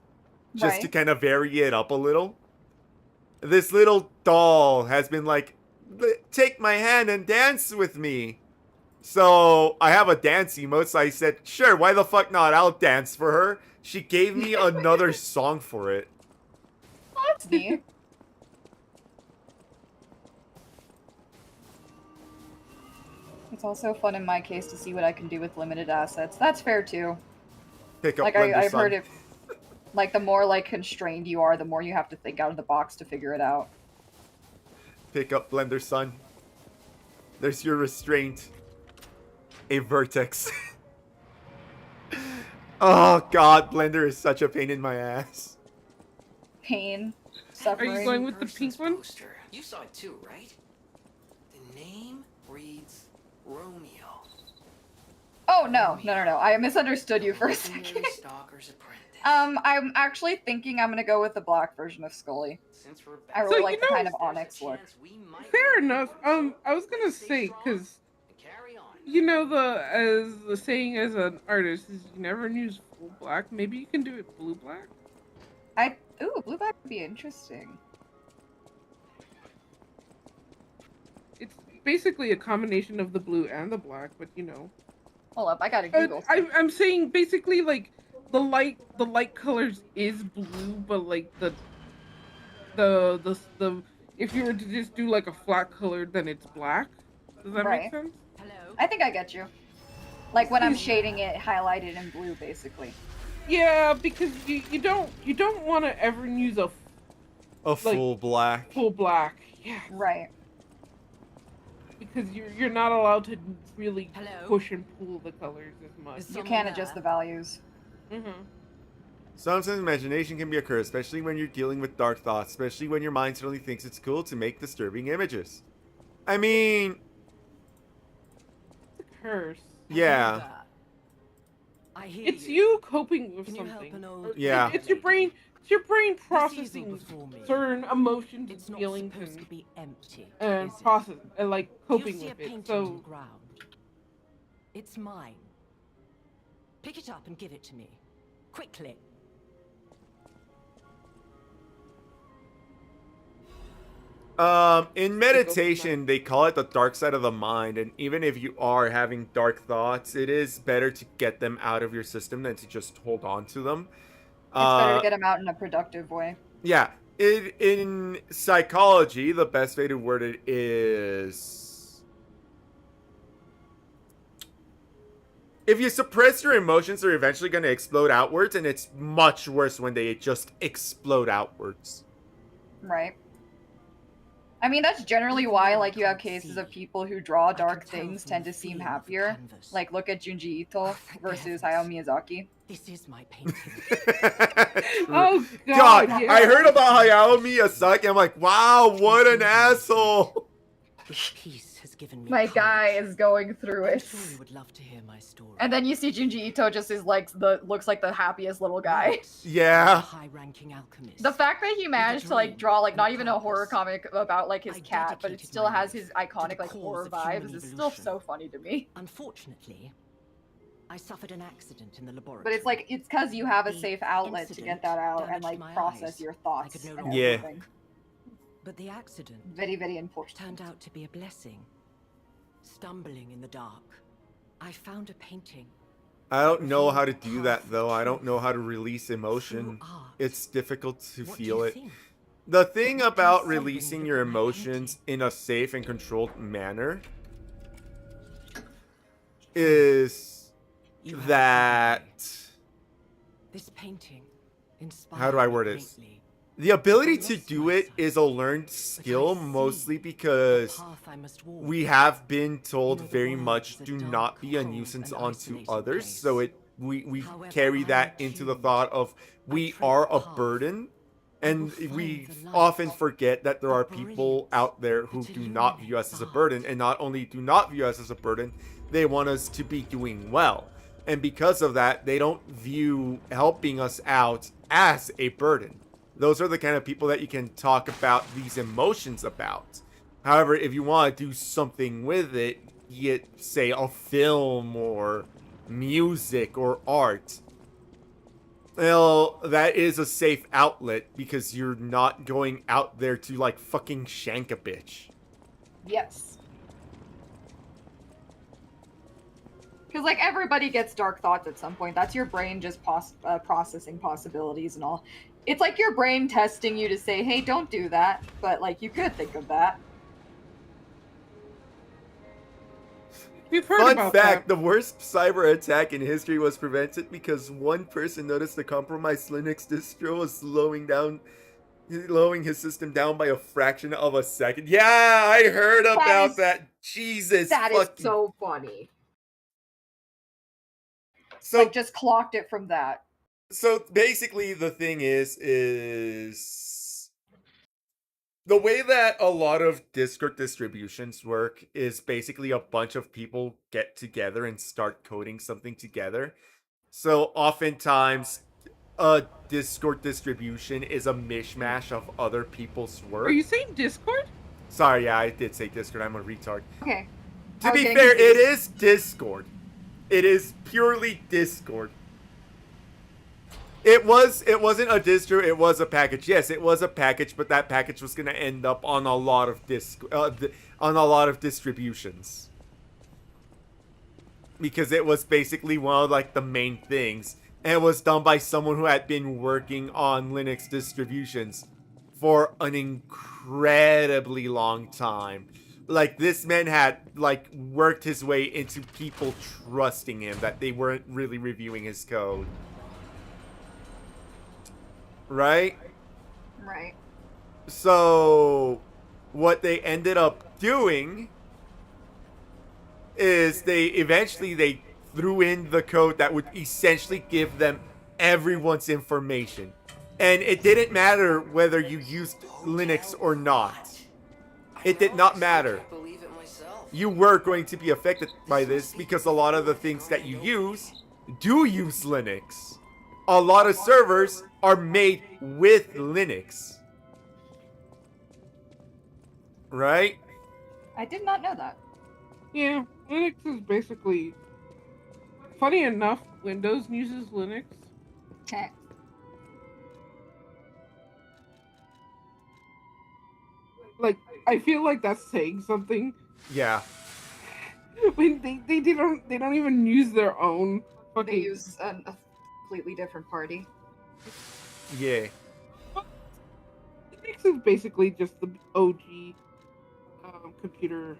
just to Right. kind of vary it up a little. This little doll has been like, take my hand and dance with me. So I have a dance emote, so I said, sure, why the fuck not? I'll dance for her. She gave me another song for it. Well, that's neat. It's also fun in my case to see what I can do with limited assets. That's fair too. Pick up Like Blender I've Sun. heard it. Like the more like constrained you are, the more you have to think out of the box to figure it out. Pick up Blender Sun. There's your restraint. A vertex. Oh god, Blender is such a pain in my ass. Pain, Are suffering. you going with the Person's pink one? poster. You saw it too, right? The name reads Romeo. Oh no. I misunderstood you for a Legendary second. Stalker's apprentice. I'm actually thinking I'm gonna go with the black version of Scully. Since we're I back, really So, like you the know- kind of there's a onyx look. chance we might Fair run enough. into I was gonna Let's stay say, strong cause and carry on. you know the saying as an artist is you never use full black. Maybe you can do it blue black. Blue black would be interesting. It's basically a combination of the blue and the black, but you know. Hold up, I gotta Google. I'm saying basically like the light colors is blue, but like the if you were to just do like a flat color, then it's black. Does that Right. make sense? Hello? I think I get you. Like when I'm shading it highlighted in blue, basically. Yeah, because you don't want to ever use a A full black. full black. Yeah, Right. because you're not allowed to really Hello? push and pull the colors as much. Is You Someone can't there? adjust the values. Mm-hmm. Sometimes imagination can be a curse, especially when you're dealing with dark thoughts, especially when your mind suddenly thinks it's cool to make disturbing images. I mean, It's a curse. yeah. I hear It's you coping with Can you help something. an old Or- Yeah. It's your brain. It's your brain This easel processing before me. certain emotions It's and not feelings supposed to and be empty. and is it? process and like coping You'll see with a it. painting on the So ground. It's mine. Pick it up and give it to me. Quickly. In meditation, they call it the dark side of the mind, and even if you are having dark thoughts, it is better to get them out of your system than to just hold on to them. It's better to get them out in a productive way. Yeah. In psychology, the best way to word it is, if you suppress your emotions, they're eventually going to explode outwards, and it's much worse when they just explode outwards. Right. I mean, that's generally why, like, you have cases of people who draw dark things tend to seem happier. Like, look at Junji Ito versus Hayao Miyazaki. This is my painting. True. Oh God, God, yeah. I heard about Hayao Miyazaki. I'm like, wow, what an asshole. This piece has given me My guy courage. is going through I'm it. sure you would love to hear my story. And then you see Junji Ito just is like looks like the happiest little guy. Once, Yeah. I was a high-ranking alchemist. The fact that he managed to like draw like not even a horror comic about like his I cat, but it dedicated still my has life his to iconic the like cause horror of human vibes is still evolution. so funny to me. Unfortunately, I suffered an accident in the laboratory. But it's like it's because you have a The safe outlet to get that out and damaged like my process eyes. your I thoughts could no and longer Yeah. everything. But the accident Very, very important. turned out to be a blessing. Stumbling in the dark, I found a painting. I don't know how to do that, though. I don't know how to release emotion. True art. It's difficult to What do feel you it. think? The thing What do you about see when you releasing look your at my emotions painting? in a safe and controlled manner is You have that this painting inspired How do I me word this? greatly. the ability to do it is a learned skill, mostly because The path I must walk. we have been told You know, the very world much is a do dark, not be a cold, nuisance and onto isolated others, place. so we However, carry I that am into the tuned. thought of I we tread are the a path. burden, I and will find we the light, often forget that there the are people brilliance out there who that do not view us as a illuminates burden, art. and not only do not view us as a burden, they want us to be doing well, and because of that, they don't view helping us out as a burden. Those are the kind of people that you can talk about these emotions about. However, if you want to do something with it, get, say, a film or music or art, well, that is a safe outlet because you're not going out there to, like, fucking shank a bitch. Yes. Because like everybody gets dark thoughts at some point. That's your brain just processing possibilities and all. It's like your brain testing you to say, hey, don't do that. But like you could think of that. We've heard Fun about fact, that. the worst cyber attack in history was prevented because one person noticed the compromised Linux distro was slowing his system down by a fraction of a second. Yeah, I heard about that. Jesus That is fucking... so funny. So, Like just clocked it from that. so basically the thing is the way that a lot of Discord distributions work is basically a bunch of people get together and start coding something together. So oftentimes a Discord distribution is a mishmash of other people's work. Are you saying Discord? Sorry, yeah, I did say Discord. I'm a retard. Okay. To I was be getting fair, it confused. is Discord. It is purely Discord. It wasn't a distro, it was a package. Yes, it was a package, but that package was going to end up on a lot of distributions. Because it was basically one of like the main things. And it was done by someone who had been working on Linux distributions for an incredibly long time. Like, this man had, like, worked his way into people trusting him that they weren't really reviewing his code. Right? Right. So, what they ended up doing is they threw in the code that would essentially give them everyone's information. And it didn't matter whether you used Linux or not. It did not matter. I believe it myself. You were going to be affected by this because a lot of the things that you use do use Linux. A lot of servers are made with Linux. Right? I did not know that. Yeah, Linux is basically. Funny enough, Windows uses Linux. Okay. Like, I feel like that's saying something. Yeah. When they don't even use their own They fucking. use a completely different party. Yeah. Linux is basically just the OG computer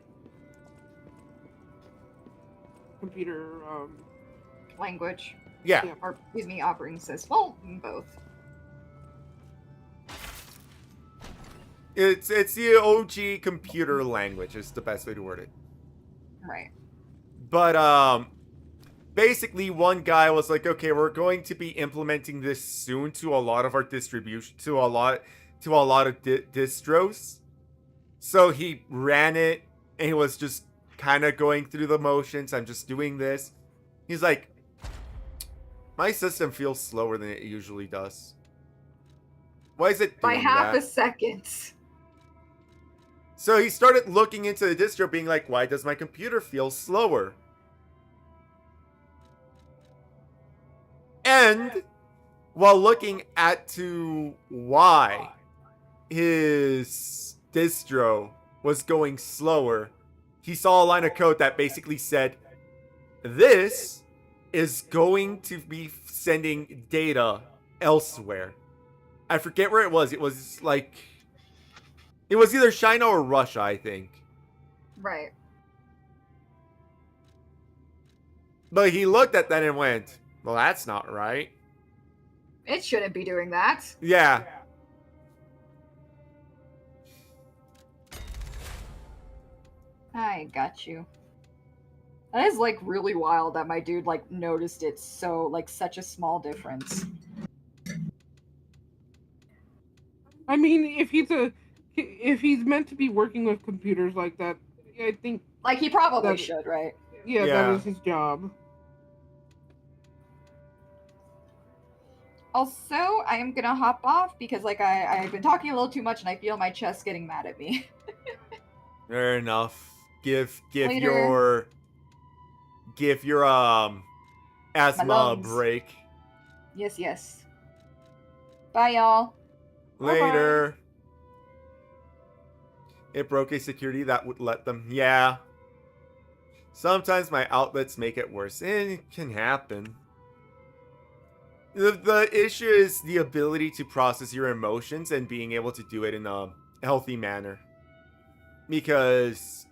Language. Yeah. yeah. Or, excuse me, operating system. Well, both. It's the OG computer language is the best way to word it. Right. But basically one guy was like, okay, we're going to be implementing this soon to a lot of our distribution, to a lot of distros. So he ran it, and he was just kind of going through the motions. I'm just doing this. He's like, my system feels slower than it usually does. Why is it By doing half that? a second. So he started looking into the distro, being like, why does my computer feel slower? And while looking at to why his distro was going slower, he saw a line of code that basically said, this is going to be sending data elsewhere. I forget where it was. It was like, it was either China or Russia, I think. Right. But he looked at that and went, well, that's not right. It shouldn't be doing that. Yeah. I got you. That is like really wild that my dude like noticed it so like such a small difference. I mean, if he's meant to be working with computers like that, I think Like he probably that, should, right? yeah, Yeah. that is his job. Also, I am gonna hop off because like I've been talking a little too much and I feel my chest getting mad at me. Fair enough. Give Later. your asthma a lungs. break. Yes, yes. Bye, y'all. Later. It broke a security that would let them. Yeah. Sometimes my outlets make it worse. It can happen. The issue is the ability to process your emotions and being able to do it in a healthy manner. Because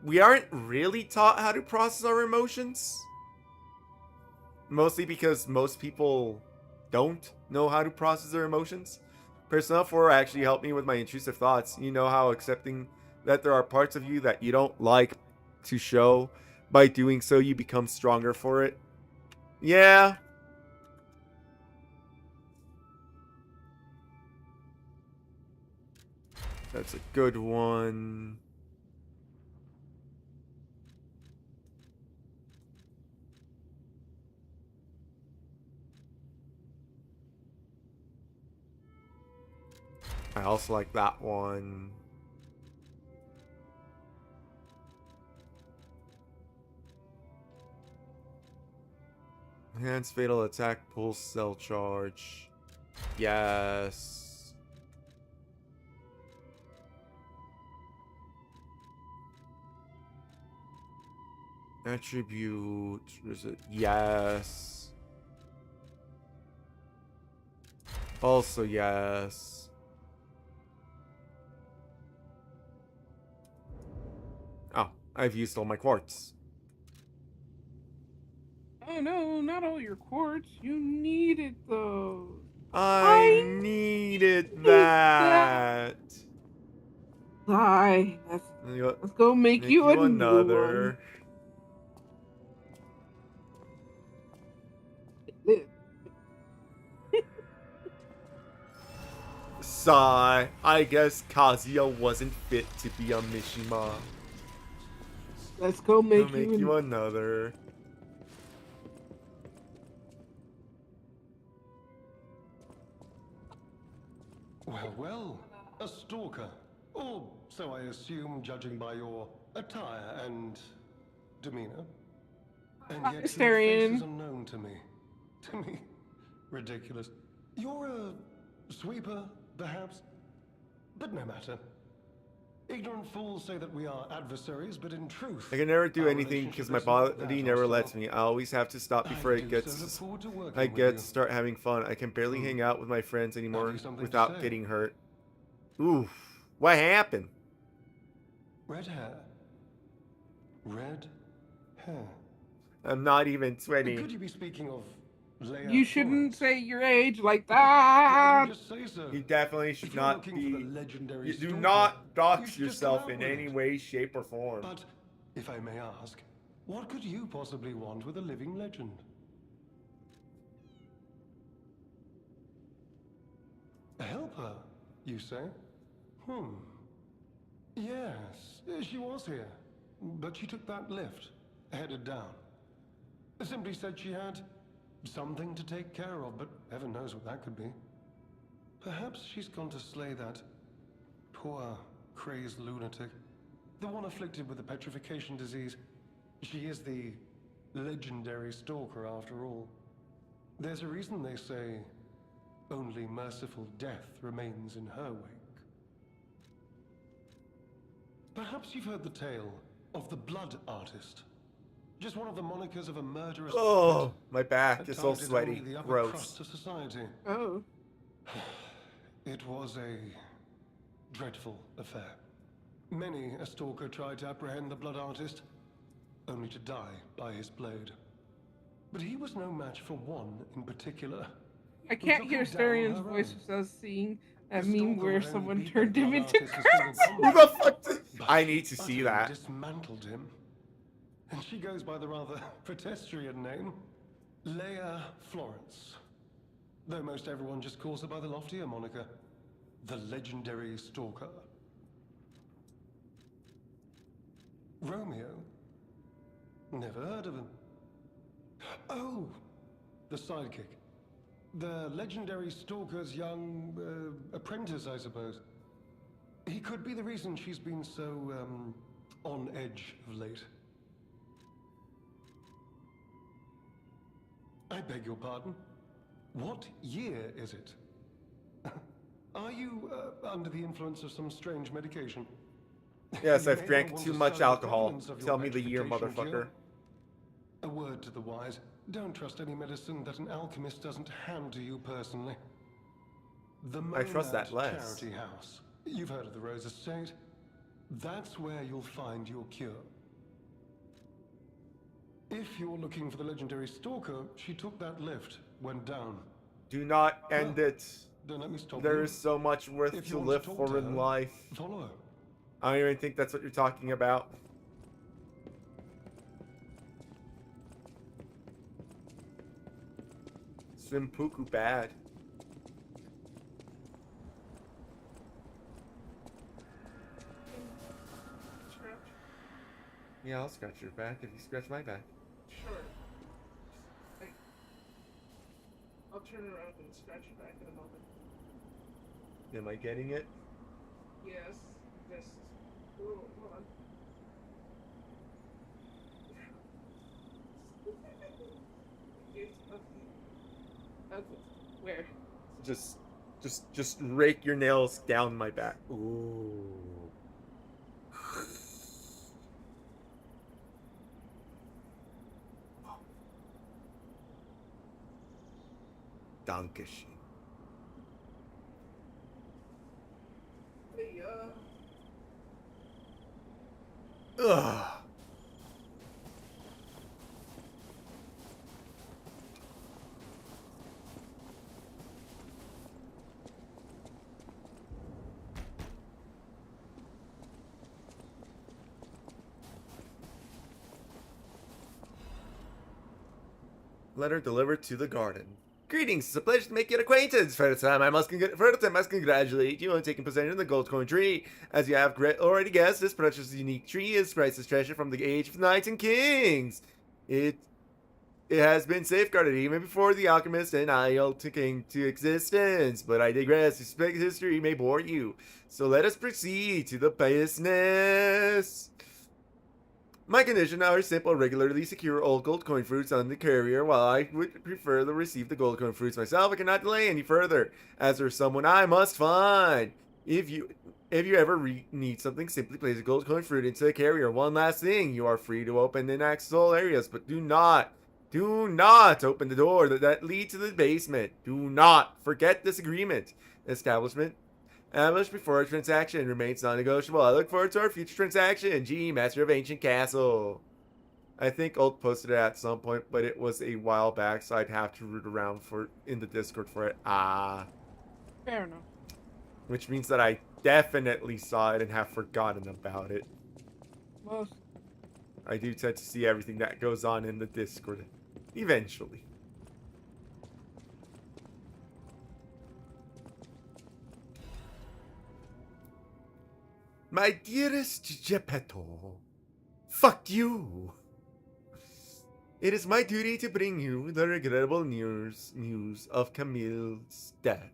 we aren't really taught how to process our emotions. Mostly because most people don't know how to process their emotions. Persona 4 actually helped me with my intrusive thoughts. You know how accepting that there are parts of you that you don't like to show. By doing so, you become stronger for it. Yeah. That's a good one. I also like that one. Enhanced fatal attack, pulse cell charge. Yes. Attribute. Is it? Yes. Also, yes. Oh, I've used all my quartz. Oh no, not all your quartz. You need it though. I needed that. Die. Let's go make you a new another. one. Sigh. I guess Kazuya wasn't fit to be a Mishima. Let's go make, I'll make you another. Well, well, a stalker. Or so I assume, judging by your attire and demeanor. And yet your face is unknown to me. To me. Ridiculous. You're a sweeper, perhaps? But no matter. Ignorant fools say that we are adversaries, but in truth... I can never do anything because my body never lets me. I always have to stop before it gets... I get to start having fun. I can barely hang out with my friends anymore without getting hurt. Oof. What happened? Red hair. Red hair. I'm not even 20. Could you be speaking of Leia You shouldn't Florence. say your age like Why don't that. you just say so? You definitely should If you're not looking for be. the legendary You do stalker, not you dox should just come yourself out in with any it. way, shape, or form. But, if I may ask, what could you possibly want with a living legend? Help her, you say? Yes, she was here. But she took that lift, headed down. Simply said she had something to take care of, but heaven knows what that could be. Perhaps she's gone to slay that poor, crazed lunatic. The one afflicted with the petrification disease. She is the legendary stalker after all. There's a reason they say only merciful death remains in her wake. Perhaps you've heard the tale of the Blood Artist. Just one of the monikers of a murderous Oh, puppet my back that is all targeted sweaty. only the upper Gross. crust of society. Oh. It was a dreadful affair. Many a stalker tried to apprehend the Blood Artist, only to die by his blade. But he was no match for one in particular. I can't took hear him down Starian's her voice own. without seeing that The meme stalker where not only someone beat the turned him Blood into Artist in single grass. Who combat, the fuck did... but I need to see utterly that. dismantled him. And she goes by the rather pedestrian name, Leia Florence. Though most everyone just calls her by the loftier moniker, the legendary stalker. Romeo? Never heard of him. Oh, the sidekick. The legendary stalker's young apprentice, I suppose. He could be the reason she's been so, on edge of late. I beg your pardon? What year is it? Are you under the influence of some strange medication? Yes, You I've may drank want too to much study the alcohol. prevalence of your Tell me the year, petrification motherfucker. cure. A word to the wise. Don't trust any medicine that an alchemist doesn't hand to you personally. The I trust that Monad less. Charity House. You've heard of the Rose Estate? That's where you'll find your cure. If you're looking for the legendary stalker, she took that lift, went down. Do not end it. Don't let me stop There you. is so much worth If you to want live talk for to in her, life. follow her. I don't even think that's what you're talking about. Swimpuku bad. Scratch. Yeah, I'll scratch your back if you scratch my back. Sure. I'll turn around and scratch your back in a moment. Am I getting it? Yes. Just. Ooh, hold on. Okay. Where? Just rake your nails down my back. Ooh. Dankeschön. Hey, Ugh. Letter delivered to the garden. Greetings, it's a pleasure to make your acquaintance. First time I must congratulate you on taking possession of the gold coin tree. As you have already guessed, this precious unique tree is priceless treasure from the age of knights and kings. It has been safeguarded even before the alchemist and I came to existence. But I digress. Suspect history may bore you. So let us proceed to the business. My condition are simple: regularly secure all gold coin fruits on the carrier. While I would prefer to receive the gold coin fruits myself, I cannot delay any further, as there's someone I must find. If you ever need something, simply place a gold coin fruit into the carrier. One last thing: you are free to open inaccessible areas, but do not open the door that leads to the basement. Do not forget this agreement. Established before a transaction remains non-negotiable. I look forward to our future transaction. G, Master of Ancient Castle. I think Old posted it at some point, but it was a while back, so I'd have to root around for in the Discord for it. Fair enough. Which means that I definitely saw it and have forgotten about it. Well, I do tend to see everything that goes on in the Discord. Eventually. My dearest Geppetto, fuck you. It is my duty to bring you the regrettable news of Camille's death.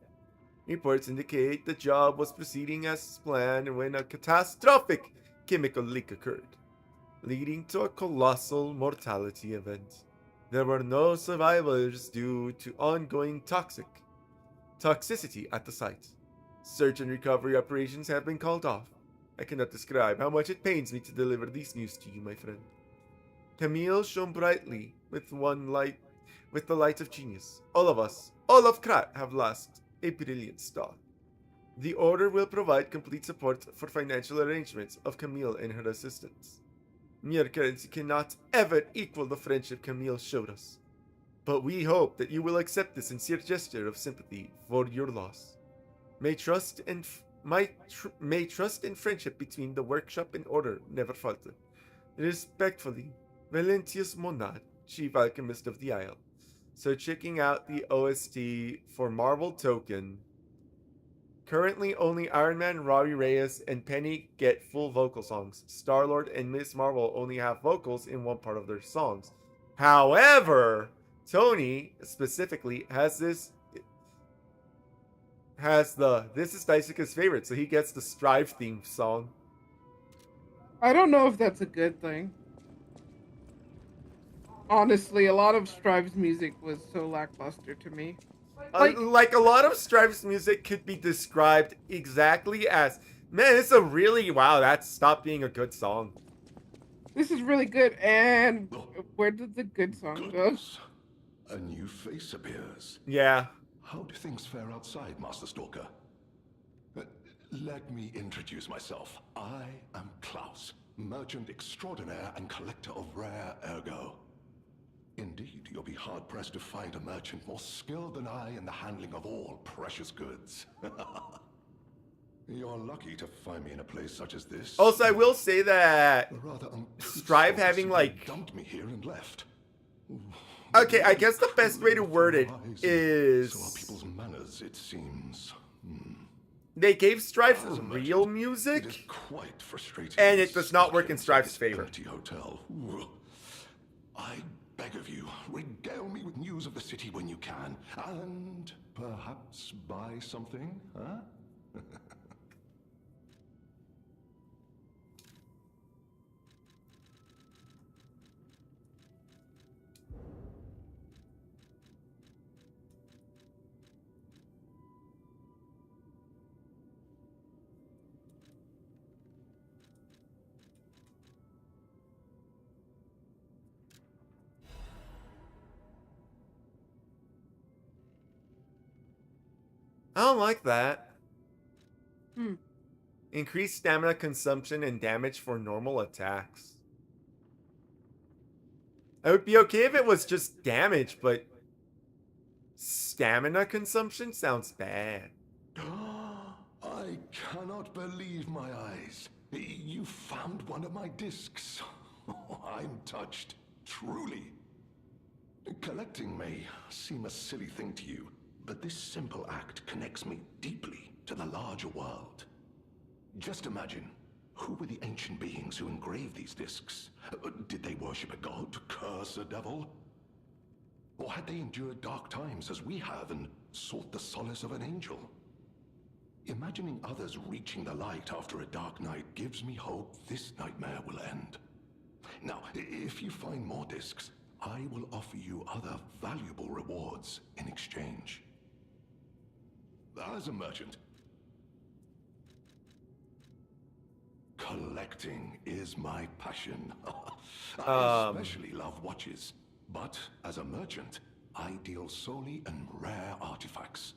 Reports indicate the job was proceeding as planned when a catastrophic chemical leak occurred, leading to a colossal mortality event. There were no survivors due to ongoing toxicity at the site. Search and recovery operations have been called off. I cannot describe how much it pains me to deliver this news to you, my friend. Camille shone brightly with the light of genius. All of us, all of Krat, have lost a brilliant star. The Order will provide complete support for financial arrangements of Camille and her assistants. Mere currency cannot ever equal the friendship Camille showed us. But we hope that you will accept this sincere gesture of sympathy for your loss. May trust and friendship between the workshop and Order never falter. Respectfully, Valentius Monad, Chief Alchemist of the Isle. So checking out the OST for Marvel Token. Currently, only Iron Man, Robbie Reyes, and Penny get full vocal songs. Star-Lord and Ms. Marvel only have vocals in one part of their songs. However, Tony specifically has this is Daisuke's favorite, so he gets the Strive theme song. I don't know if that's a good thing. Honestly, a lot of Strive's music was so lackluster to me. Like a lot of Strive's music could be described exactly as, man, it's a really, wow, that stopped being a good song. This is really good, and where did the good song go? A new face appears. Yeah. How do things fare outside, Master Stalker? Let me introduce myself. I am Klaus, merchant extraordinaire and collector of rare ergo. Indeed, you'll be hard-pressed to find a merchant more skilled than I in the handling of all precious goods. You're lucky to find me in a place such as this. Also, I will say that Strive having, like... dumped me here and left. Okay, I guess the best way to word it is... So are people's manners, it seems. They gave Strive real music, it is quite frustrating, and it does not work in Strive's favor. Hotel. I beg of you, regale me with news of the city when you can, and perhaps buy something, huh? I don't like that. Hmm. Increased stamina consumption and damage for normal attacks. I would be okay if it was just damage, but stamina consumption sounds bad. I cannot believe my eyes. You found one of my discs. I'm touched, truly. Collecting may seem a silly thing to you, but this simple act connects me deeply to the larger world. Just imagine, who were the ancient beings who engraved these discs? Did they worship a god, curse a devil? Or had they endured dark times as we have and sought the solace of an angel? Imagining others reaching the light after a dark night gives me hope this nightmare will end. Now, if you find more discs, I will offer you other valuable rewards in exchange. As a merchant, collecting is my passion. I especially love watches, but as a merchant, I deal solely in rare artifacts.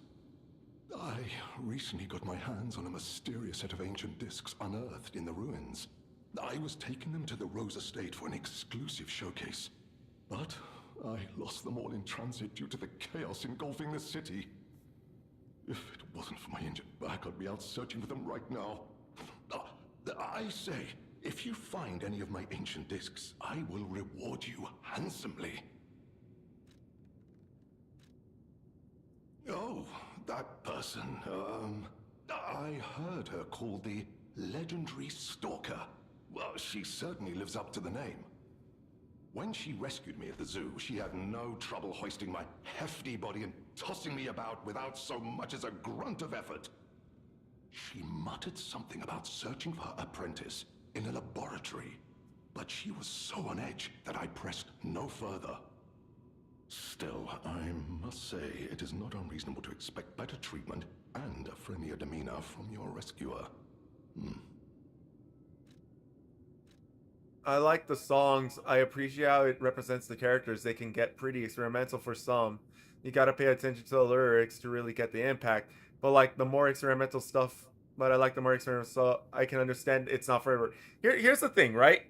I recently got my hands on a mysterious set of ancient discs unearthed in the ruins. I was taking them to the Rose Estate for an exclusive showcase. But I lost them all in transit due to the chaos engulfing the city. If it wasn't for my injured back, I'd be out searching for them right now. I say, if you find any of my ancient discs, I will reward you handsomely. Oh, that person, I heard her called the legendary Stalker. Well, she certainly lives up to the name. When she rescued me at the zoo, she had no trouble hoisting my hefty body and tossing me about without so much as a grunt of effort. She muttered something about searching for her apprentice in a laboratory, but she was so on edge that I pressed no further. Still, I must say, it is not unreasonable to expect better treatment and a friendlier demeanor from your rescuer. I like the songs. I appreciate how it represents the characters. They can get pretty experimental for some. You gotta pay attention to the lyrics to really get the impact. But like the more experimental stuff, but I like the more experimental stuff, I can understand it's not forever. Here's the thing, right?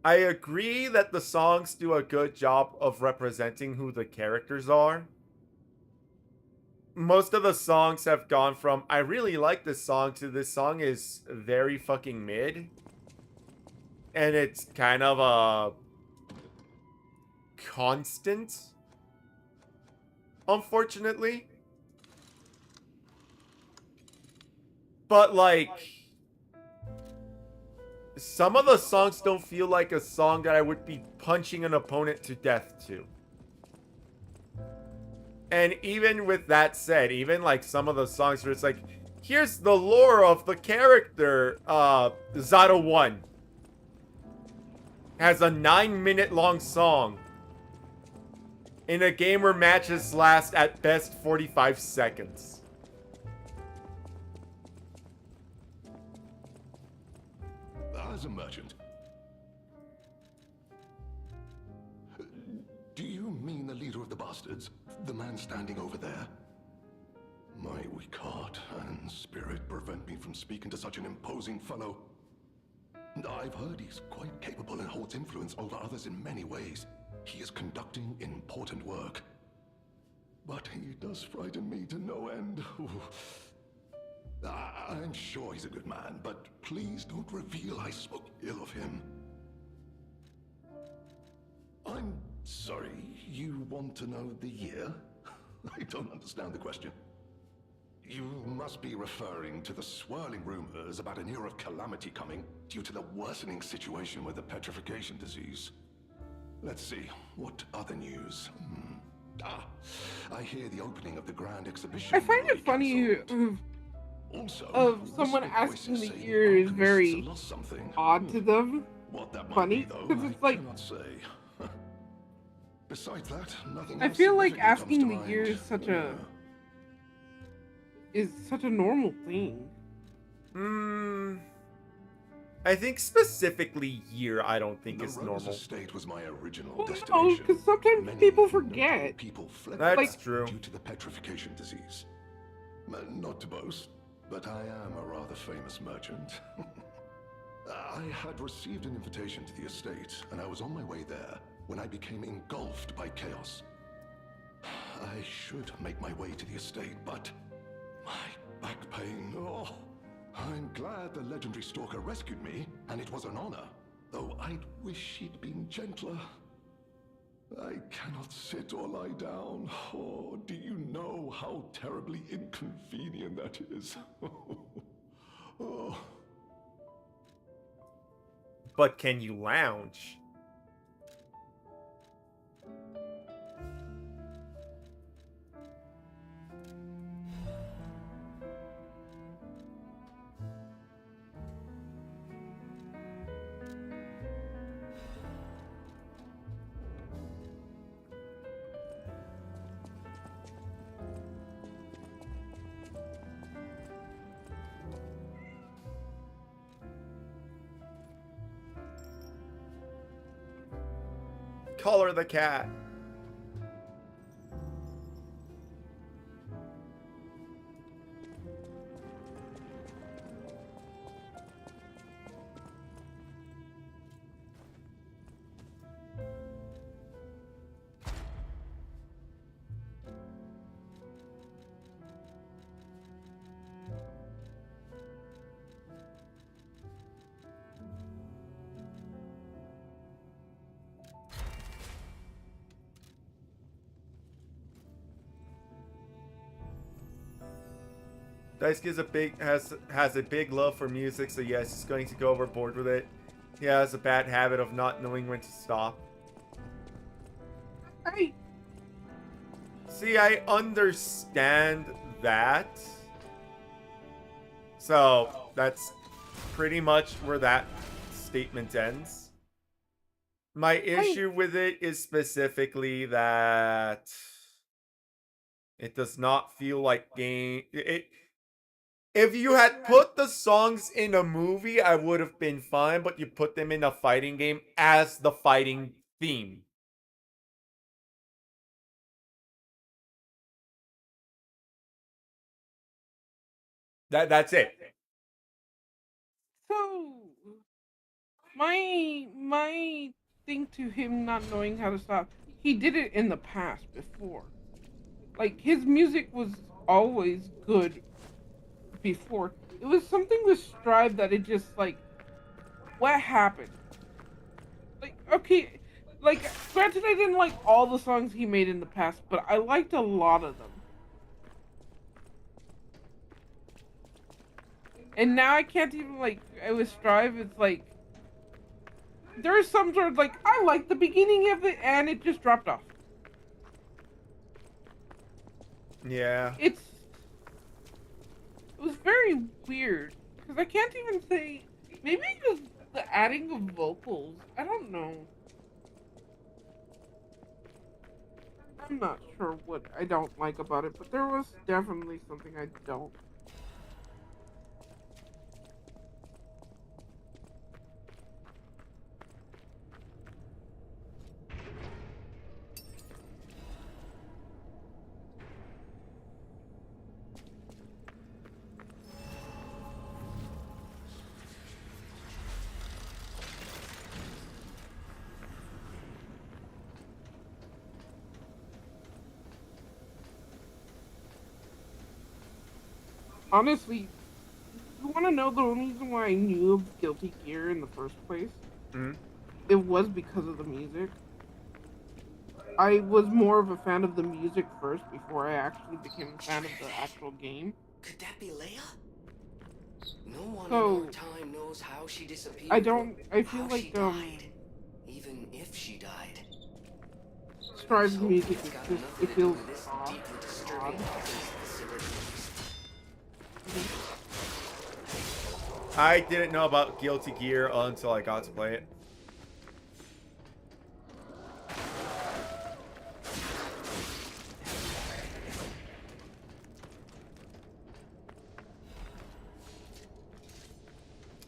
I agree that the songs do a good job of representing who the characters are. Most of the songs have gone from, I really like this song, to this song is very fucking mid. And it's kind of a constant, unfortunately. But like, some of the songs don't feel like a song that I would be punching an opponent to death to. And even with that said, even like some of the songs where it's like, here's the lore of the character, Zato 1 has a 9-minute long song in a game where matches last at best 45 seconds. As a merchant, do you mean the leader of the bastards? The man standing over there? My weak heart and spirit prevent me from speaking to such an imposing fellow. I've heard he's quite capable and holds influence over others in many ways. He is conducting important work. But he does frighten me to no end. I'm sure he's a good man, but please don't reveal I spoke ill of him. I'm sorry, you want to know the year? I don't understand the question. You must be referring to the swirling rumors about an era of calamity coming due to the worsening situation with the petrification disease. Let's see, what other news? I hear the opening of the grand exhibition. I find it funny of someone asking the year is very odd to them. What that might Funny, be, though, because it's like, cannot say. Besides that, nothing I else feel like significant comes asking to the mind. year is such a normal thing. I think specifically year, I don't think is The Rose normal. Estate was my original Well, no, destination. because sometimes Many people notable forget. People fled That's there true. due to the petrification disease. Not to boast, but I am a rather famous merchant. I had received an invitation to the estate, and I was on my way there when I became engulfed by chaos. I should make my way to the estate, but my back pain, oh. I'm glad the legendary stalker rescued me, and it was an honor, though I'd wish she'd been gentler. I cannot sit or lie down. Oh, do you know how terribly inconvenient that is? Oh. But can you lounge? Color the cat. Daisuke is has a big love for music, so yes, he's going to go overboard with it. He has a bad habit of not knowing when to stop. See, I understand that. So, that's pretty much where that statement ends. My issue with it is specifically that it does not feel like game. If you had put the songs in a movie, I would have been fine, but you put them in a fighting game as the fighting theme. That's it. So my thing to him not knowing how to stop, he did it in the past before. Like his music was always good before. It was something with Strive that it just like, what happened? Like, okay, like granted I didn't like all the songs he made in the past, but I liked a lot of them. And now I can't even like, with Strive, it's like there's some sort of like, I like the beginning of it and it just dropped off. Yeah. It was very weird because I can't even say, maybe it was the adding of vocals. I don't know. I'm not sure what I don't like about it, but there was definitely something I don't. Honestly, you want to know the only reason why I knew of Guilty Gear in the first place? It was because of the music. I was more of a fan of the music first before I actually became a fan of the actual game. Could that be Leia? No one So, in our time knows how she disappeared. I feel how like she died, even if she died. Strive's music is just, it feels odd. I didn't know about Guilty Gear until I got to play it.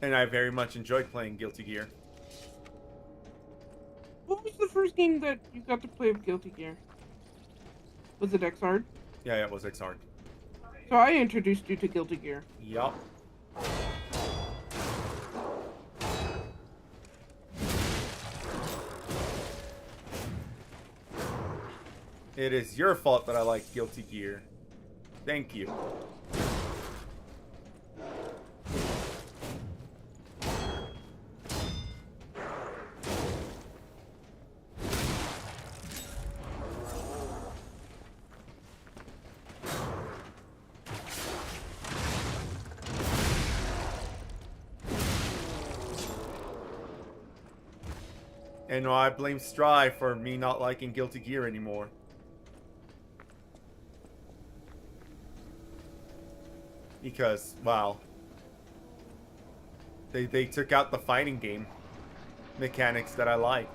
And I very much enjoyed playing Guilty Gear. What was the first game that you got to play of Guilty Gear? Was it Xrd? Yeah, it was Xrd. So I introduced you to Guilty Gear. Yup. It is your fault that I like Guilty Gear. Thank you. And I blame Strive for me not liking Guilty Gear anymore. Because, wow. They took out the fighting game mechanics that I liked.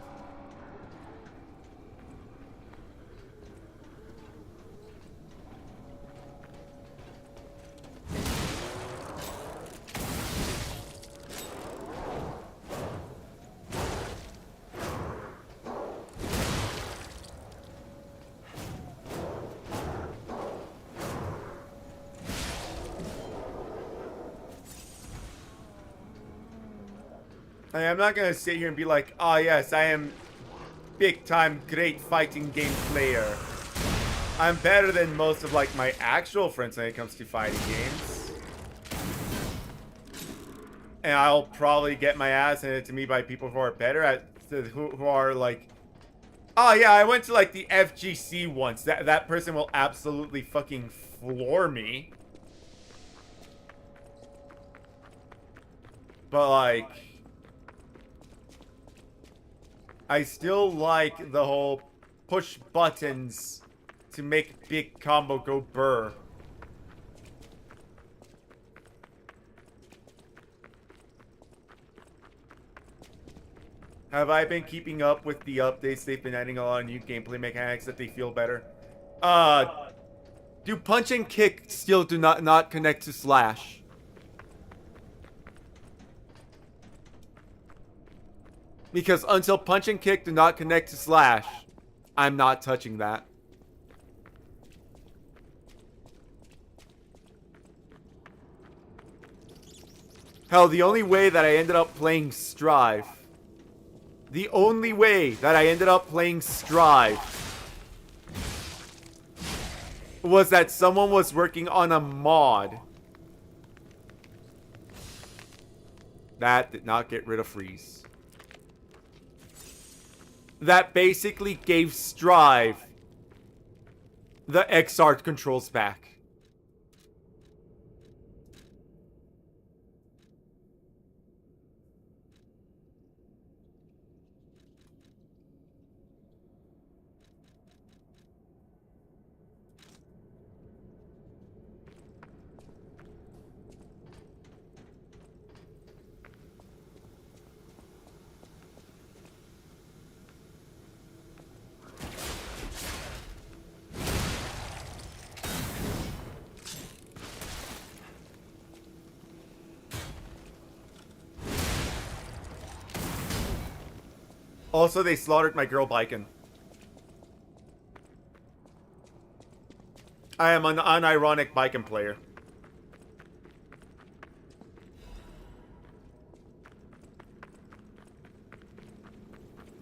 I'm not gonna sit here and be like, oh yes, I am big time great fighting game player. I'm better than most of like my actual friends when it comes to fighting games. And I'll probably get my ass handed to me by people who are better at, who are like, oh yeah, I went to like the FGC once. That person will absolutely fucking floor me. But, like, I still like the whole push buttons to make big combo go burr. Have I been keeping up with the updates? They've been adding a lot of new gameplay mechanics that they feel better. Do punch and kick still do not connect to slash? Because until punch and kick do not connect to slash, I'm not touching that. Hell, the only way that I ended up playing Strive. The only way that I ended up playing Strive was that someone was working on a mod that did not get rid of freeze. That basically gave Strive the XR controls back. Also, they slaughtered my girl biking. I am an unironic biking player.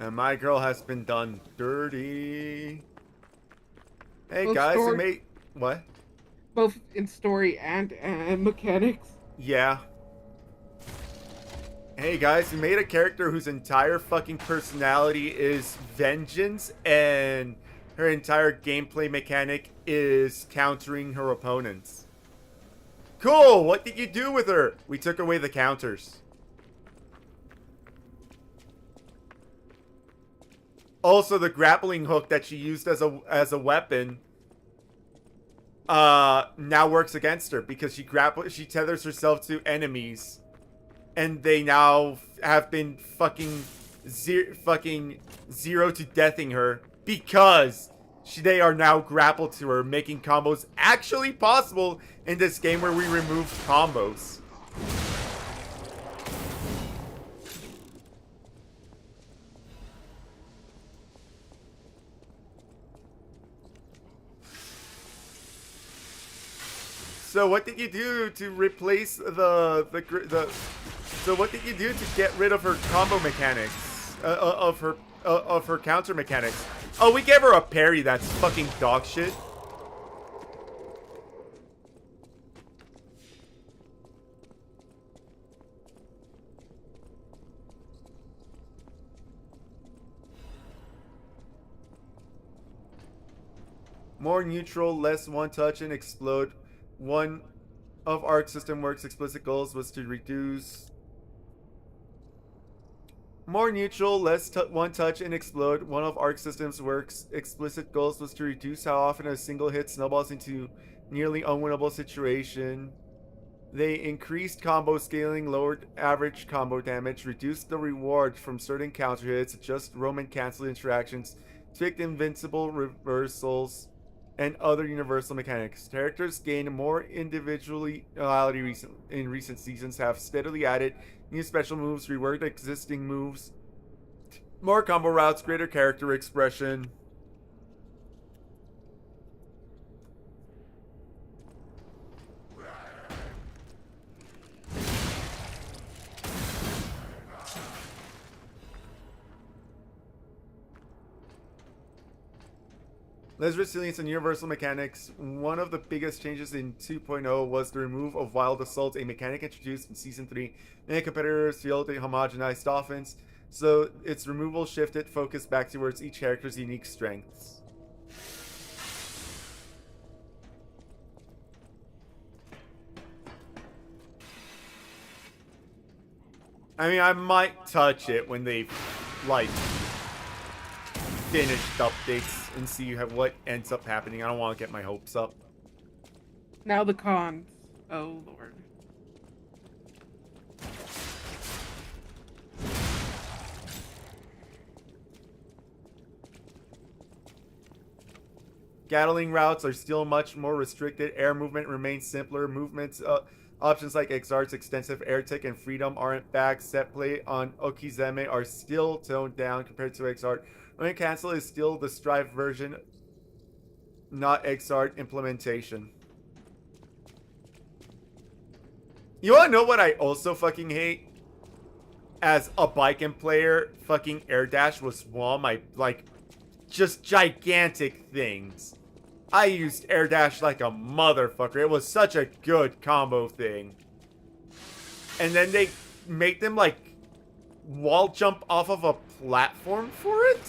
And my girl has been done dirty. Hey Both guys, story- I made... What? Both in story and mechanics. Yeah. Hey guys, we made a character whose entire fucking personality is vengeance, and her entire gameplay mechanic is countering her opponents. Cool! What did you do with her? We took away the counters. Also, the grappling hook that she used as a weapon now works against her because she tethers herself to enemies. And they now have been fucking zero to deathing her because they are now grappled to her, making combos actually possible in this game where we removed combos. So what did you do to replace So what did you do to get rid of her combo mechanics? Of her counter mechanics? Oh, we gave her a parry that's fucking dog shit. More neutral, less one touch and explode. One of Arc System Works' explicit goals was to reduce... More neutral, less one touch and explode. One of Arc Systems Works' explicit goals was to reduce how often a single hit snowballs into nearly unwinnable situation. They increased combo scaling, lowered average combo damage, reduced the reward from certain counter hits, adjust roam and cancel interactions, tweaked invincible reversals, and other universal mechanics. Characters gain more individuality in recent seasons, have steadily added new special moves, reworked existing moves, more combo routes, greater character expression. Less resilience and universal mechanics. One of the biggest changes in 2.0 was the remove of Wild Assault, a mechanic introduced in Season 3. Many competitors feel they homogenized offense, so its removal shifted focus back towards each character's unique strengths. I mean, I might touch it when they, like, finished updates and see what ends up happening. I don't want to get my hopes up. Now the cons. Oh, Lord. Gatling routes are still much more restricted. Air movement remains simpler. Movements options like Exart's extensive air tick and freedom aren't back. Set play on Okizeme are still toned down compared to Exart. When cancel is still the Strive version, not Exart implementation. You wanna know what I also fucking hate? As a Biken player, fucking air dash was one of my, like, just gigantic things. I used air dash like a motherfucker. It was such a good combo thing. And then they make them, like, wall jump off of a platform for it?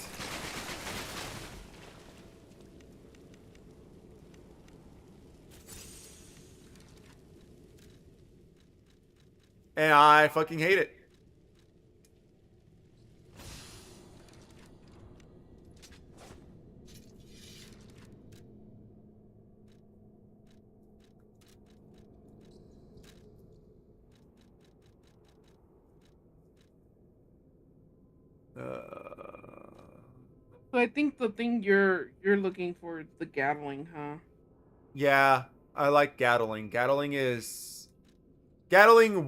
And I fucking hate it. So I think the thing you're looking for is the Gatling, huh? Yeah, I like Gatling. Gatling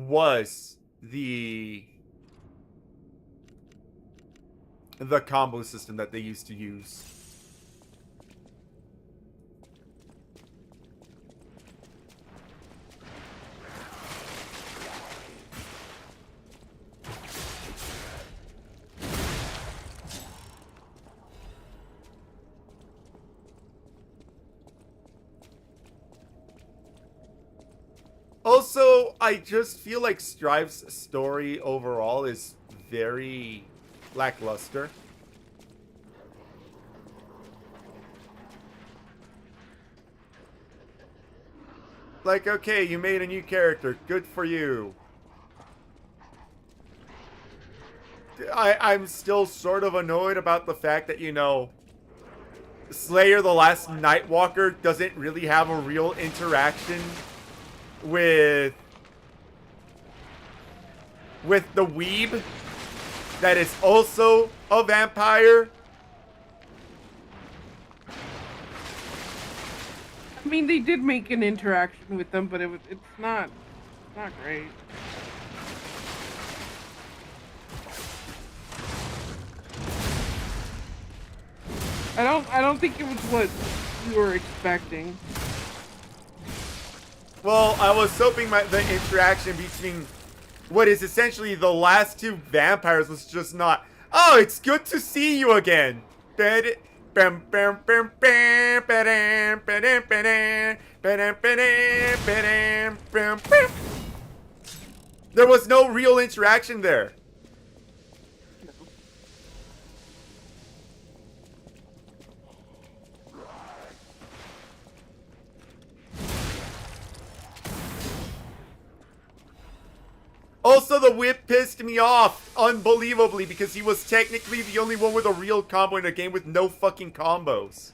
was the combo system that they used to use. Also, I just feel like Strive's story overall is very lackluster. Like, okay, you made a new character. Good for you. I'm still sort of annoyed about the fact that, you know, Slayer the Last Nightwalker doesn't really have a real interaction with the weeb that is also a vampire. I mean, they did make an interaction with them, but it's not great. I don't think it was what you were expecting. Well, I was hoping the interaction between what is essentially the last two vampires was just not, oh, it's good to see you again. There was no real interaction there. Also, the whip pissed me off unbelievably because he was technically the only one with a real combo in a game with no fucking combos.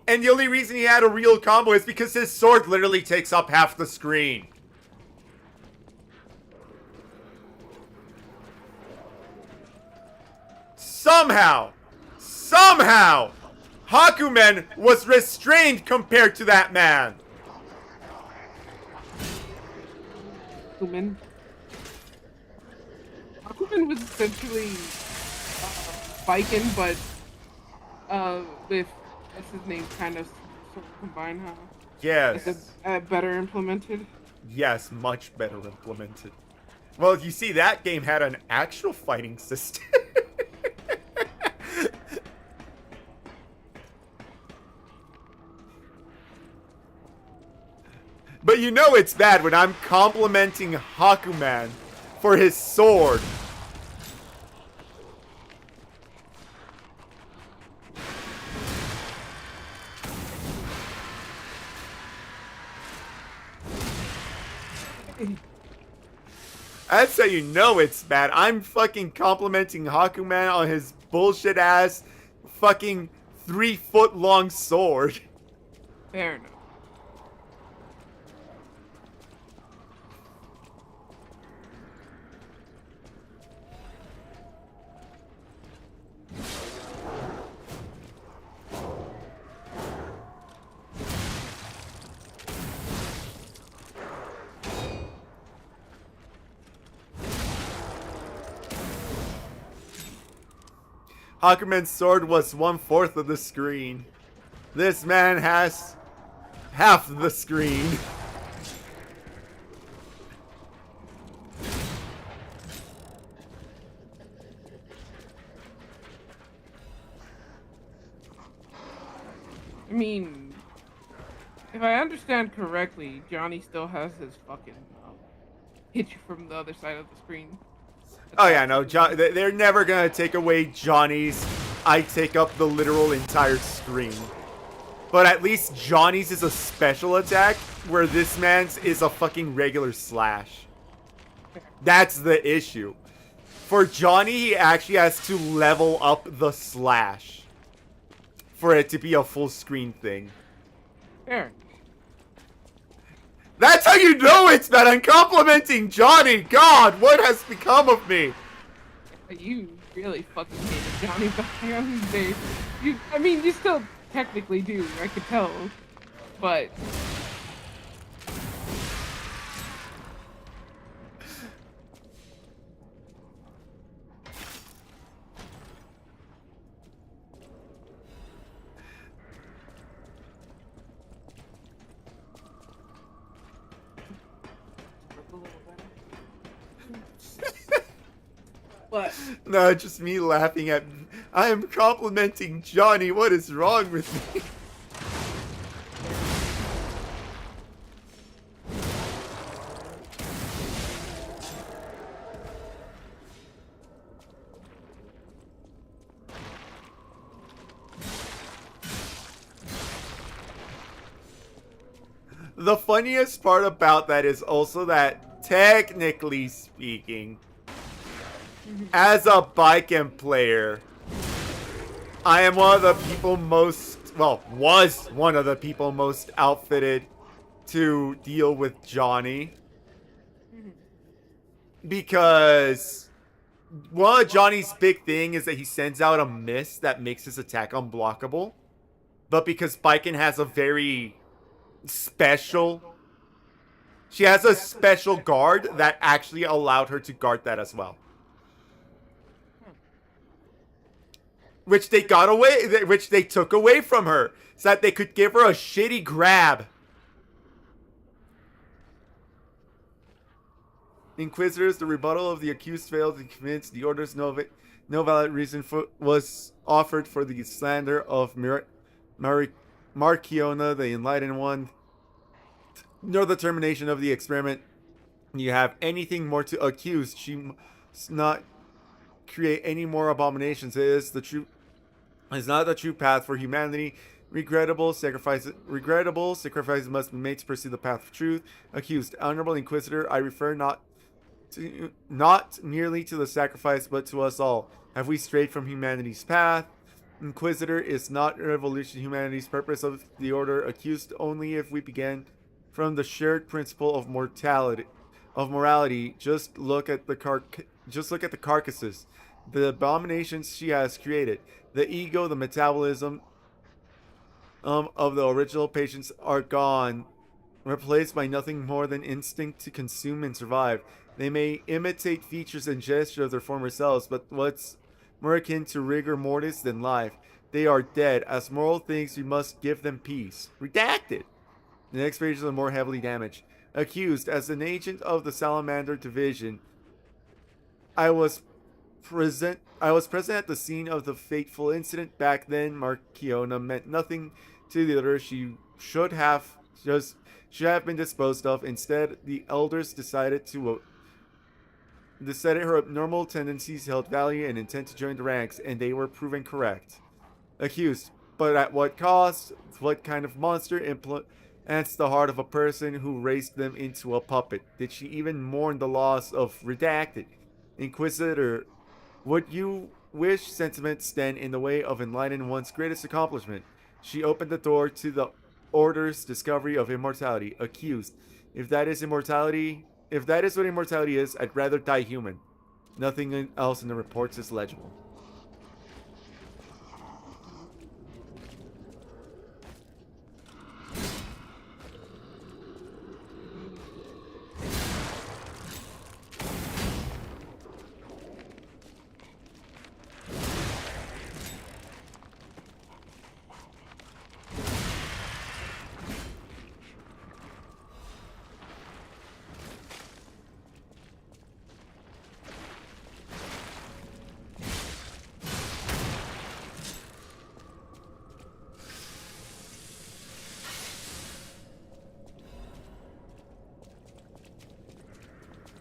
And the only reason he had a real combo is because his sword literally takes up half the screen. Somehow, Hakumen was restrained compared to that man. Hakumen was essentially Viking, but with what's his name kind of sort of combined, huh? Yes. Better implemented. Yes, much better implemented. Well, you see, that game had an actual fighting system. But you know it's bad when I'm complimenting Hakuman for his sword. That's how you know it's bad. I'm fucking complimenting Hakuman on his bullshit ass fucking 3-foot long sword. Fair enough. Hakumen's sword was 1/4 of the screen. This man has half the screen. I mean, if I understand correctly, Johnny still has his fucking hit you from the other side of the screen. Oh yeah, no, they're never gonna take away Johnny's I take up the literal entire screen. But at least Johnny's is a special attack, where this man's is a fucking regular slash. That's the issue. For Johnny, he actually has to level up the slash for it to be a full screen thing. Fair. That's how you know it's bad. I'm complimenting Johnny. God, what has become of me? You really fucking hated Johnny back on these days. I mean, you still technically do, I could tell. But... What? No, just me laughing at... I am complimenting Johnny. What is wrong with me? The funniest part about that is also that, technically speaking, as a Baiken player, I am one of the people most, well, was one of the people most outfitted to deal with Johnny. Because one of Johnny's big thing is that he sends out a mist that makes his attack unblockable. But because Baiken has a very special... She has a special guard that actually allowed her to guard that as well. Which they got away, which they took away from her, so that they could give her a shitty grab. Inquisitors, the rebuttal of the accused failed to convince the orders no valid reason was offered for the slander of Marchiona, the Enlightened One, nor the termination of the experiment. You have anything more to accuse, she must not create any more abominations. It is not the true path for humanity. Regrettable sacrifices must be made to pursue the path of truth. Accused, Honorable Inquisitor, I refer not merely to the sacrifice, but to us all. Have we strayed from humanity's path? Inquisitor, is not revolution humanity's purpose of the order. Accused, only if we began from the shared principle of morality. Just look at the carcasses, the abominations she has created. The ego, the metabolism of the original patients are gone, replaced by nothing more than instinct to consume and survive. They may imitate features and gestures of their former selves, but what's more akin to rigor mortis than life? They are dead. As moral things, we must give them peace. Redacted. The next pages are more heavily damaged. Accused, as an agent of the Salamander Division, I was present at the scene of the fateful incident. Back then, Marchiona meant nothing to the other. She should have been disposed of. Instead, the elders decided her abnormal tendencies held value and intent to join the ranks, and they were proven correct. Accused, but at what cost? What kind of monster That's the heart of a person who raised them into a puppet. Did she even mourn the loss of Redacted? Inquisitor, would you wish sentiment stand in the way of enlightening one's greatest accomplishment? She opened the door to the Order's discovery of immortality. Accused, if that is immortality, if that is what immortality is, I'd rather die human. Nothing else in the reports is legible.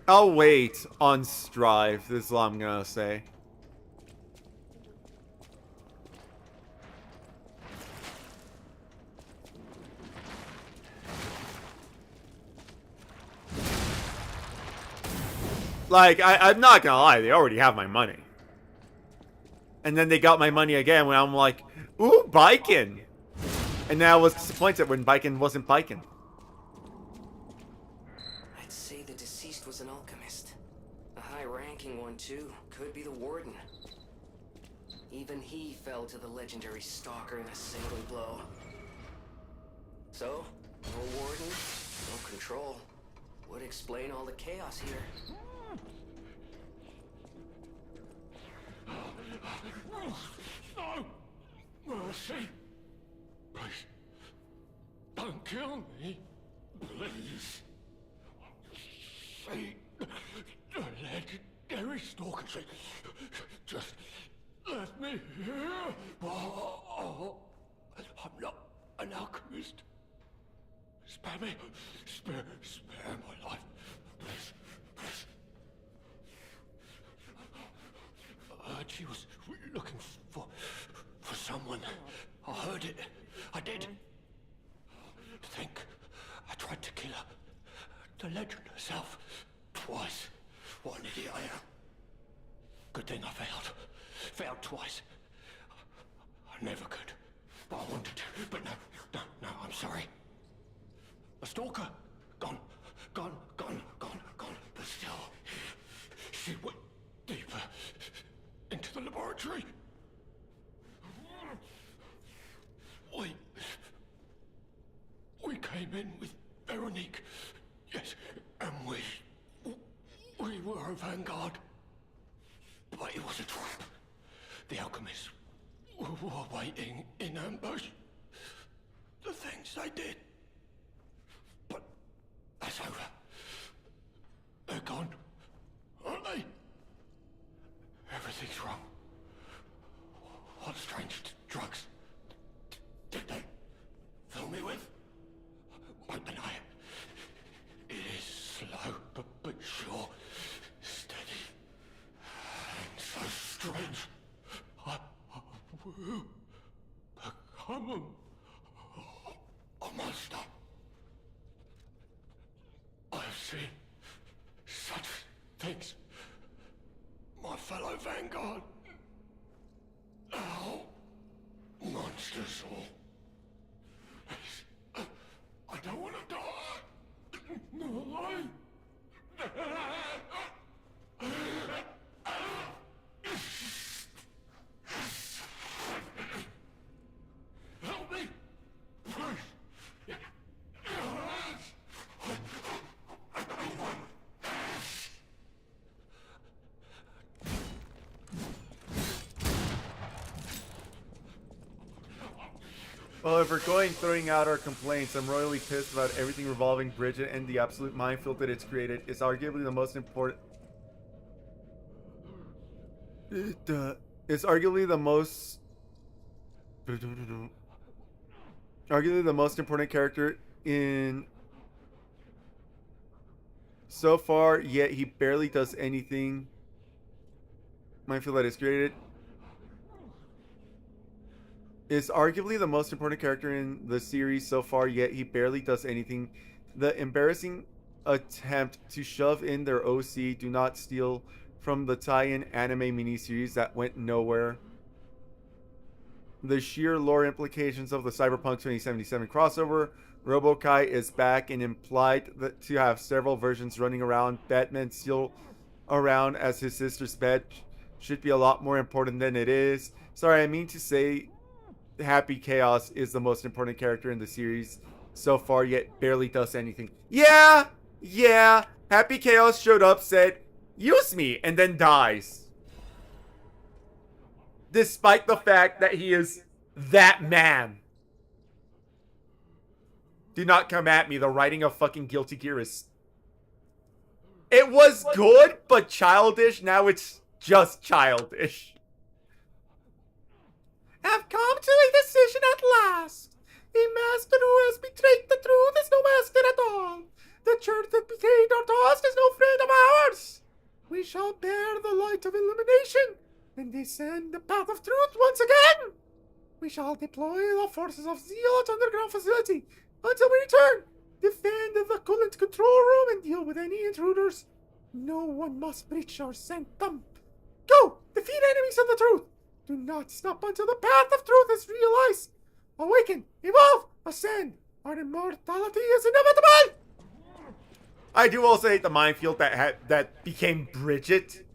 I'll wait on Strive. This is all I'm gonna say. Like, I'm not gonna lie, they already have my money. And then they got my money again when I'm like, ooh, biking! And now I was disappointed when biking wasn't biking. I'd say the deceased was an alchemist. A high-ranking one, too. Could be the warden. Even he fell to the legendary stalker in a single blow. So, no warden, no control. Would explain all the chaos here. No! Mercy! Please, don't kill me. Please. See, the legendary stalker. Just let me here. Oh, I'm not an alchemist. Spare me. Spare my life. Please, please. I heard she was looking for someone. I heard it. I did. Think I tried to kill her. The legend herself. Twice. What an idiot I am. Good thing I failed. Failed twice. I never could. I wanted to, but no, I'm sorry. A stalker. Gone. But still, she went deeper into the laboratory. We came in with Veronique. Yes, and we were a vanguard. But it was a trap. The alchemists were waiting in ambush. The things they did. But that's over. They're gone, aren't they? Everything's wrong. What strange drugs did they fill me with? Won't deny it. It is slow, but sure. Steady. And so strange. I will become a monster. I've seen such things. My fellow vanguard. Now, monsters all. Please, I don't want to die. No, help me, please. Well, if we're throwing out our complaints, I'm royally pissed about everything revolving Bridget and the absolute minefield that it's created. It's arguably the most important. It's arguably the most. Arguably the most important character in. So far, yet he barely does anything. Minefield that is created. is arguably the most important character in the series so far, yet he barely does anything. The embarrassing attempt to shove in their OC do not steal from the tie-in anime miniseries that went nowhere. The sheer lore implications of the Cyberpunk 2077 crossover. Robokai is back and implied that to have several versions running around. Batman still around as his sister's pet should be a lot more important than it is. Sorry, I mean to say Happy Chaos is the most important character in the series so far, yet barely does anything. Yeah! Happy Chaos showed up, said, "Use me," and then dies. Despite the fact that he is that man. Do not come at me. The writing of fucking Guilty Gear is... It was good, but childish. Now it's just childish. I've come to a decision at last. A master who has betrayed the truth is no master at all. The church that betrayed our trust is no friend of ours. We shall bear the light of illumination and descend the path of truth once again. We shall deploy the forces of zeal at underground facility until we return. Defend the coolant control room and deal with any intruders. No one must breach our sanctum. Go! Defeat enemies of the truth. Do not stop until the path of truth is realized. Awaken, evolve, ascend. Our immortality is inevitable. I do also hate the minefield that became Bridget.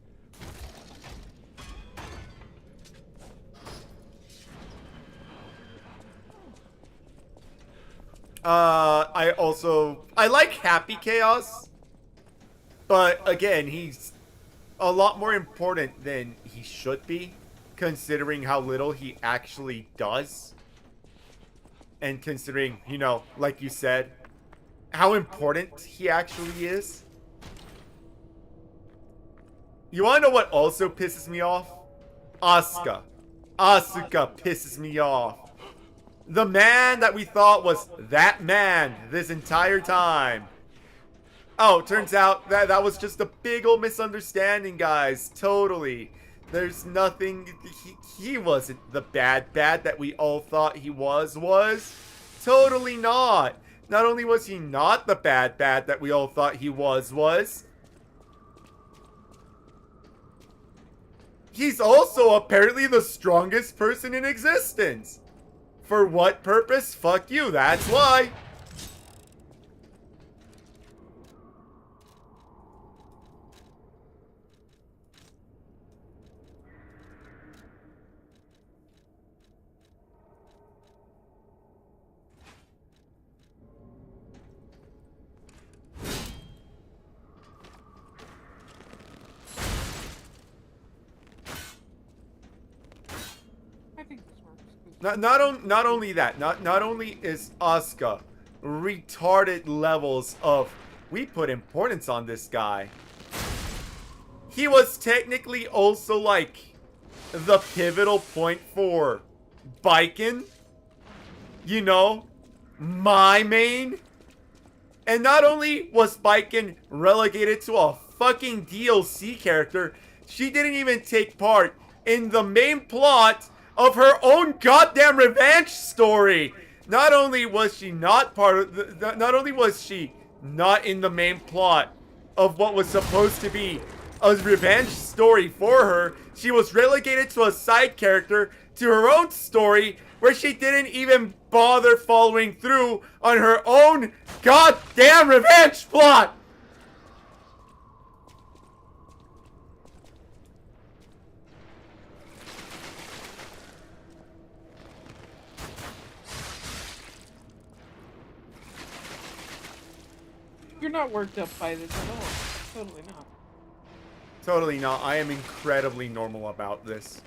I like Happy Chaos, but again, he's a lot more important than he should be, considering how little he actually does. And considering, you know, like you said, how important he actually is. You wanna know what also pisses me off? Asuka. Asuka pisses me off. The man that we thought was that man this entire time. Oh, turns out that was just a big old misunderstanding, guys. Totally. There's nothing... He wasn't the bad that we all thought he was. Totally not. Not only was he not the bad that we all thought he was... He's also apparently the strongest person in existence. For what purpose? Fuck you, that's why. Not only that, not only is Asuka retarded levels of we put importance on this guy. He was technically also like the pivotal point for Baiken. You know, my main. And not only was Baiken relegated to a fucking DLC character, she didn't even take part in the main plot of her own goddamn revenge story. Not only was she not part of not only was she not in the main plot of what was supposed to be a revenge story for her, she was relegated to a side character to her own story where she didn't even bother following through on her own goddamn revenge plot. You're not worked up by this at all. Totally not. Totally not. I am incredibly normal about this.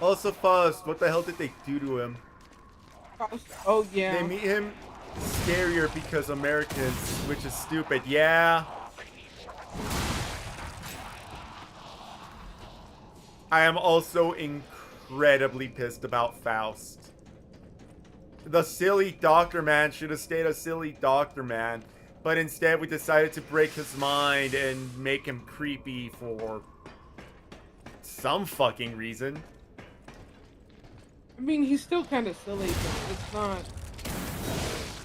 Also, Faust, what the hell did they do to him? Oh, yeah. They made him scarier because Americans, which is stupid. Yeah. I am also incredibly pissed about Faust. The silly doctor man should have stayed a silly doctor man. But instead we decided to break his mind and make him creepy for some fucking reason. I mean, he's still kind of silly, but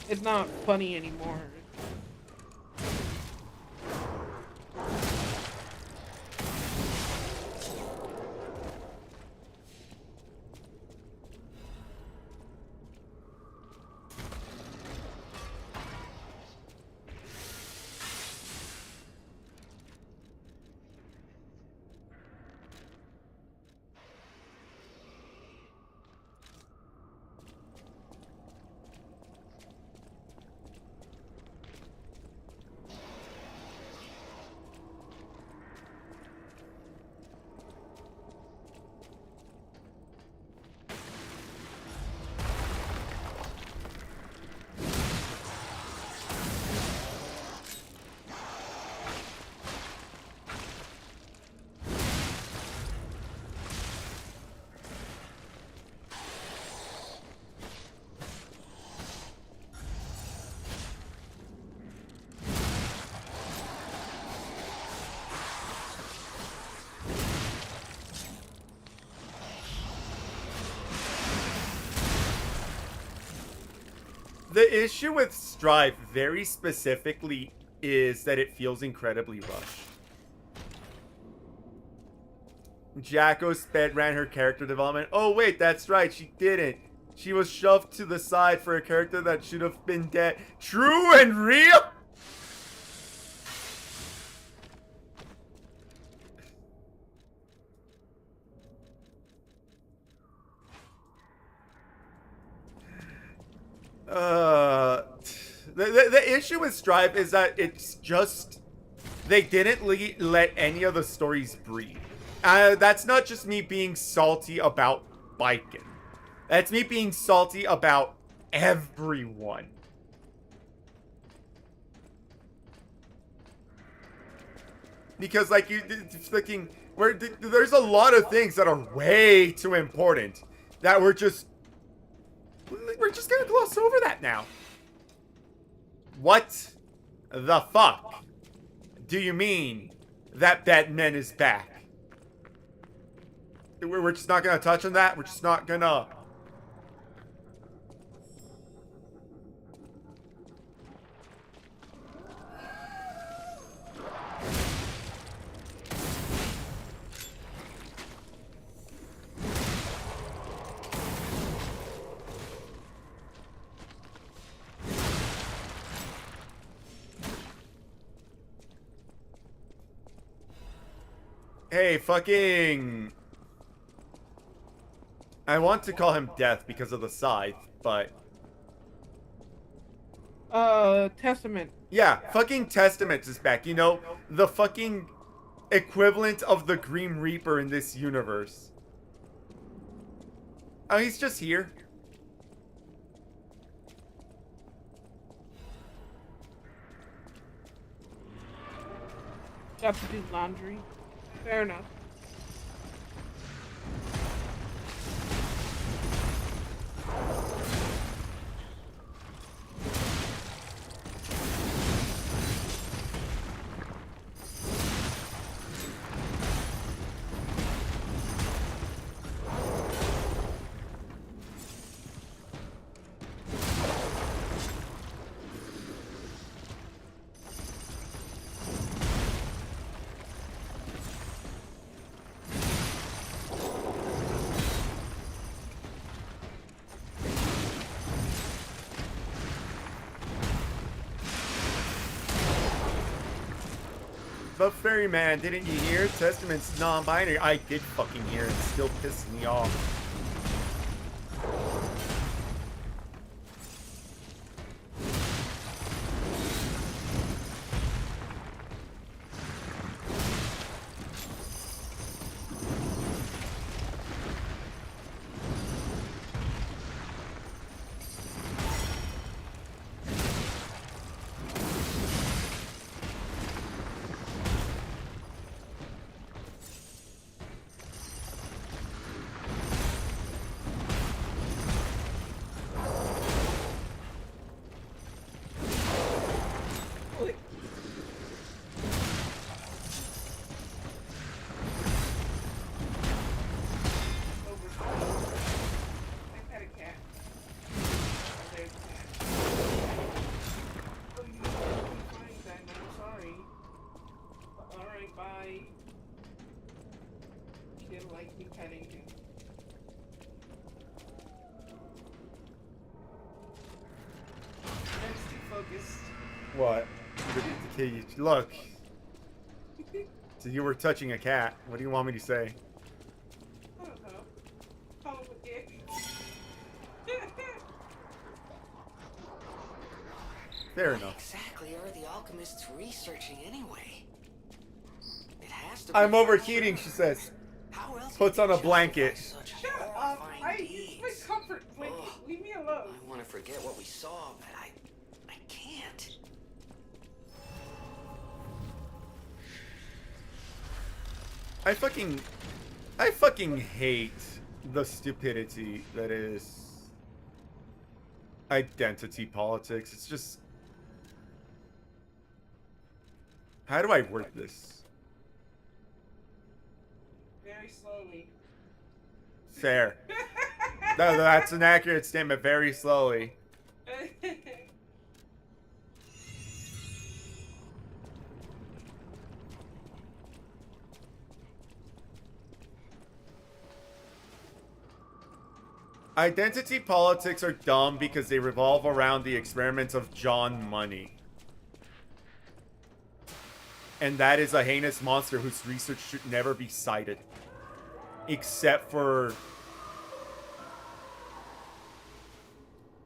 it's not funny anymore. The issue with Strive, very specifically, is that it feels incredibly rushed. Jacko sped ran her character development. Oh wait, that's right, she didn't. She was shoved to the side for a character that should have been dead. True and real? The issue with Strive is that it's just they didn't let any of the stories breathe. That's not just me being salty about Biken. That's me being salty about everyone. Because like there's a lot of things that are way too important that we're just gonna gloss over that now. What the fuck do you mean that Batman is back? We're just not gonna touch on that? We're just not gonna... Hey, fucking... I want to call him Death because of the scythe, but... Testament. Yeah, fucking Testament is back. You know, the fucking equivalent of the Grim Reaper in this universe. Oh, he's just here. Got to do laundry. Fair enough. But Furry man, didn't you hear? Testament's non-binary. I did fucking hear it. It's still pissing me off. me petting him. I'm too focused. What? Okay, look. So you were touching a cat. What do you want me to say? I don't know. Call him a dick. Fair What enough. exactly are the alchemists researching anyway? It has to be I'm overheating, she says. How else Puts could on a they blanket. justify such Shut up! horrifying It's my deeds? comfort blanket. Ugh. Leave me alone. I want to forget what we saw, but I can't. I fucking hate the stupidity that is identity politics. It's just... How do I word this? Very slowly. Fair. No, that's an accurate statement. Very slowly. Identity politics are dumb because they revolve around the experiments of John Money. And that is a heinous monster whose research should never be cited. Except for...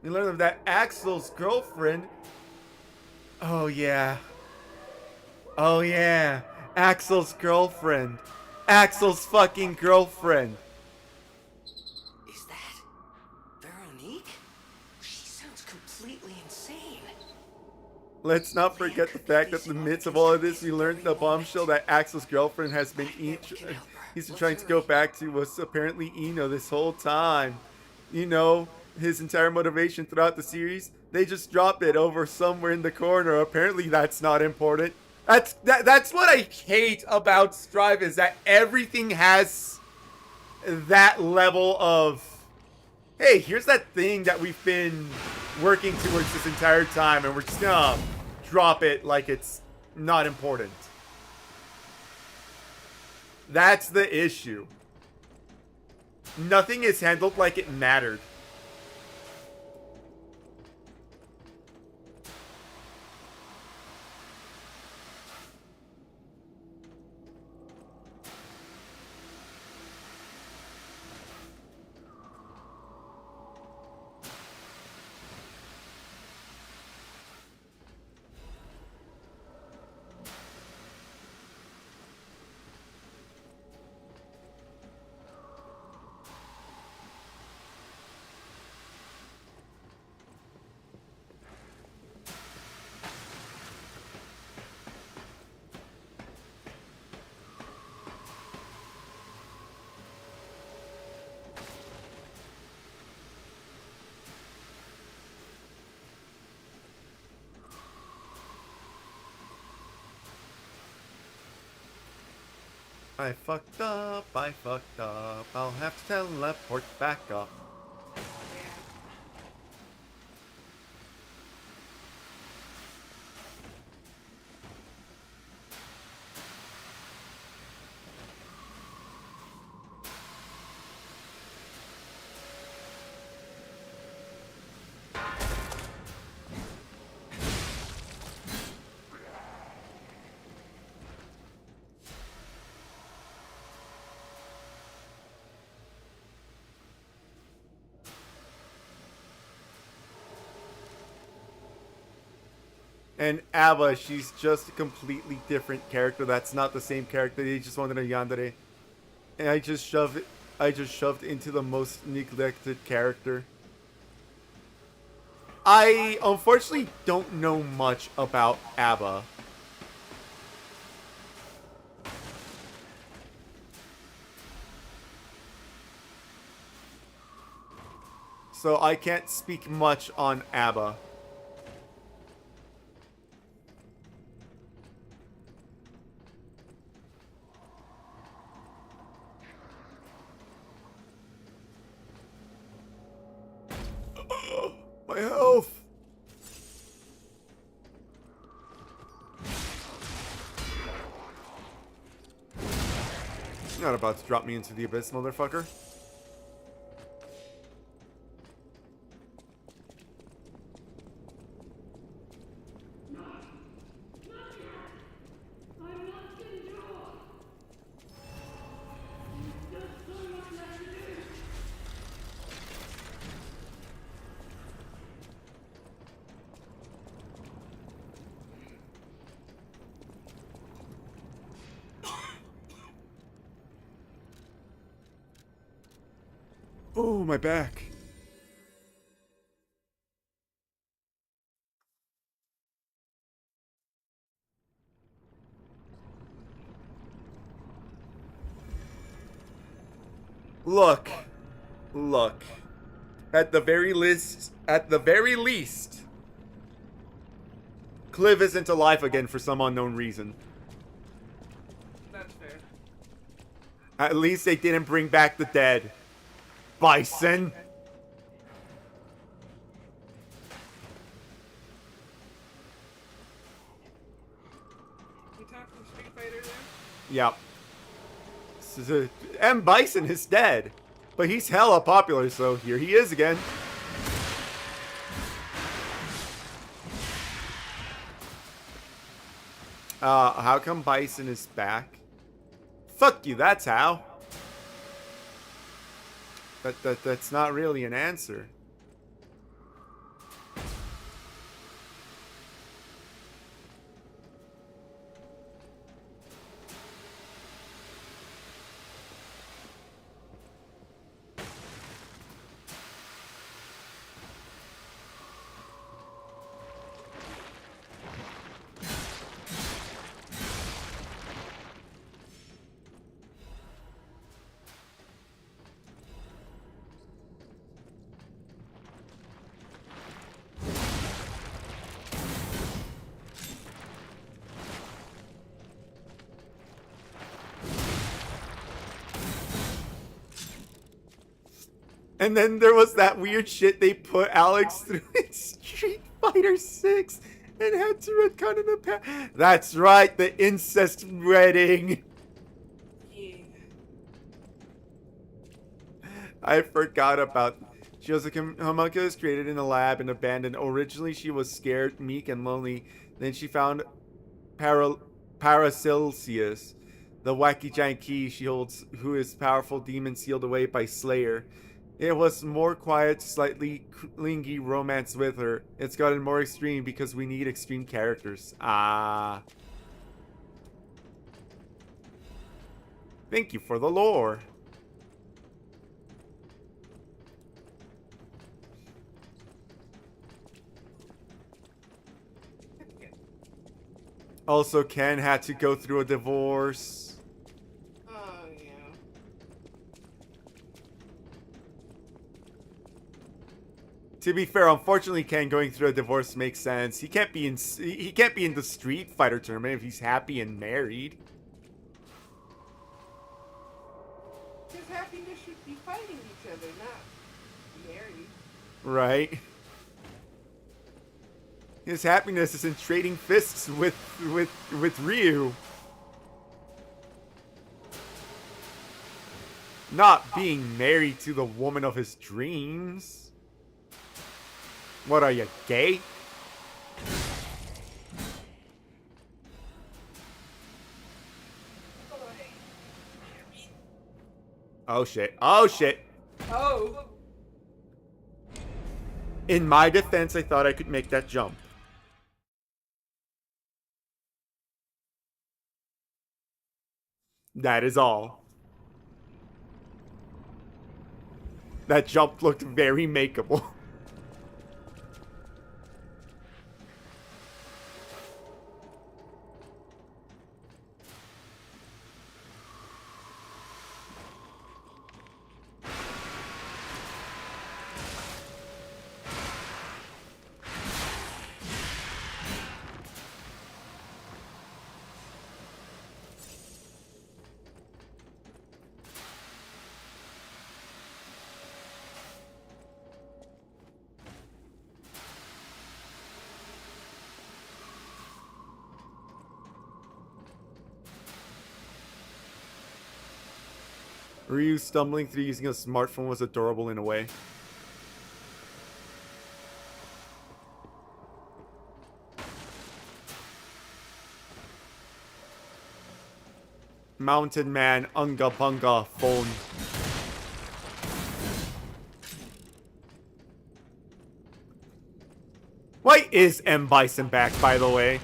We learned that Axel's girlfriend... Oh yeah. Oh yeah. Axel's girlfriend. Axel's fucking girlfriend. Is that Veronique? She sounds completely insane. Let's not forget the fact that in the midst of all of this, we learned the bombshell that Axel's girlfriend has been he's been trying to go back to was apparently Eno this whole time. You know, his entire motivation throughout the series, they just drop it over somewhere in the corner. Apparently that's not important. That's what I hate about Strive, is that everything has that level of, hey, here's that thing that we've been working towards this entire time, and we're just gonna drop it like it's not important. That's the issue. Nothing is handled like it mattered. I fucked up, I'll have to teleport back up. And Ava, she's just a completely different character. That's not the same character. They just wanted a yandere. And I just shoved into the most neglected character. I unfortunately don't know much about ABBA. So I can't speak much on ABBA. My health! not about to drop me into the abyss, motherfucker. Oh, my back. Look. Look. At the very least, Cliv isn't alive again for some unknown reason. That's fair. At least they didn't bring back the dead. Bison. We talked from Street Fighter there? Yep. M. Bison is dead. But he's hella popular, so here he is again. How come Bison is back? Fuck you, that's how. That's not really an answer. And then there was that weird shit they put Alex through in Street Fighter 6 and had to retcon in the past. That's right, the incest wedding. Yeah. I forgot about. She was a homunculus created in a lab and abandoned. Originally, she was scared, meek, and lonely. Then she found Paracelsius, the wacky giant key she holds, who is powerful demon sealed away by Slayer. It was more quiet, slightly clingy romance with her. It's gotten more extreme because we need extreme characters. Ah. Thank you for the lore. Also, Ken had to go through a divorce. Oh, yeah. To be fair, unfortunately, Ken going through a divorce makes sense. He can't be in the Street Fighter tournament if he's happy and married. His happiness should be fighting each other, not married. Right. His happiness is in trading fists with Ryu. Not being married to the woman of his dreams. What are you, gay? Oh shit. Oh shit. Oh. In my defense, I thought I could make that jump. That is all. That jump looked very makeable. Ryu stumbling through using a smartphone was adorable in a way. Mountain Man, Unga Bunga, phone. Why is M. Bison back, by the way?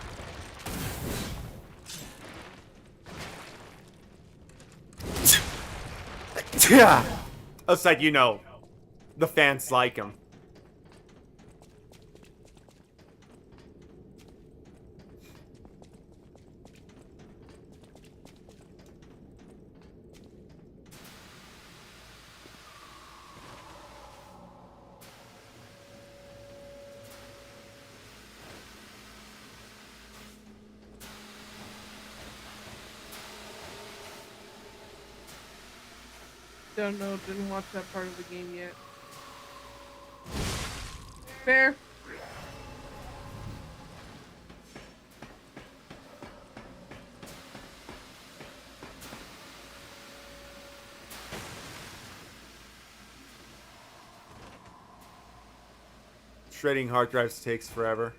Yeah. It's like, you know, the fans like him. Don't know, didn't watch that part of the game yet. Fair. Shredding hard drives takes forever.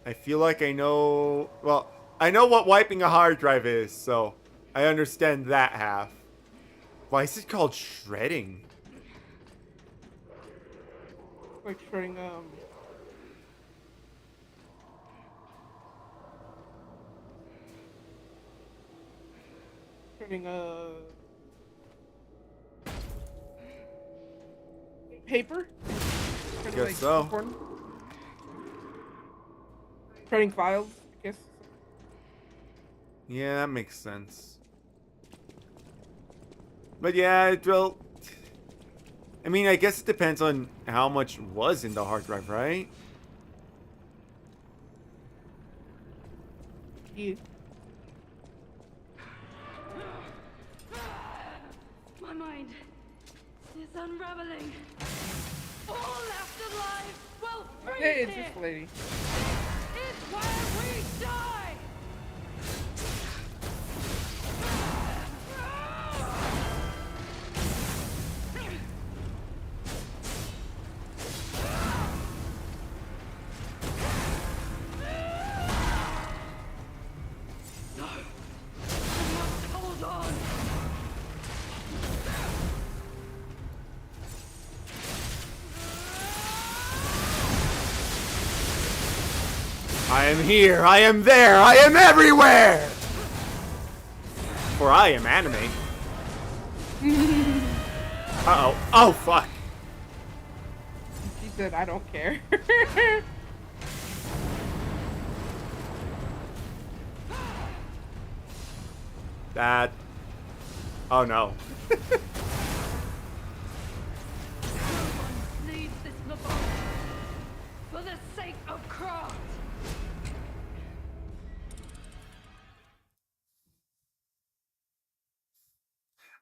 I feel like I know... Well, I know what wiping a hard drive is, so I understand that half. Why is it called shredding? Like shredding, shredding, paper? Shredding, Guess so. popcorn? Shredding files, I guess. Yeah, that makes sense. But yeah, well... I mean, I guess it depends on how much was in the hard drive, right? Yeah. My mind is unraveling. All left alive will freeze Hey, it's here. this lady. It's where we die. No, I must hold on. I am here, I am there, I am everywhere! For I am anime. Uh-oh. Oh, fuck. She said, I don't care. That... Oh, no. Needs this laboratory for the sake of craft.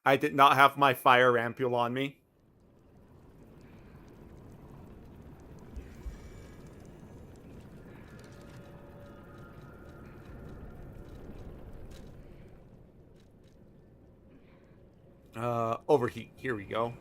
I did not have my fire ampule on me. Overheat. Here we go.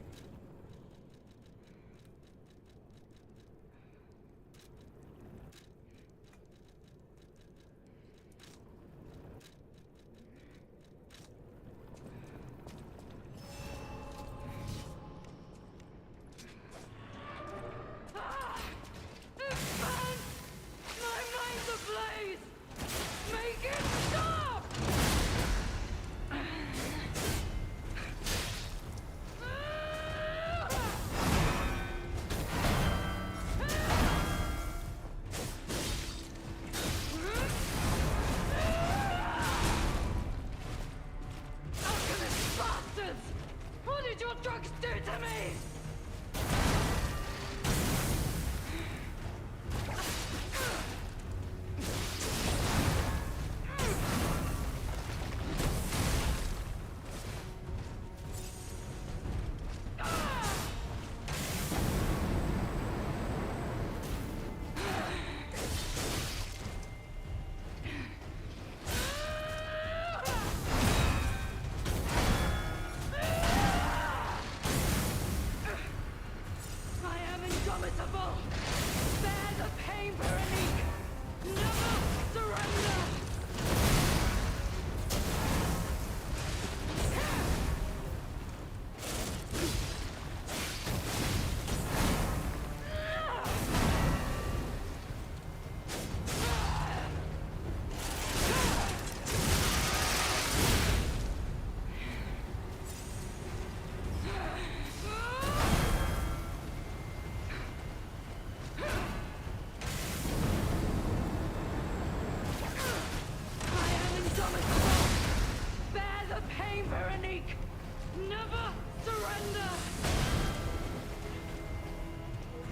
What did your drugs do to me?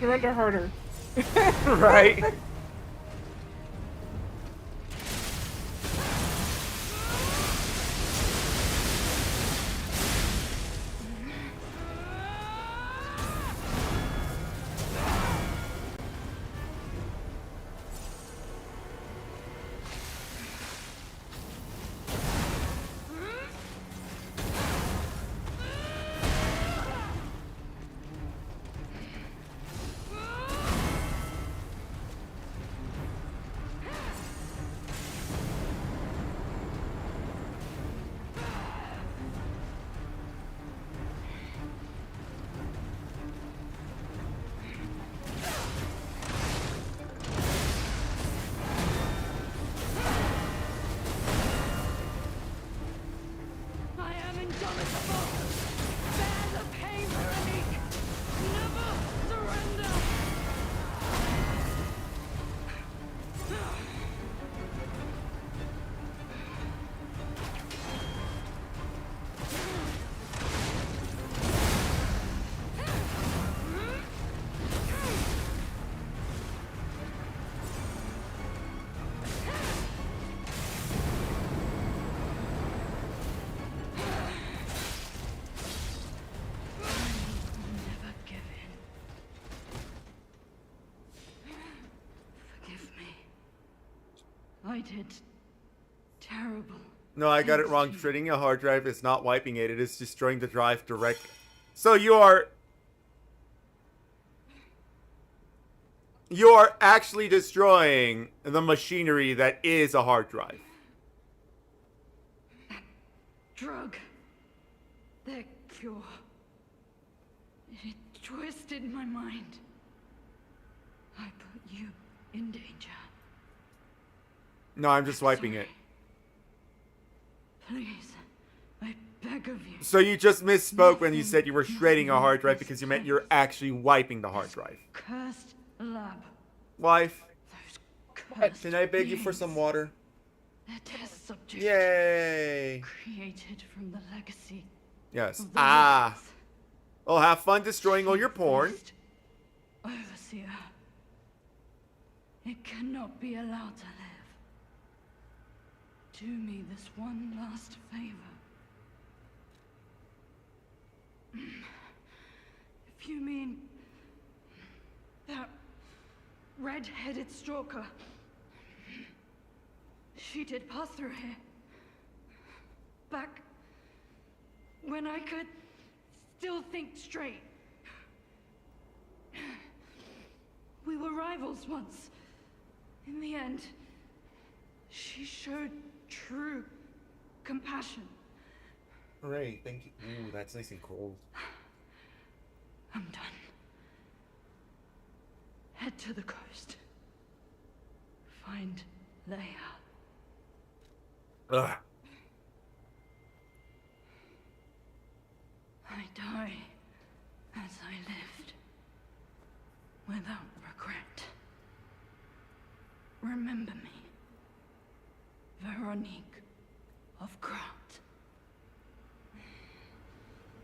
Surrender harder. Right? I am indomitable. Bear the pain, Veronique. Never surrender. Never give in. Forgive me. I did terrible. No, I got it things wrong. to you. Shredding a hard drive is not wiping it. It is destroying the drive directly. So you are actually destroying the machinery that is a hard drive. Drug. Their cure. It twisted my mind. I put you in danger. No, I'm just wiping it. Please, I beg of you. So you just misspoke when you said you were shredding a hard drive because you meant you're actually wiping the hard drive. Cursed lab. Wife, Cursed can I beg you for some water? Their test subject. Yay! Created from the legacy. Yes. of the Ah. Wizards. Well, have fun destroying all your porn. Overseer. It cannot be allowed to live. Do me this one last favor. If you mean that red-headed stalker, she did pass through here. Back when I could still think straight. We were rivals once. In the end, she showed true compassion. Great, thank you. Ooh, that's nice and cold. I'm done. Head to the coast. Find Leia. Ugh. I die as I lived, without regret. Remember me, Veronique of Grant.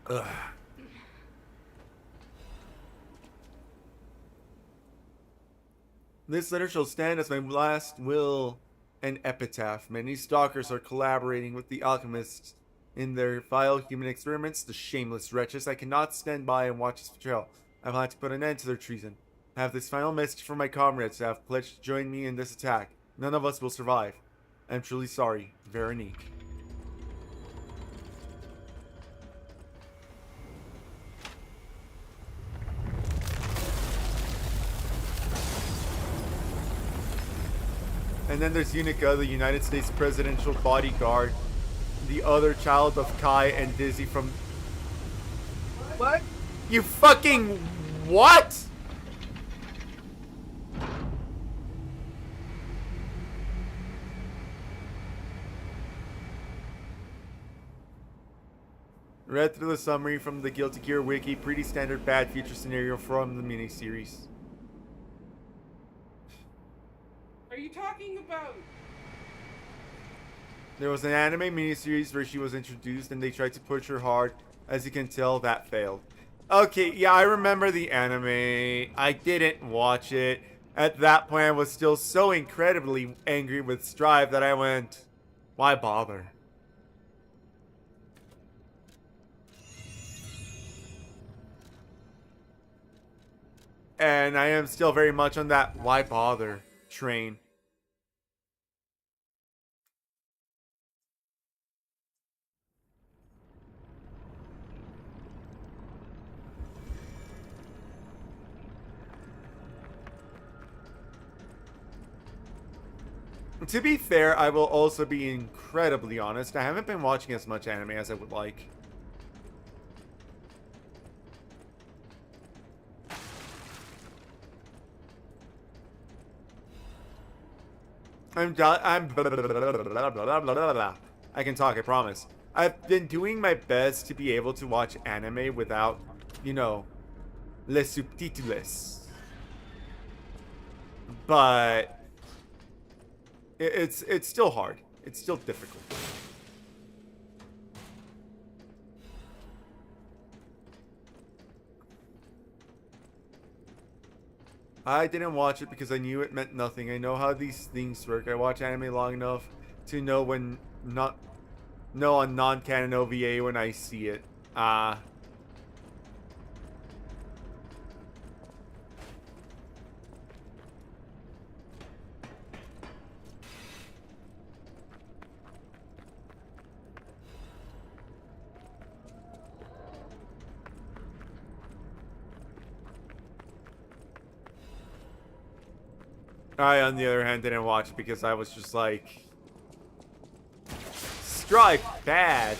Ugh. This letter shall stand as my last will and epitaph. Many stalkers are collaborating with the alchemists in their vile human experiments. The shameless wretches. I cannot stand by and watch this betrayal. I will have to put an end to their treason. I have this final message for my comrades who have pledged to join me in this attack. None of us will survive. I am truly sorry, Veronique. And then there's Unica, the United States presidential bodyguard, the other child of Kai and Dizzy from... What? You fucking... What? Read through the summary from the Guilty Gear wiki. Pretty standard bad future scenario from the miniseries. Are you talking about? There was an anime miniseries where she was introduced and they tried to push her hard. As you can tell, that failed. Okay, yeah, I remember the anime. I didn't watch it. At that point, I was still so incredibly angry with Strive that I went, why bother? And I am still very much on that why bother train. To be fair, I will also be incredibly honest. I haven't been watching as much anime as I would like. I can talk, I promise. I've been doing my best to be able to watch anime without, you know, les subtitles. But it's still hard. It's still difficult. I didn't watch it because I knew it meant nothing. I know how these things work. I watch anime long enough to know when not know a non-canon OVA when I see it. I on the other hand, didn't watch it because I was just like, Strike bad.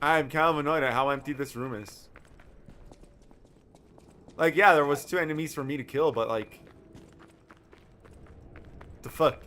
I'm kind of annoyed at how empty this room is. Like, yeah, there was 2 enemies for me to kill, but like, the fuck?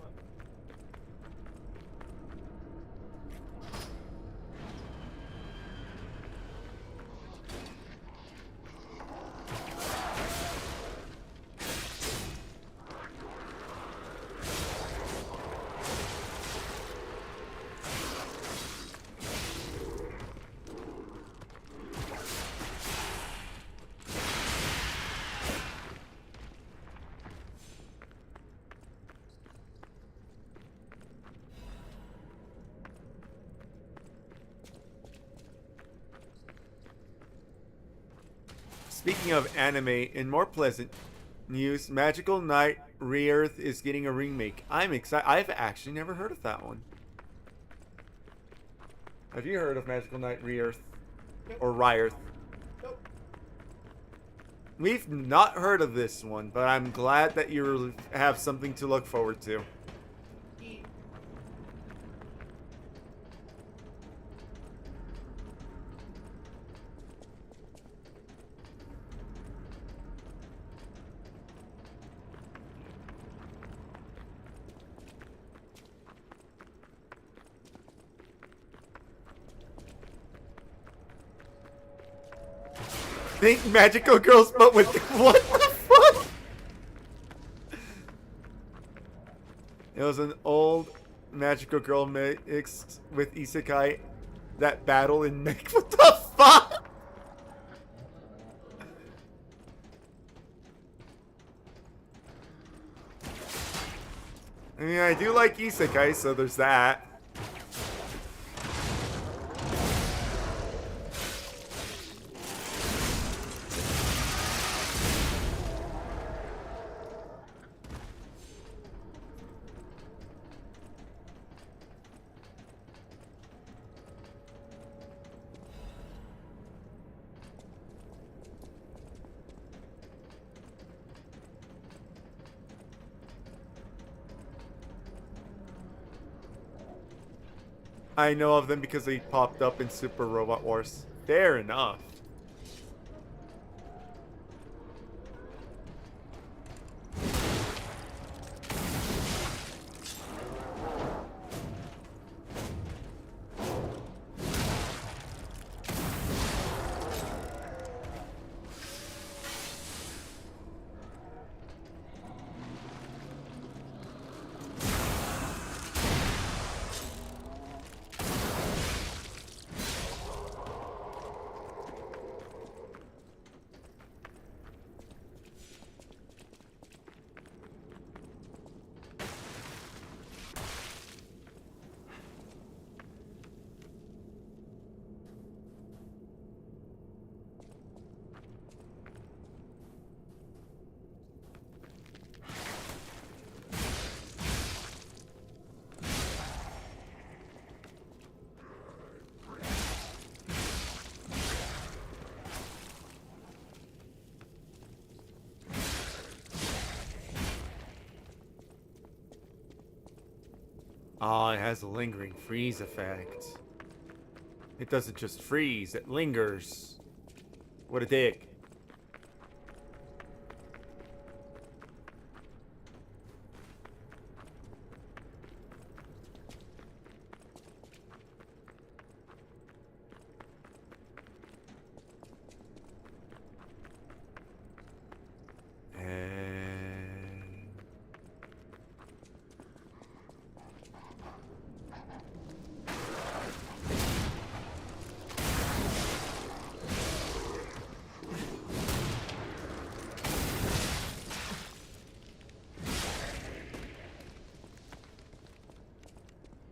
Speaking of anime, in more pleasant news, Magical Knight Re-Earth is getting a remake. I'm excited. I've actually never heard of that one. Have you heard of Magical Knight Re-Earth? Or Re-Earth? We've not heard of this one, but I'm glad that you have something to look forward to. Think magical girls, but with what the fuck? It was an old magical girl mixed with isekai that battle in mech. What the fuck? I mean, I do like isekai, so there's that. I know of them because they popped up in Super Robot Wars. Fair enough. Oh, it has a lingering freeze effect. It doesn't just freeze, it lingers. What a dick.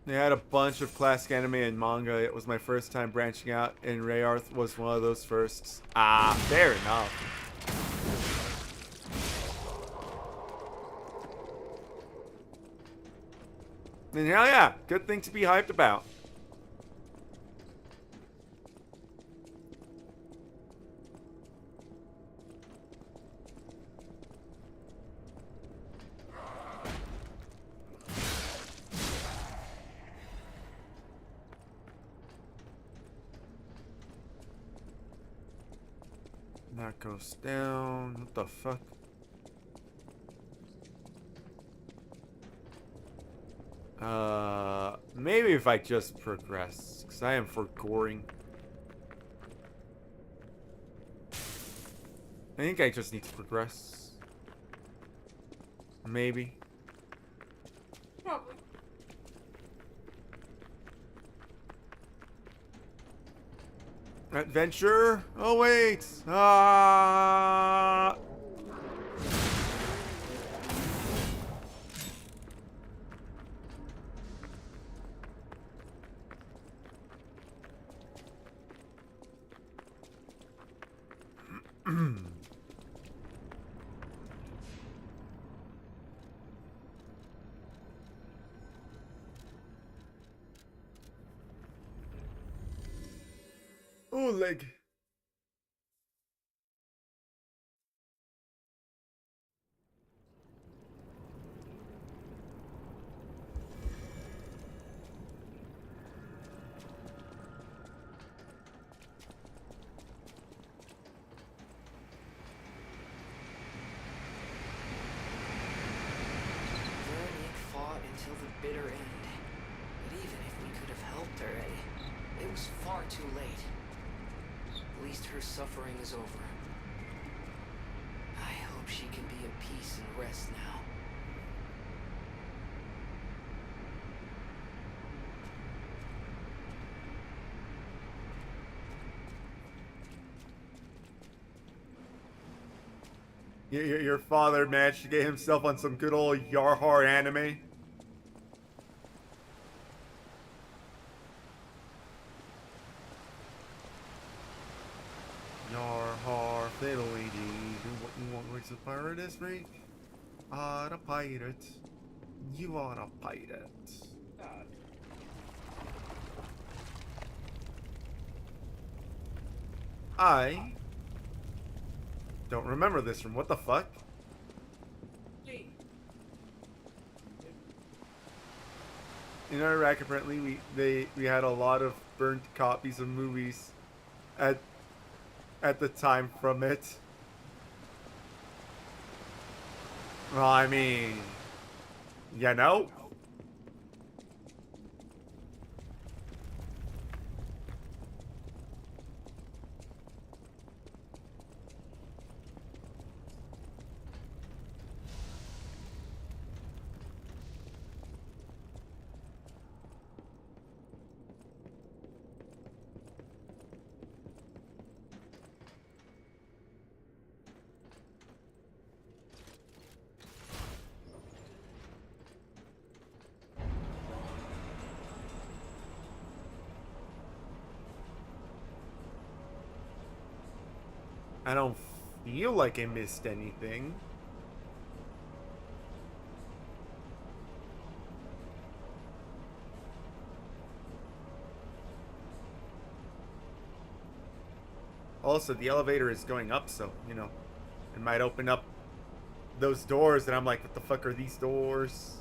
They had a bunch of classic anime and manga. It was my first time branching out, and Rayarth was one of those firsts. Ah, fair enough. And hell yeah, good thing to be hyped about. That goes down. What the fuck? Maybe if I just progress, because I am for goring. I think I just need to progress. Maybe. Probably. Adventure? Oh wait! Ah! Ooh, leg. Veronique fought until the bitter end. But even if we could have helped her, it was far too late. At least her suffering is over. I hope she can be in peace and rest now. Your father managed to get himself on some good old Yarhar anime. Yarhar, fiddle dee, do what you want, where's the pirate is, right? Ah, the pirate. You are a pirate. God. I don't remember this from what the fuck? Wait. In Iraq, apparently, we had a lot of burnt copies of movies at the time from it. Well, I mean, you know. I don't feel like I missed anything. Also, the elevator is going up, so, you know, it might open up those doors, and I'm like, what the fuck are these doors?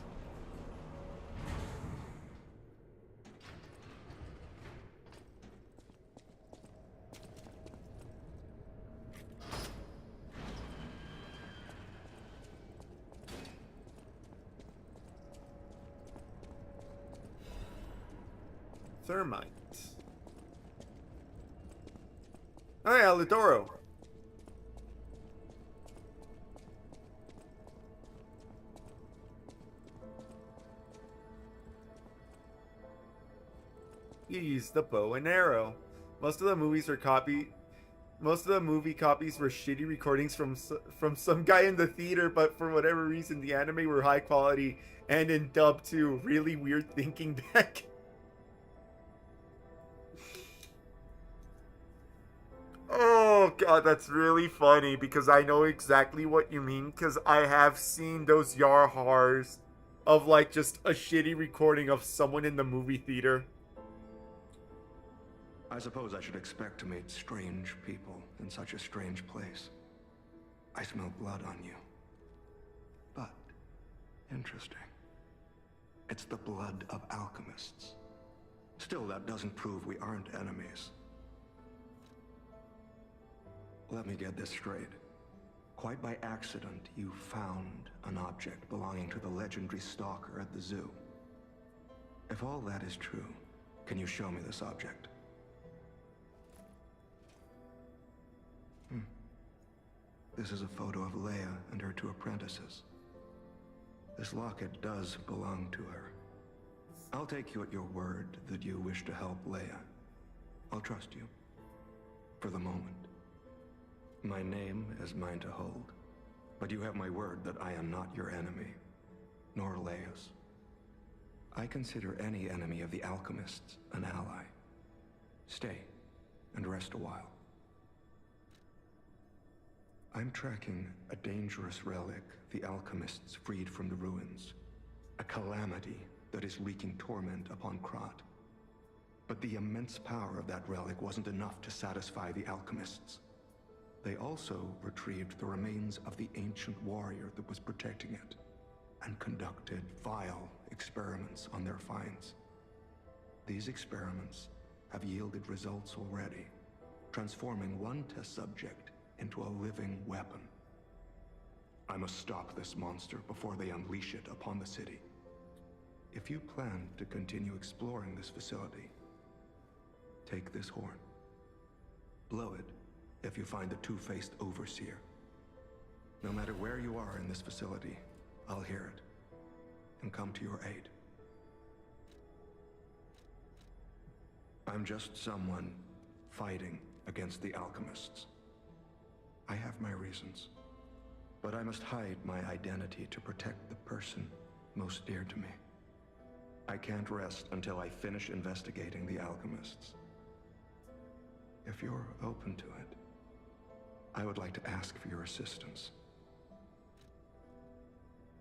Thermite. Oh yeah, Lidoro. You use the bow and arrow. Most of the movies are Most of the movie copies were shitty recordings from some guy in the theater, but for whatever reason, the anime were high quality and in dub too. Really weird thinking back. Oh god, that's really funny because I know exactly what you mean because I have seen those Yarhars of like just a shitty recording of someone in the movie theater. I suppose I should expect to meet strange people in such a strange place. I smell blood on you. But, interesting. It's the blood of alchemists. Still, that doesn't prove we aren't enemies. Let me get this straight. Quite by accident, you found an object belonging to the legendary stalker at the zoo. If all that is true, can you show me this object? This is a photo of Leia and her 2 apprentices. This locket does belong to her. I'll take you at your word that you wish to help Leia. I'll trust you. For the moment. My name is mine to hold. But you have my word that I am not your enemy. Nor Leia's. I consider any enemy of the alchemists an ally. Stay and rest a while. I'm tracking a dangerous relic the alchemists freed from the ruins. A calamity that is wreaking torment upon Krat. But the immense power of that relic wasn't enough to satisfy the alchemists. They also retrieved the remains of the ancient warrior that was protecting it, and conducted vile experiments on their finds. These experiments have yielded results already, transforming one test subject into a living weapon. I must stop this monster before they unleash it upon the city. If you plan to continue exploring this facility, take this horn. Blow it if you find the two-faced overseer. No matter where you are in this facility, I'll hear it and come to your aid. I'm just someone fighting against the alchemists. I have my reasons, but I must hide my identity to protect the person most dear to me. I can't rest until I finish investigating the alchemists. If you're open to it, I would like to ask for your assistance.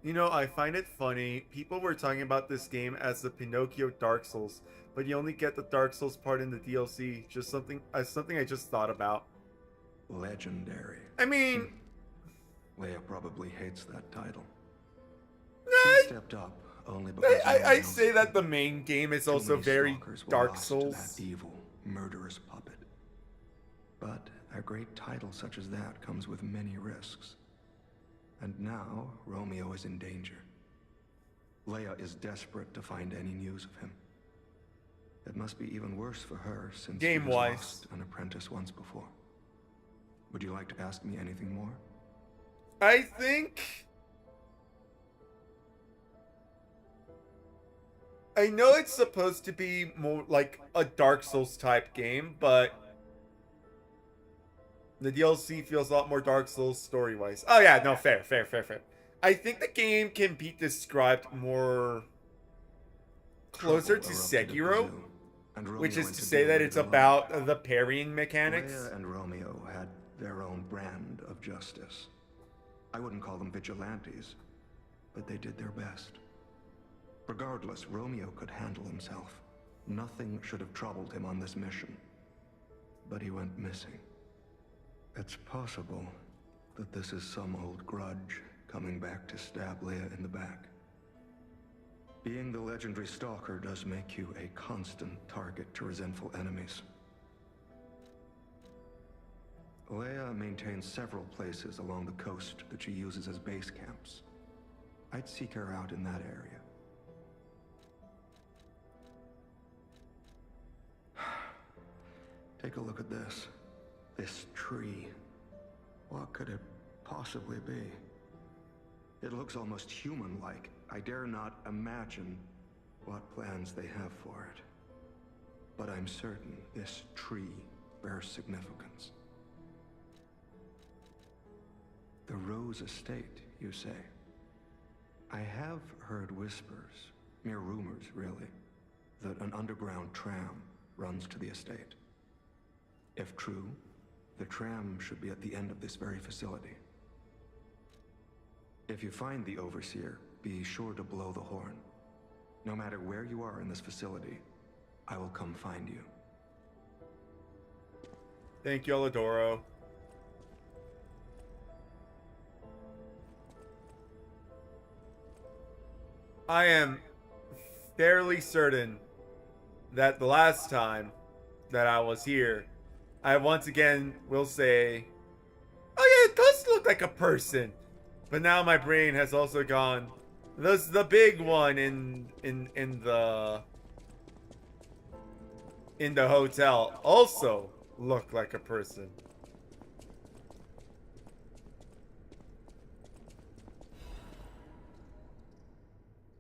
You know, I find it funny. People were talking about this game as the Pinocchio Dark Souls, but you only get the Dark Souls part in the DLC. Just something I just thought about. Legendary. I mean, Leia probably hates that title. Nah, She stepped up only because I say that the main game is also very Dark Souls. That evil, murderous puppet. But a great title such as that comes with many risks. And now, Romeo is in danger. Leia is desperate to find any news of him. It must be even worse for her since she has lost an apprentice once before. Would you like to ask me anything more? I think... I know it's supposed to be more like a Dark Souls type game, but the DLC feels a lot more Dark Souls story-wise. Oh yeah, no, fair. I think the game can be described more closer to Sekiro, which is to say that it's about the parrying mechanics. Leia and Romeo had their own brand of justice. I wouldn't call them vigilantes, but they did their best. Regardless, Romeo could handle himself. Nothing should have troubled him on this mission. But he went missing. It's possible that this is some old grudge coming back to stab Leia in the back. Being the legendary stalker does make you a constant target to resentful enemies. Leia maintains several places along the coast that she uses as base camps. I'd seek her out in that area. Take a look at this. This tree. What could it possibly be? It looks almost human-like. I dare not imagine what plans they have for it. But I'm certain this tree bears significance. The Rose Estate, you say? I have heard whispers, mere rumors really, that an underground tram runs to the estate. If true, the tram should be at the end of this very facility. If you find the Overseer, be sure to blow the horn. No matter where you are in this facility, I will come find you. Thank you, Aladoro. I am fairly certain that the last time that I was here, I once again will say, oh yeah, it does look like a person. But now my brain has also gone, the big one in the hotel also looked like a person.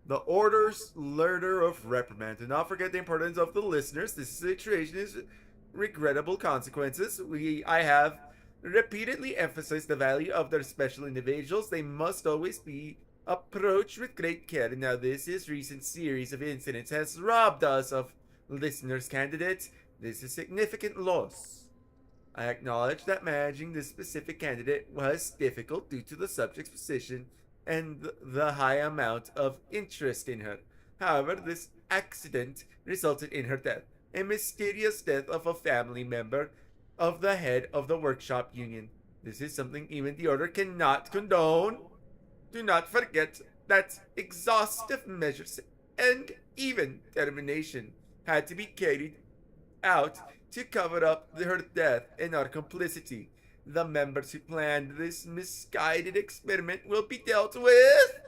The Order's letter of reprimand. Do not forget the importance of the listeners. This situation is regrettable consequences. I have repeatedly emphasized the value of their special individuals. They must always be approached with great care. Now, this recent series of incidents has robbed us of listeners' candidates. This is significant loss. I acknowledge that managing this specific candidate was difficult due to the subject's position and the high amount of interest in her. However, this accident resulted in her death. A mysterious death of a family member of the head of the workshop union. This is something even the Order cannot condone. Do not forget that exhaustive measures and even termination had to be carried out to cover up her death and our complicity. The members who planned this misguided experiment will be dealt with.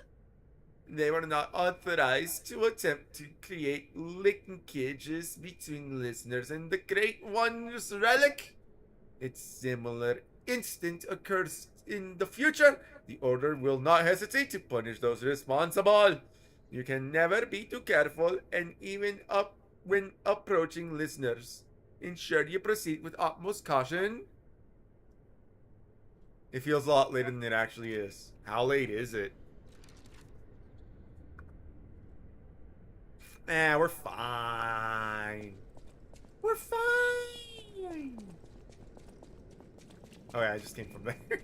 They were not authorized to attempt to create linkages between listeners and the Great One's relic. A similar incident occurs in the future. The Order will not hesitate to punish those responsible. You can never be too careful, and even when approaching listeners, ensure you proceed with utmost caution. It feels a lot later than it actually is. How late is it? We're fine. We're fine. Oh yeah, I just came from there.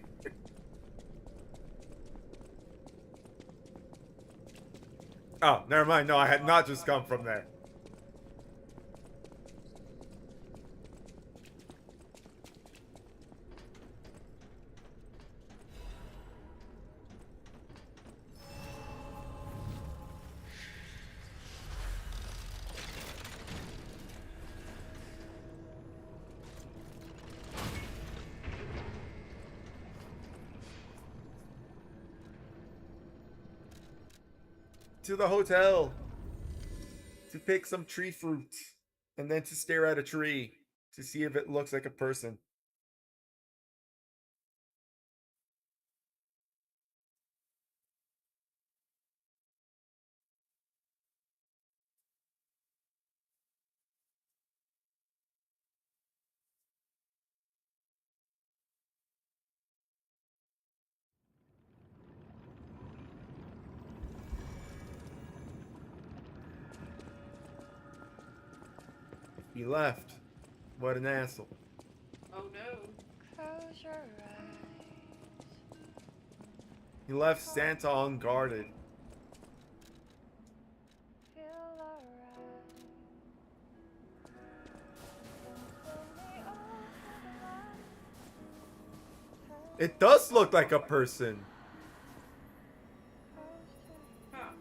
Oh, never mind. No, I had not just come from there. To the hotel to pick some tree fruit and then to stare at a tree to see if it looks like a person. He left. What an asshole. Oh no. Close your eyes. He left Santa unguarded. Feel alright. It does look like a person. Huh.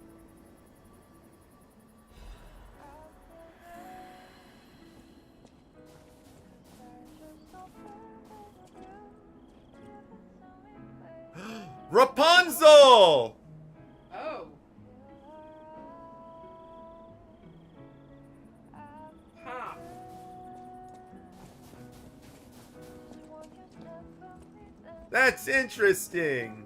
Rapunzel! Oh. Huh. That's interesting.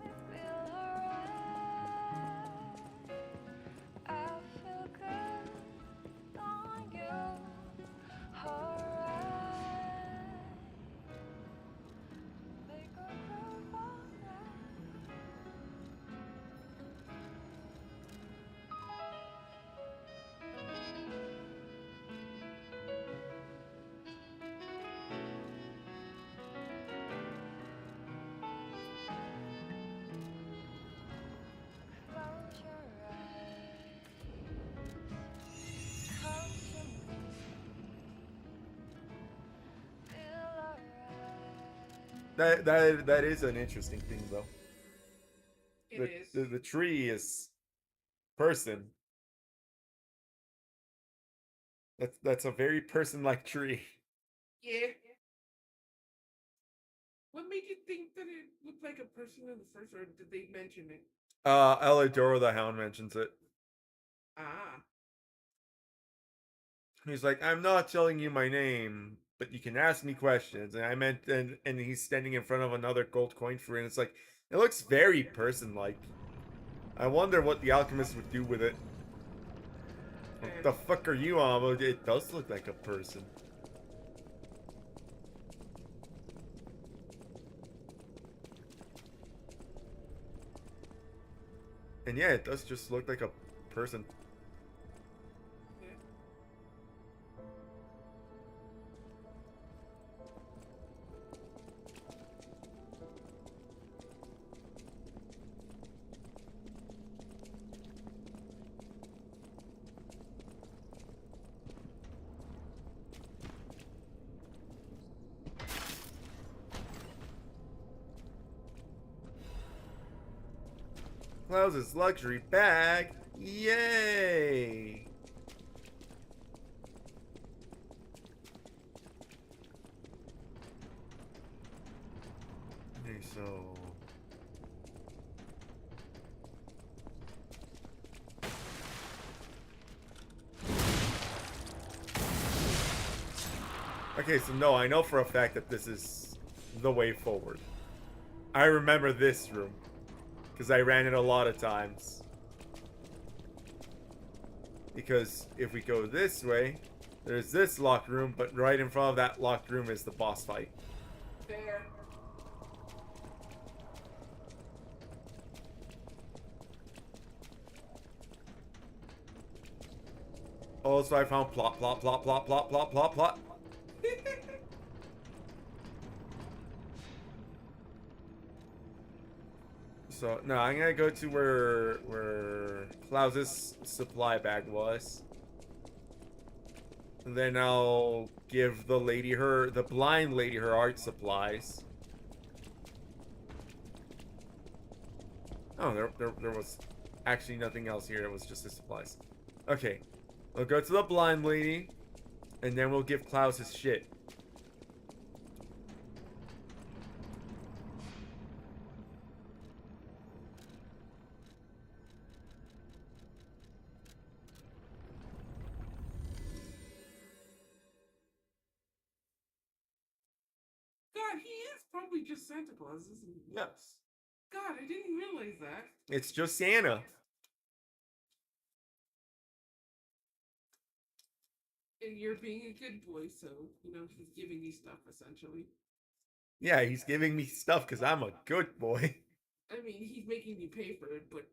That is an interesting thing though. It is. The tree is person. That's a very person-like tree. Yeah. What made you think that it looked like a person in the first, or did they mention it? Elidoro the Hound mentions it. Ah. He's like, I'm not telling you my name, but you can ask me questions. And I meant, and he's standing in front of another gold coin for it. And it's like, it looks very person-like. I wonder what the alchemist would do with it. What the fuck are you on? Well, it does look like a person. And yeah, it does just look like a person. Klaus's luxury bag. Yay! Okay, so... Okay, so no, I know for a fact that this is the way forward. I remember this room. Because I ran it a lot of times. Because if we go this way, there's this locked room, but right in front of that locked room is the boss fight. Fair. Also, I found plot, plot, plot, plot, plot, plot, plot, plot. So, no, I'm gonna go to where Klaus's supply bag was. And then I'll give the blind lady her art supplies. Oh, there was actually nothing else here. It was just the supplies. Okay. We'll go to the blind lady, and then we'll give Klaus his shit. God, he is probably just Santa Claus, isn't he? Yes. God, I didn't realize that. It's just Santa. And you're being a good boy, so, he's giving you stuff, essentially. Yeah, he's giving me stuff because I'm a good boy. I mean, he's making you pay for it, but...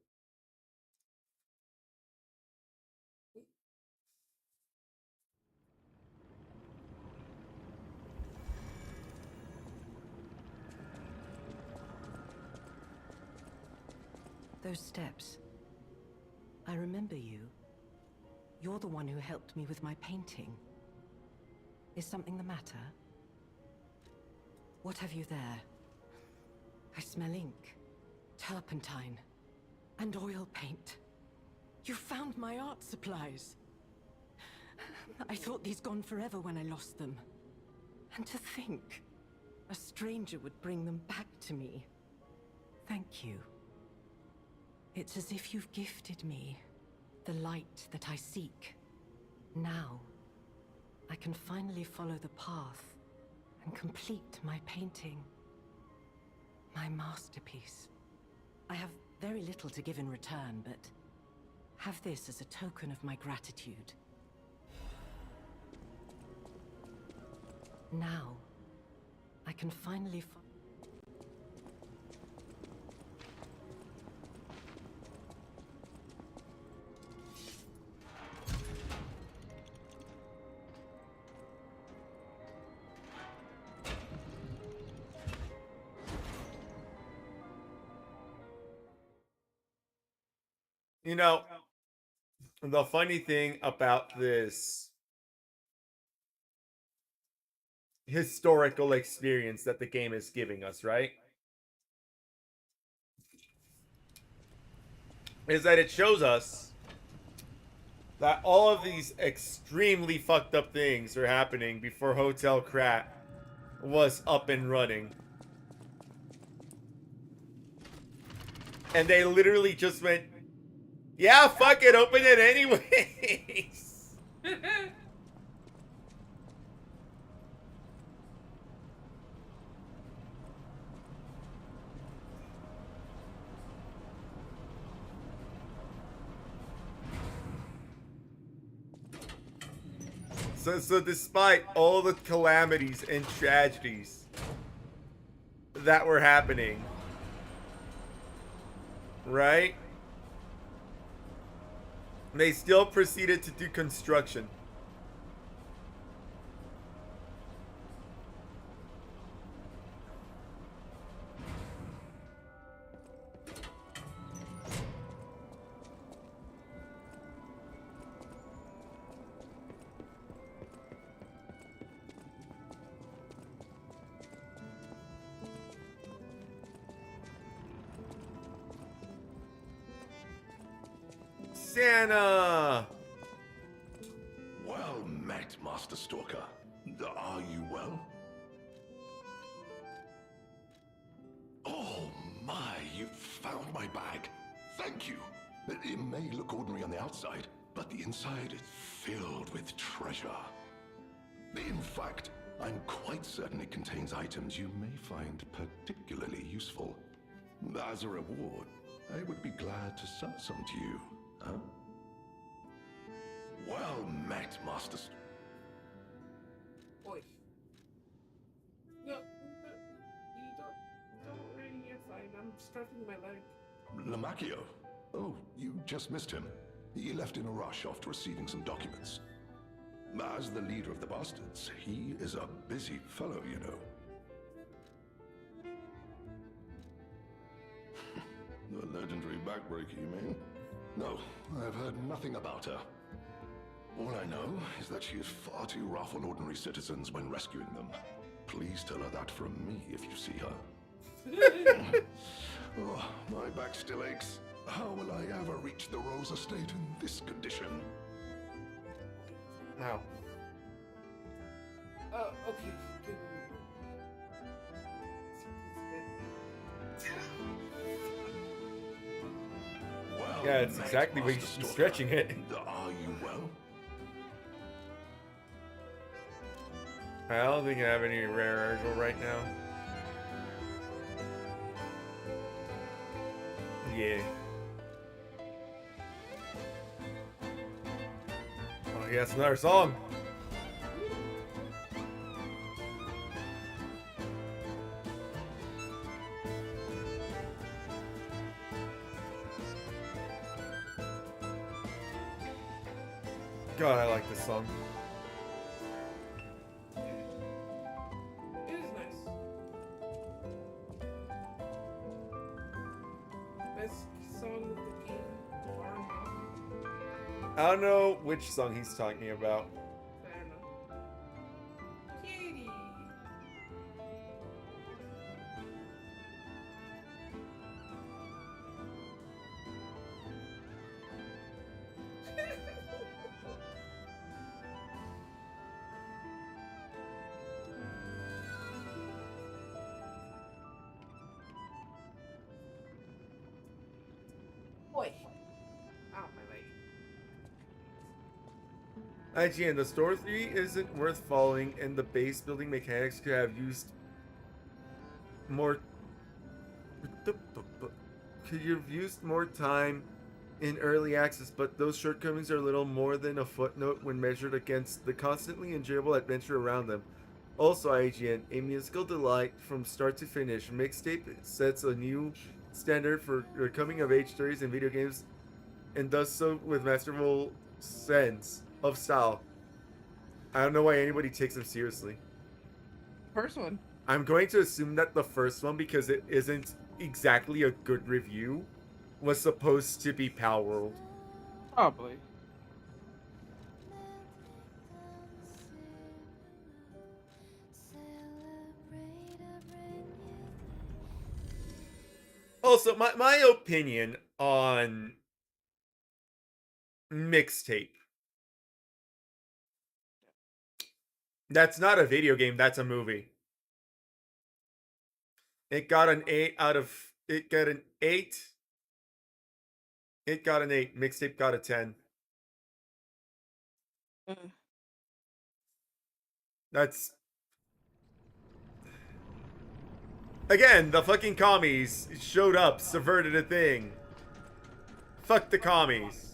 Those steps. I remember you. You're the one who helped me with my painting. Is something the matter? What have you there? I smell ink, turpentine, and oil paint. You found my art supplies. I thought these gone forever when I lost them. And to think, a stranger would bring them back to me. Thank you. It's as if you've gifted me the light that I seek. Now, I can finally follow the path and complete my painting. My masterpiece. I have very little to give in return, but have this as a token of my gratitude. Now, I can finally You know, the funny thing about this historical experience that the game is giving us, right? Is that it shows us that all of these extremely fucked up things are happening before Hotel Krat was up and running. And they literally just went, yeah, fuck it, open it anyways. So despite all the calamities and tragedies that were happening, right? They still proceeded to do construction. Santa! Well met, Master Stalker. Are you well? Oh my, you found my bag. Thank you. It may look ordinary on the outside, but the inside is filled with treasure. In fact, I'm quite certain it contains items you may find particularly useful. As a reward, I would be glad to sell some to you, huh? Well met, Master Boy. No, you don't really, you're fine. I'm stretching my leg. Lamacchio. Oh, you just missed him. He left in a rush after receiving some documents. As the leader of the bastards, he is a busy fellow, you know. The legendary backbreaker, you mean? No, I've heard nothing about her. All I know is that she is far too rough on ordinary citizens when rescuing them. Please tell her that from me if you see her. Oh, my back still aches. How will I ever reach the Rose Estate in this condition? Now. Okay. Well, Yeah, it's exactly what you should be stretching it. Are you well? I don't think I have any rare RenVul right now. Yeah. Oh, yeah, it's another song. God, I like this song. It is nice. Best song of the game, bar none. I don't know which song he's talking about. I don't know. Kitty. Boy. Ow, my leg. IGN, the store 3 isn't worth following, and the base building mechanics could have used more could you have used more time in early access, but those shortcomings are little more than a footnote when measured against the constantly enjoyable adventure around them. Also, IGN, a musical delight from start to finish. Mixtape sets a new standard for coming of age stories in video games and does so with masterful sense of style. I don't know why anybody takes them seriously. First one. I'm going to assume that the first one, because it isn't exactly a good review, was supposed to be Pal World. Probably. Also, my opinion on Mixtape. That's not a video game, that's a movie. It got an 8 out of... It got an 8. It got an 8. Mixtape got a 10. That's... Again, the fucking commies showed up, subverted a thing. Fuck the commies.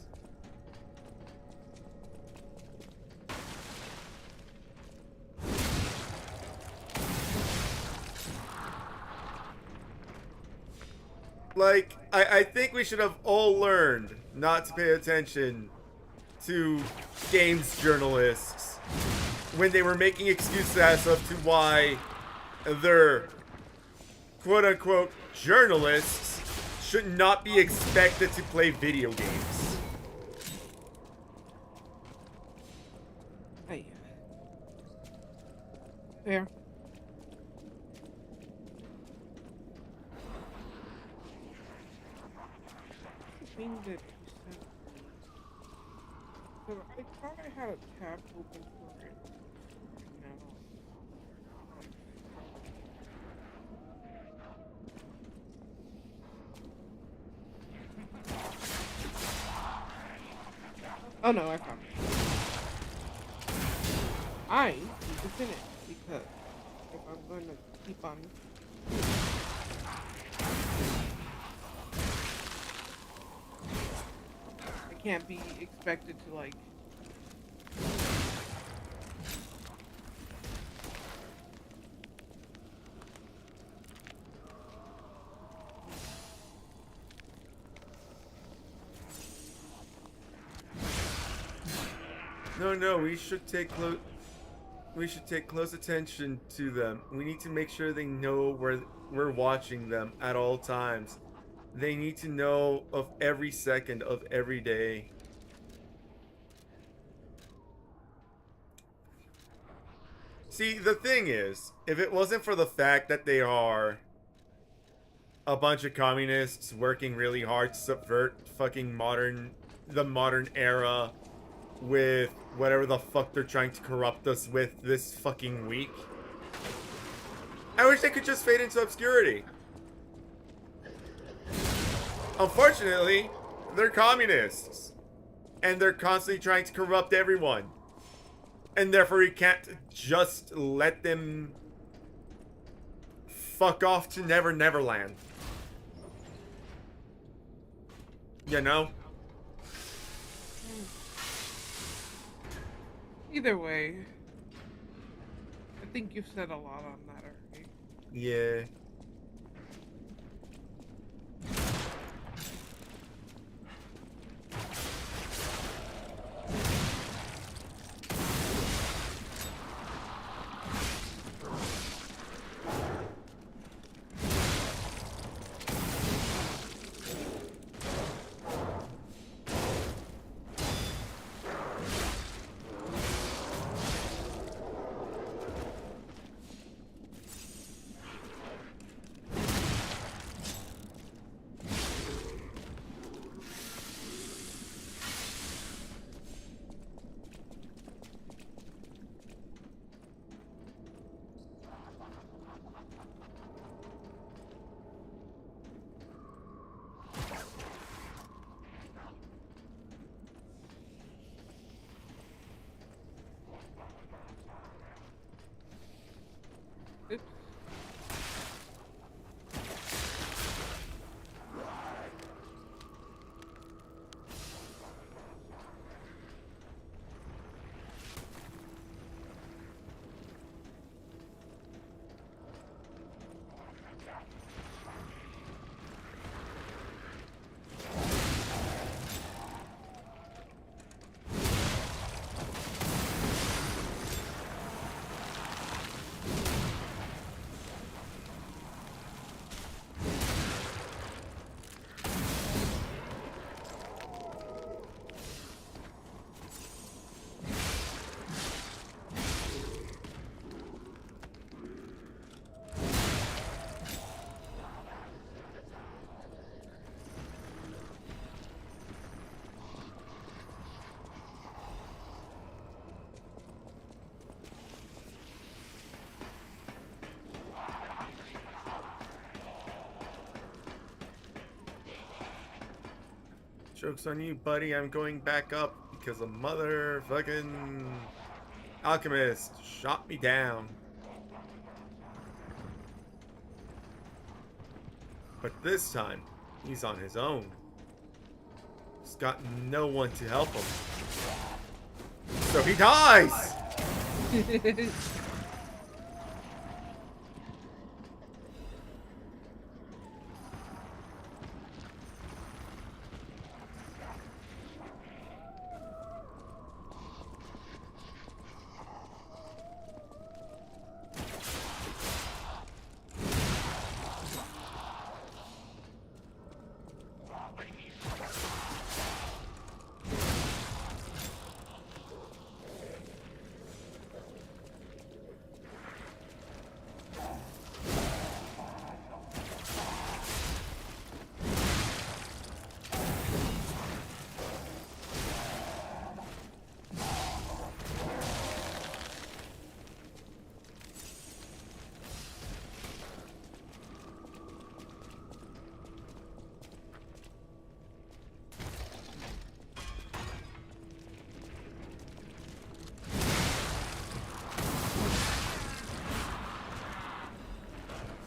Like, I think we should have all learned not to pay attention to games journalists when they were making excuses as to why their quote-unquote journalists should not be expected to play video games. Hey. There. Thing that you sent me. So I thought I had a tab open for it. Now. Oh no, I found it. I need to finish because if I'm going to keep on can't be expected to like No, we should take close attention to them. We need to make sure they know we're watching them at all times. They need to know of every second of every day. See, the thing is, if it wasn't for the fact that they are a bunch of communists working really hard to subvert fucking the modern era with whatever the fuck they're trying to corrupt us with this fucking week, I wish they could just fade into obscurity. Unfortunately, they're communists. And they're constantly trying to corrupt everyone. And therefore you can't just let them fuck off to Never Neverland. You know? Either way, I think you've said a lot on that already. Yeah. Joke's on you, buddy. I'm going back up because a motherfucking alchemist shot me down. But this time, he's on his own. He's got no one to help him. So he dies!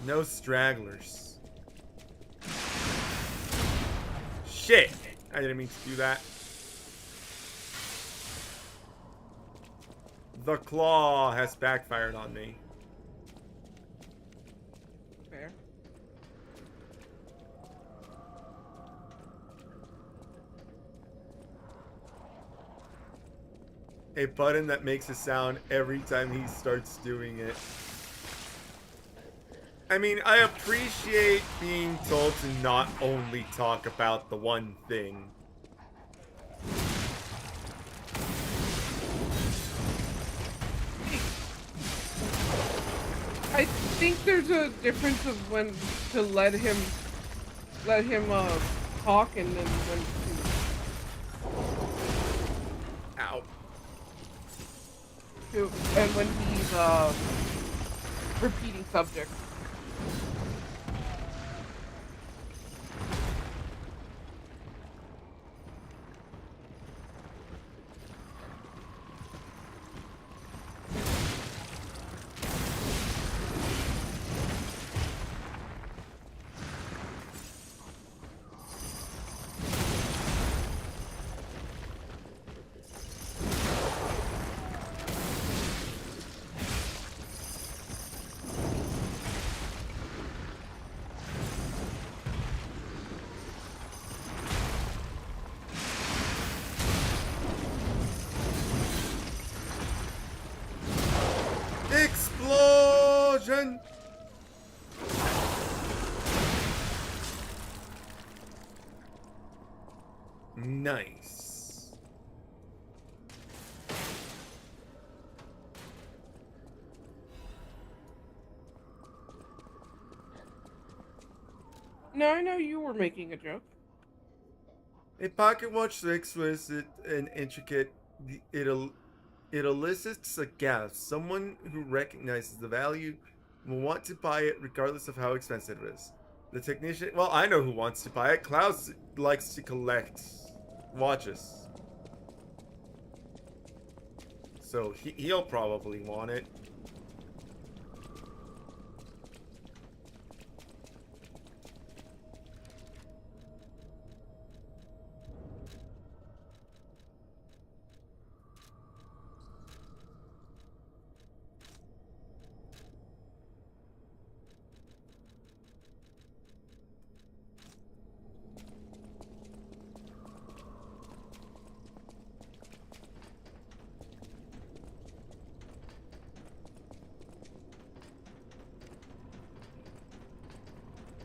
No stragglers. Shit! I didn't mean to do that. The claw has backfired on me. Fair. A button that makes a sound every time he starts doing it. I mean, I appreciate being told to not only talk about the one thing. I think there's a difference of when to let him talk and then when to. Ow. And when he's repeating subjects. Explosion! Nice. No, I know you were making a joke. A pocket watch 6 was an intricate. It elicits a gasp. Someone who recognizes the value will want to buy it regardless of how expensive it is. The technician... Well, I know who wants to buy it. Klaus likes to collect watches. So he'll probably want it.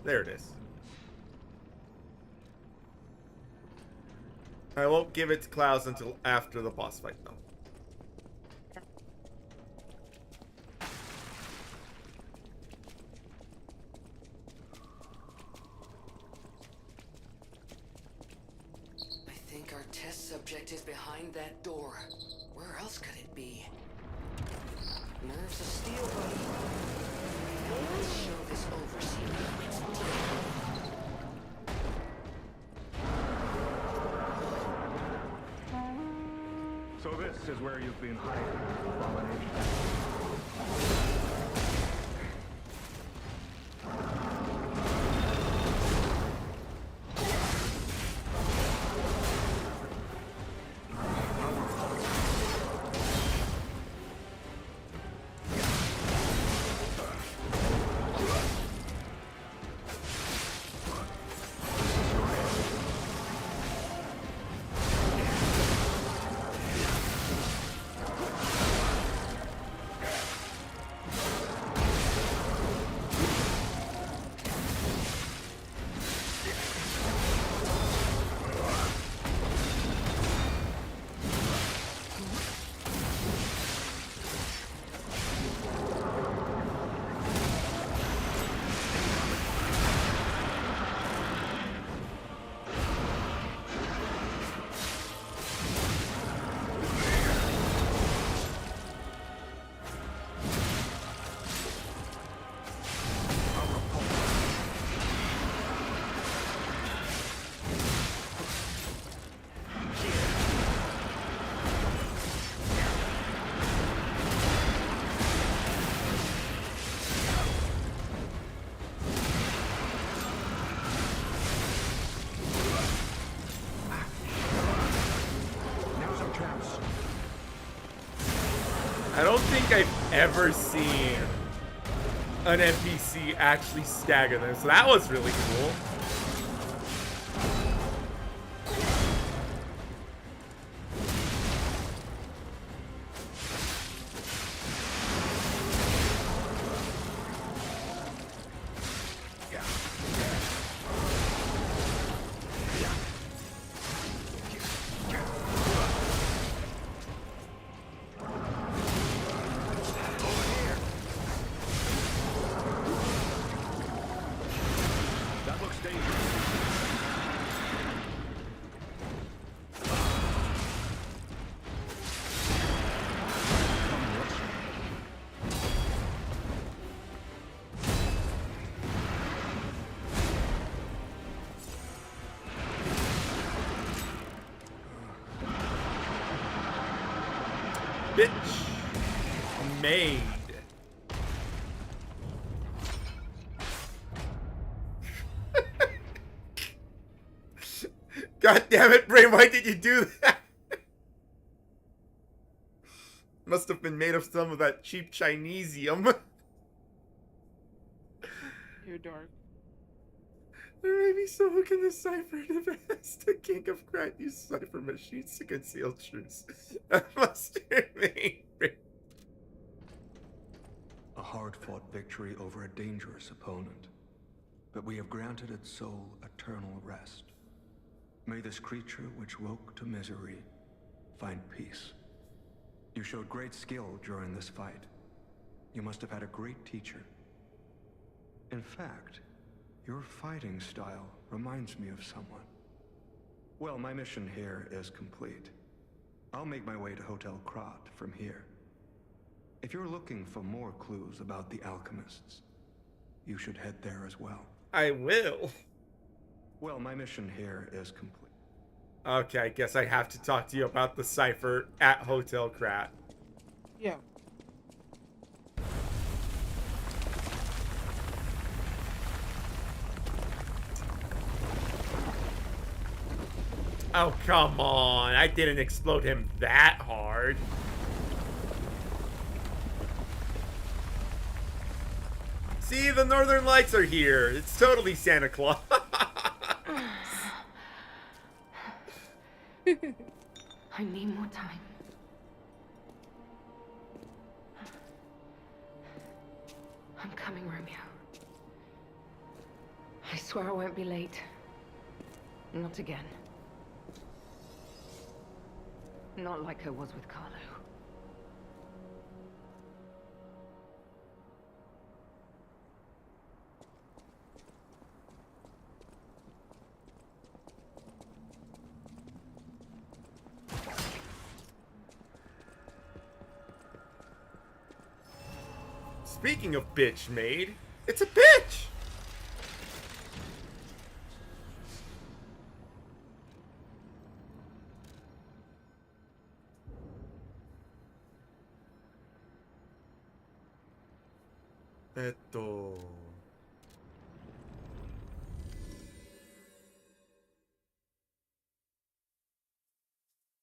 There it is. I won't give it to Klaus until after the boss fight, though. I think our test subject is behind that door. Where else could it be? Nerves of steel, buddy. Let's show this overseer its So this is where you've been hiding, Abomination. I don't think I've ever seen an NPC actually stagger them, so that was really cool. Bitch made. God damn it, Brain, why did you do that? Must have been made of some of that cheap Chinesium. You're dark. There may be someone can decipher the best. The king of crime used cipher machines to conceal truths. That must remain. A hard-fought victory over a dangerous opponent, but we have granted its soul eternal rest. May this creature which woke to misery find peace. You showed great skill during this fight. You must have had a great teacher. In fact, your fighting style reminds me of someone. Well, my mission here is complete. I'll make my way to Hotel Krat from here. If you're looking for more clues about the alchemists, you should head there as well. I will. Well, my mission here is complete. Okay, I guess I have to talk to you about the cipher at Hotel Krat. Yeah. Oh, come on. I didn't explode him that hard. See, the Northern Lights are here. It's totally Santa Claus. I need more time. I'm coming, Romeo. I swear I won't be late. Not again. Not like I was with Carlo. Speaking of bitch made, it's a bitch! Eto.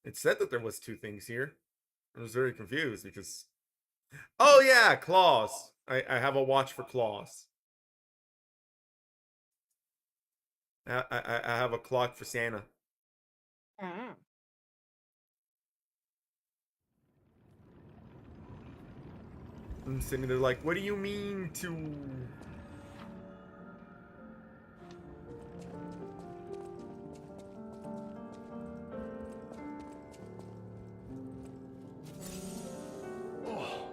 It said that there was 2 things here. I was very confused because... Oh yeah, claws. I have a watch for claws. I have a clock for Santa. Ah. I'm sitting there like, what do you mean to... Oh,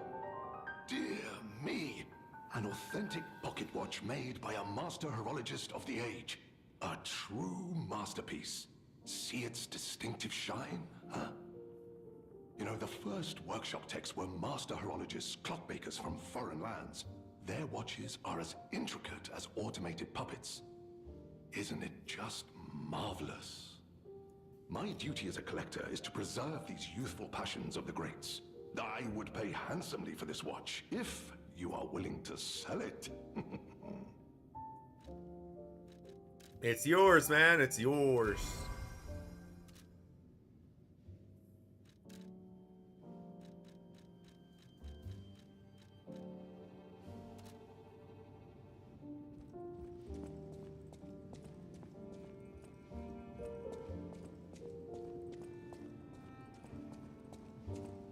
dear me. An authentic pocket watch made by a master horologist of the age. A true masterpiece. See its distinctive shine, huh? You know, the first workshop techs were master horologists, clockmakers from foreign lands. Their watches are as intricate as automated puppets. Isn't it just marvelous? My duty as a collector is to preserve these youthful passions of the greats. I would pay handsomely for this watch, if you are willing to sell it. It's yours, man. It's yours.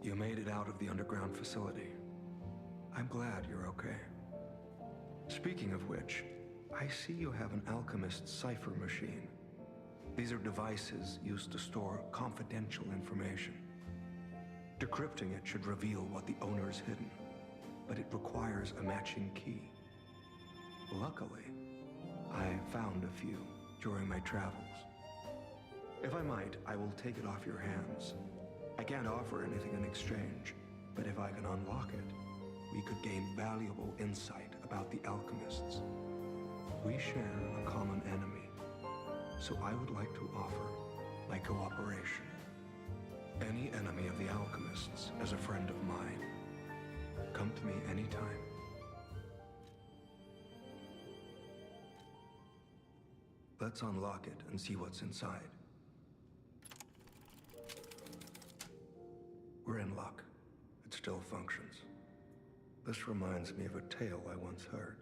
You made it out of the underground facility. I'm glad you're okay. Speaking of which, I see you have an alchemist's cipher machine. These are devices used to store confidential information. Decrypting it should reveal what the owner's hidden, but it requires a matching key. Luckily, I found a few during my travels. If I might, I will take it off your hands. I can't offer anything in exchange, but if I can unlock it, we could gain valuable insight about the alchemists. We share a common enemy, so I would like to offer my cooperation. Any enemy of the alchemists is a friend of mine. Come to me anytime. Let's unlock it and see what's inside. We're in luck. It still functions. This reminds me of a tale I once heard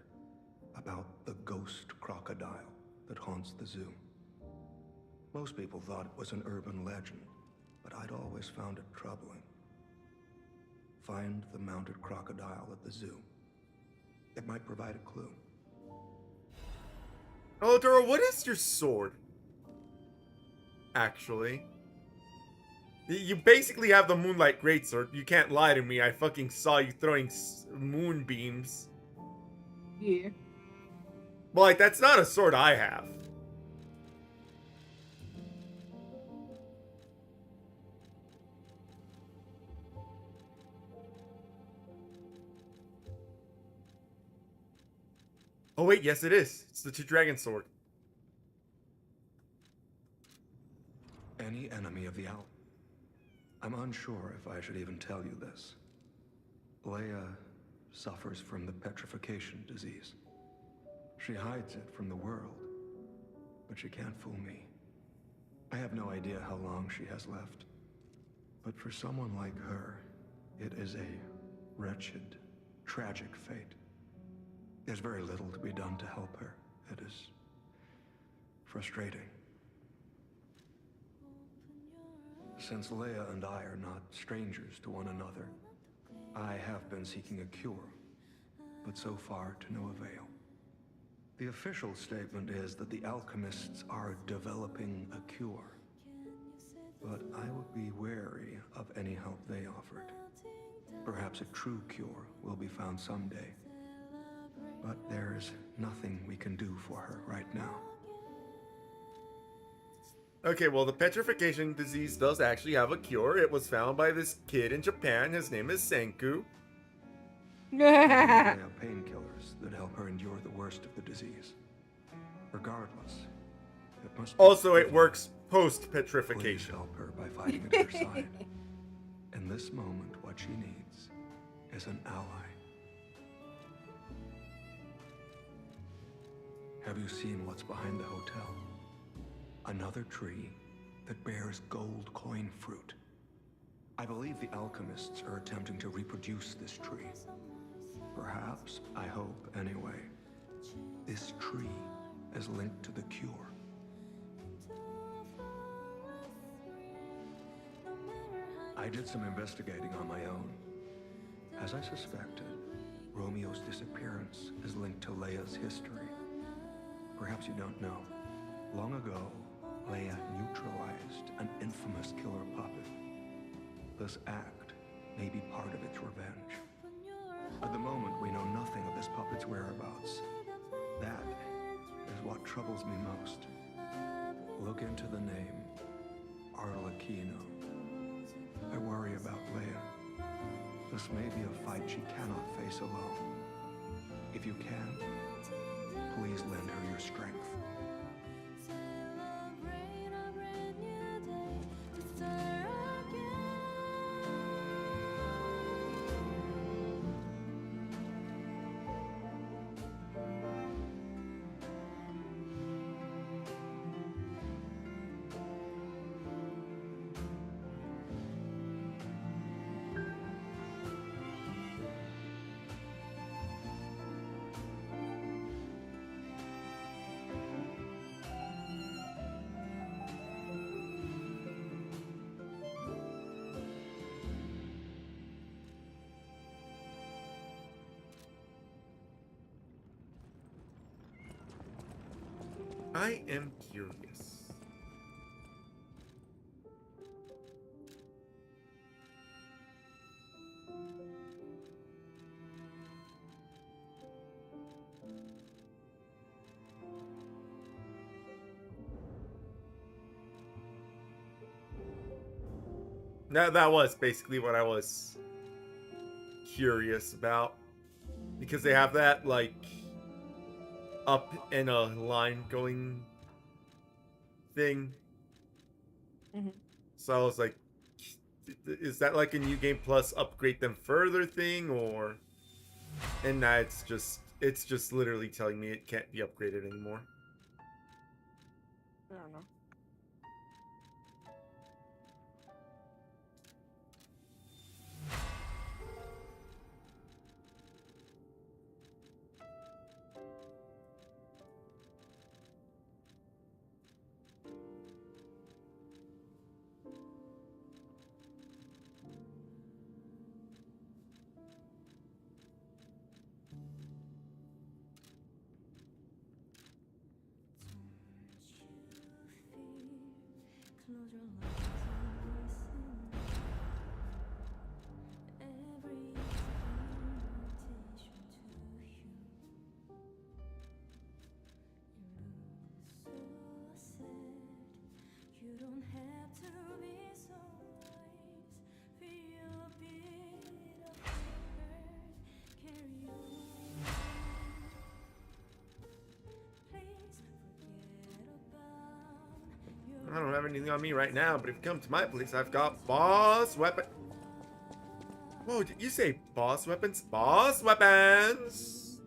about the ghost crocodile that haunts the zoo. Most people thought it was an urban legend, but I'd always found it troubling. Find the mounted crocodile at the zoo. It might provide a clue. Oh, Dora, what is your sword? Actually. You basically have the Moonlight Greatsword. You can't lie to me. I fucking saw you throwing moonbeams. Yeah. But, like, that's not a sword I have. Oh, wait, yes, it is. It's the Two-Dragon Sword. Any enemy of the owl. I'm unsure if I should even tell you this. Leia suffers from the petrification disease. She hides it from the world, but she can't fool me. I have no idea how long she has left. But for someone like her, it is a wretched, tragic fate. There's very little to be done to help her. It is frustrating. Since Leia and I are not strangers to one another, I have been seeking a cure, but so far to no avail. The official statement is that the alchemists are developing a cure, but I would be wary of any help they offered. Perhaps a true cure will be found someday, but there's nothing we can do for her right now. Okay, well, the petrification disease does actually have a cure. It was found by this kid in Japan. His name is Senku. They have painkillers that help her endure the worst of the disease. Regardless, it must be Also, it works post-petrification. Please help her by fighting at her side. In this moment, what she needs is an ally. Have you seen what's behind the hotel? Another tree that bears gold coin fruit. I believe the alchemists are attempting to reproduce this tree. Perhaps, I hope anyway, this tree is linked to the cure. I did some investigating on my own. As I suspected, Romeo's disappearance is linked to Leia's history. Perhaps you don't know. Long ago, Leia neutralized an infamous killer puppet. This act may be part of its revenge. At the moment, we know nothing of this puppet's whereabouts. That is what troubles me most. Look into the name Arlecchino. I worry about Leia. This may be a fight she cannot face alone. If you can, please lend her your strength. I am curious. That was basically what I was curious about. Because they have that, like, up in a line going thing. Mm-hmm. So I was like, is that like a new game plus upgrade them further thing, or? And now it's just literally telling me it can't be upgraded anymore. I don't know. I don't have anything on me right now, but if you come to my place, I've got boss weapon. Whoa, did you say boss weapons? Boss weapons!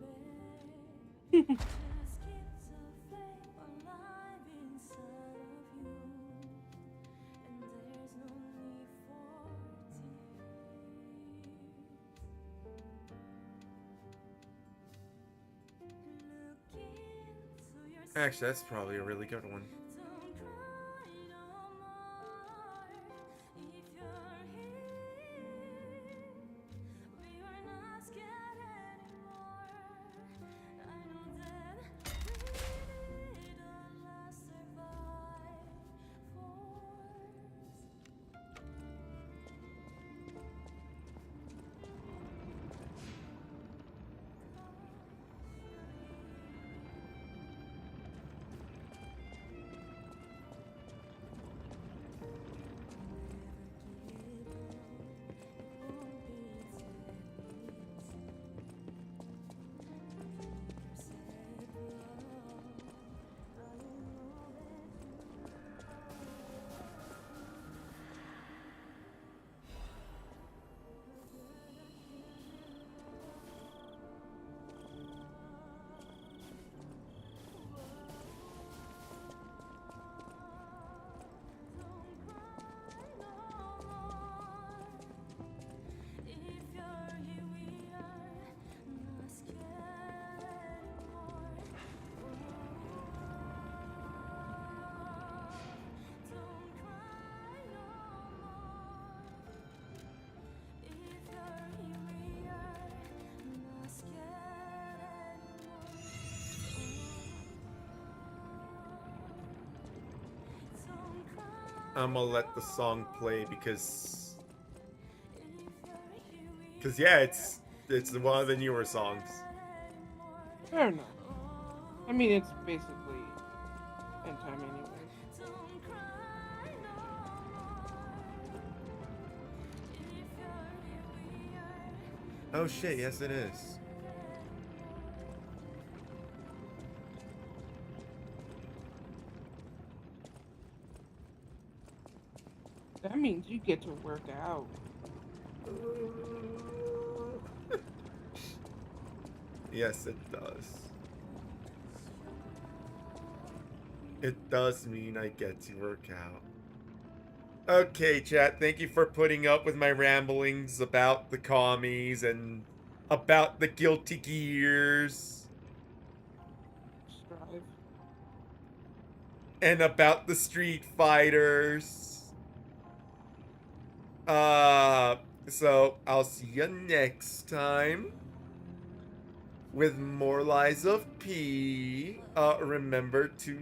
Actually, that's probably a really good one. I'm gonna let the song play because yeah, it's one of the newer songs. Fair enough. I mean, it's basically end time anyways. Oh shit, yes it is. That means you get to work out. Yes, it does. It does mean I get to work out. Okay, chat, thank you for putting up with my ramblings about the commies and about the Guilty Gears. Strive. And about the Street Fighters. So I'll see you next time with more Lies of P. Remember to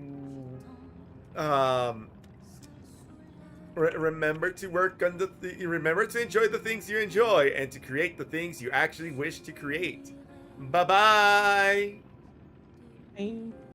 remember to work on remember to enjoy the things you enjoy and to create the things you actually wish to create. Bye bye.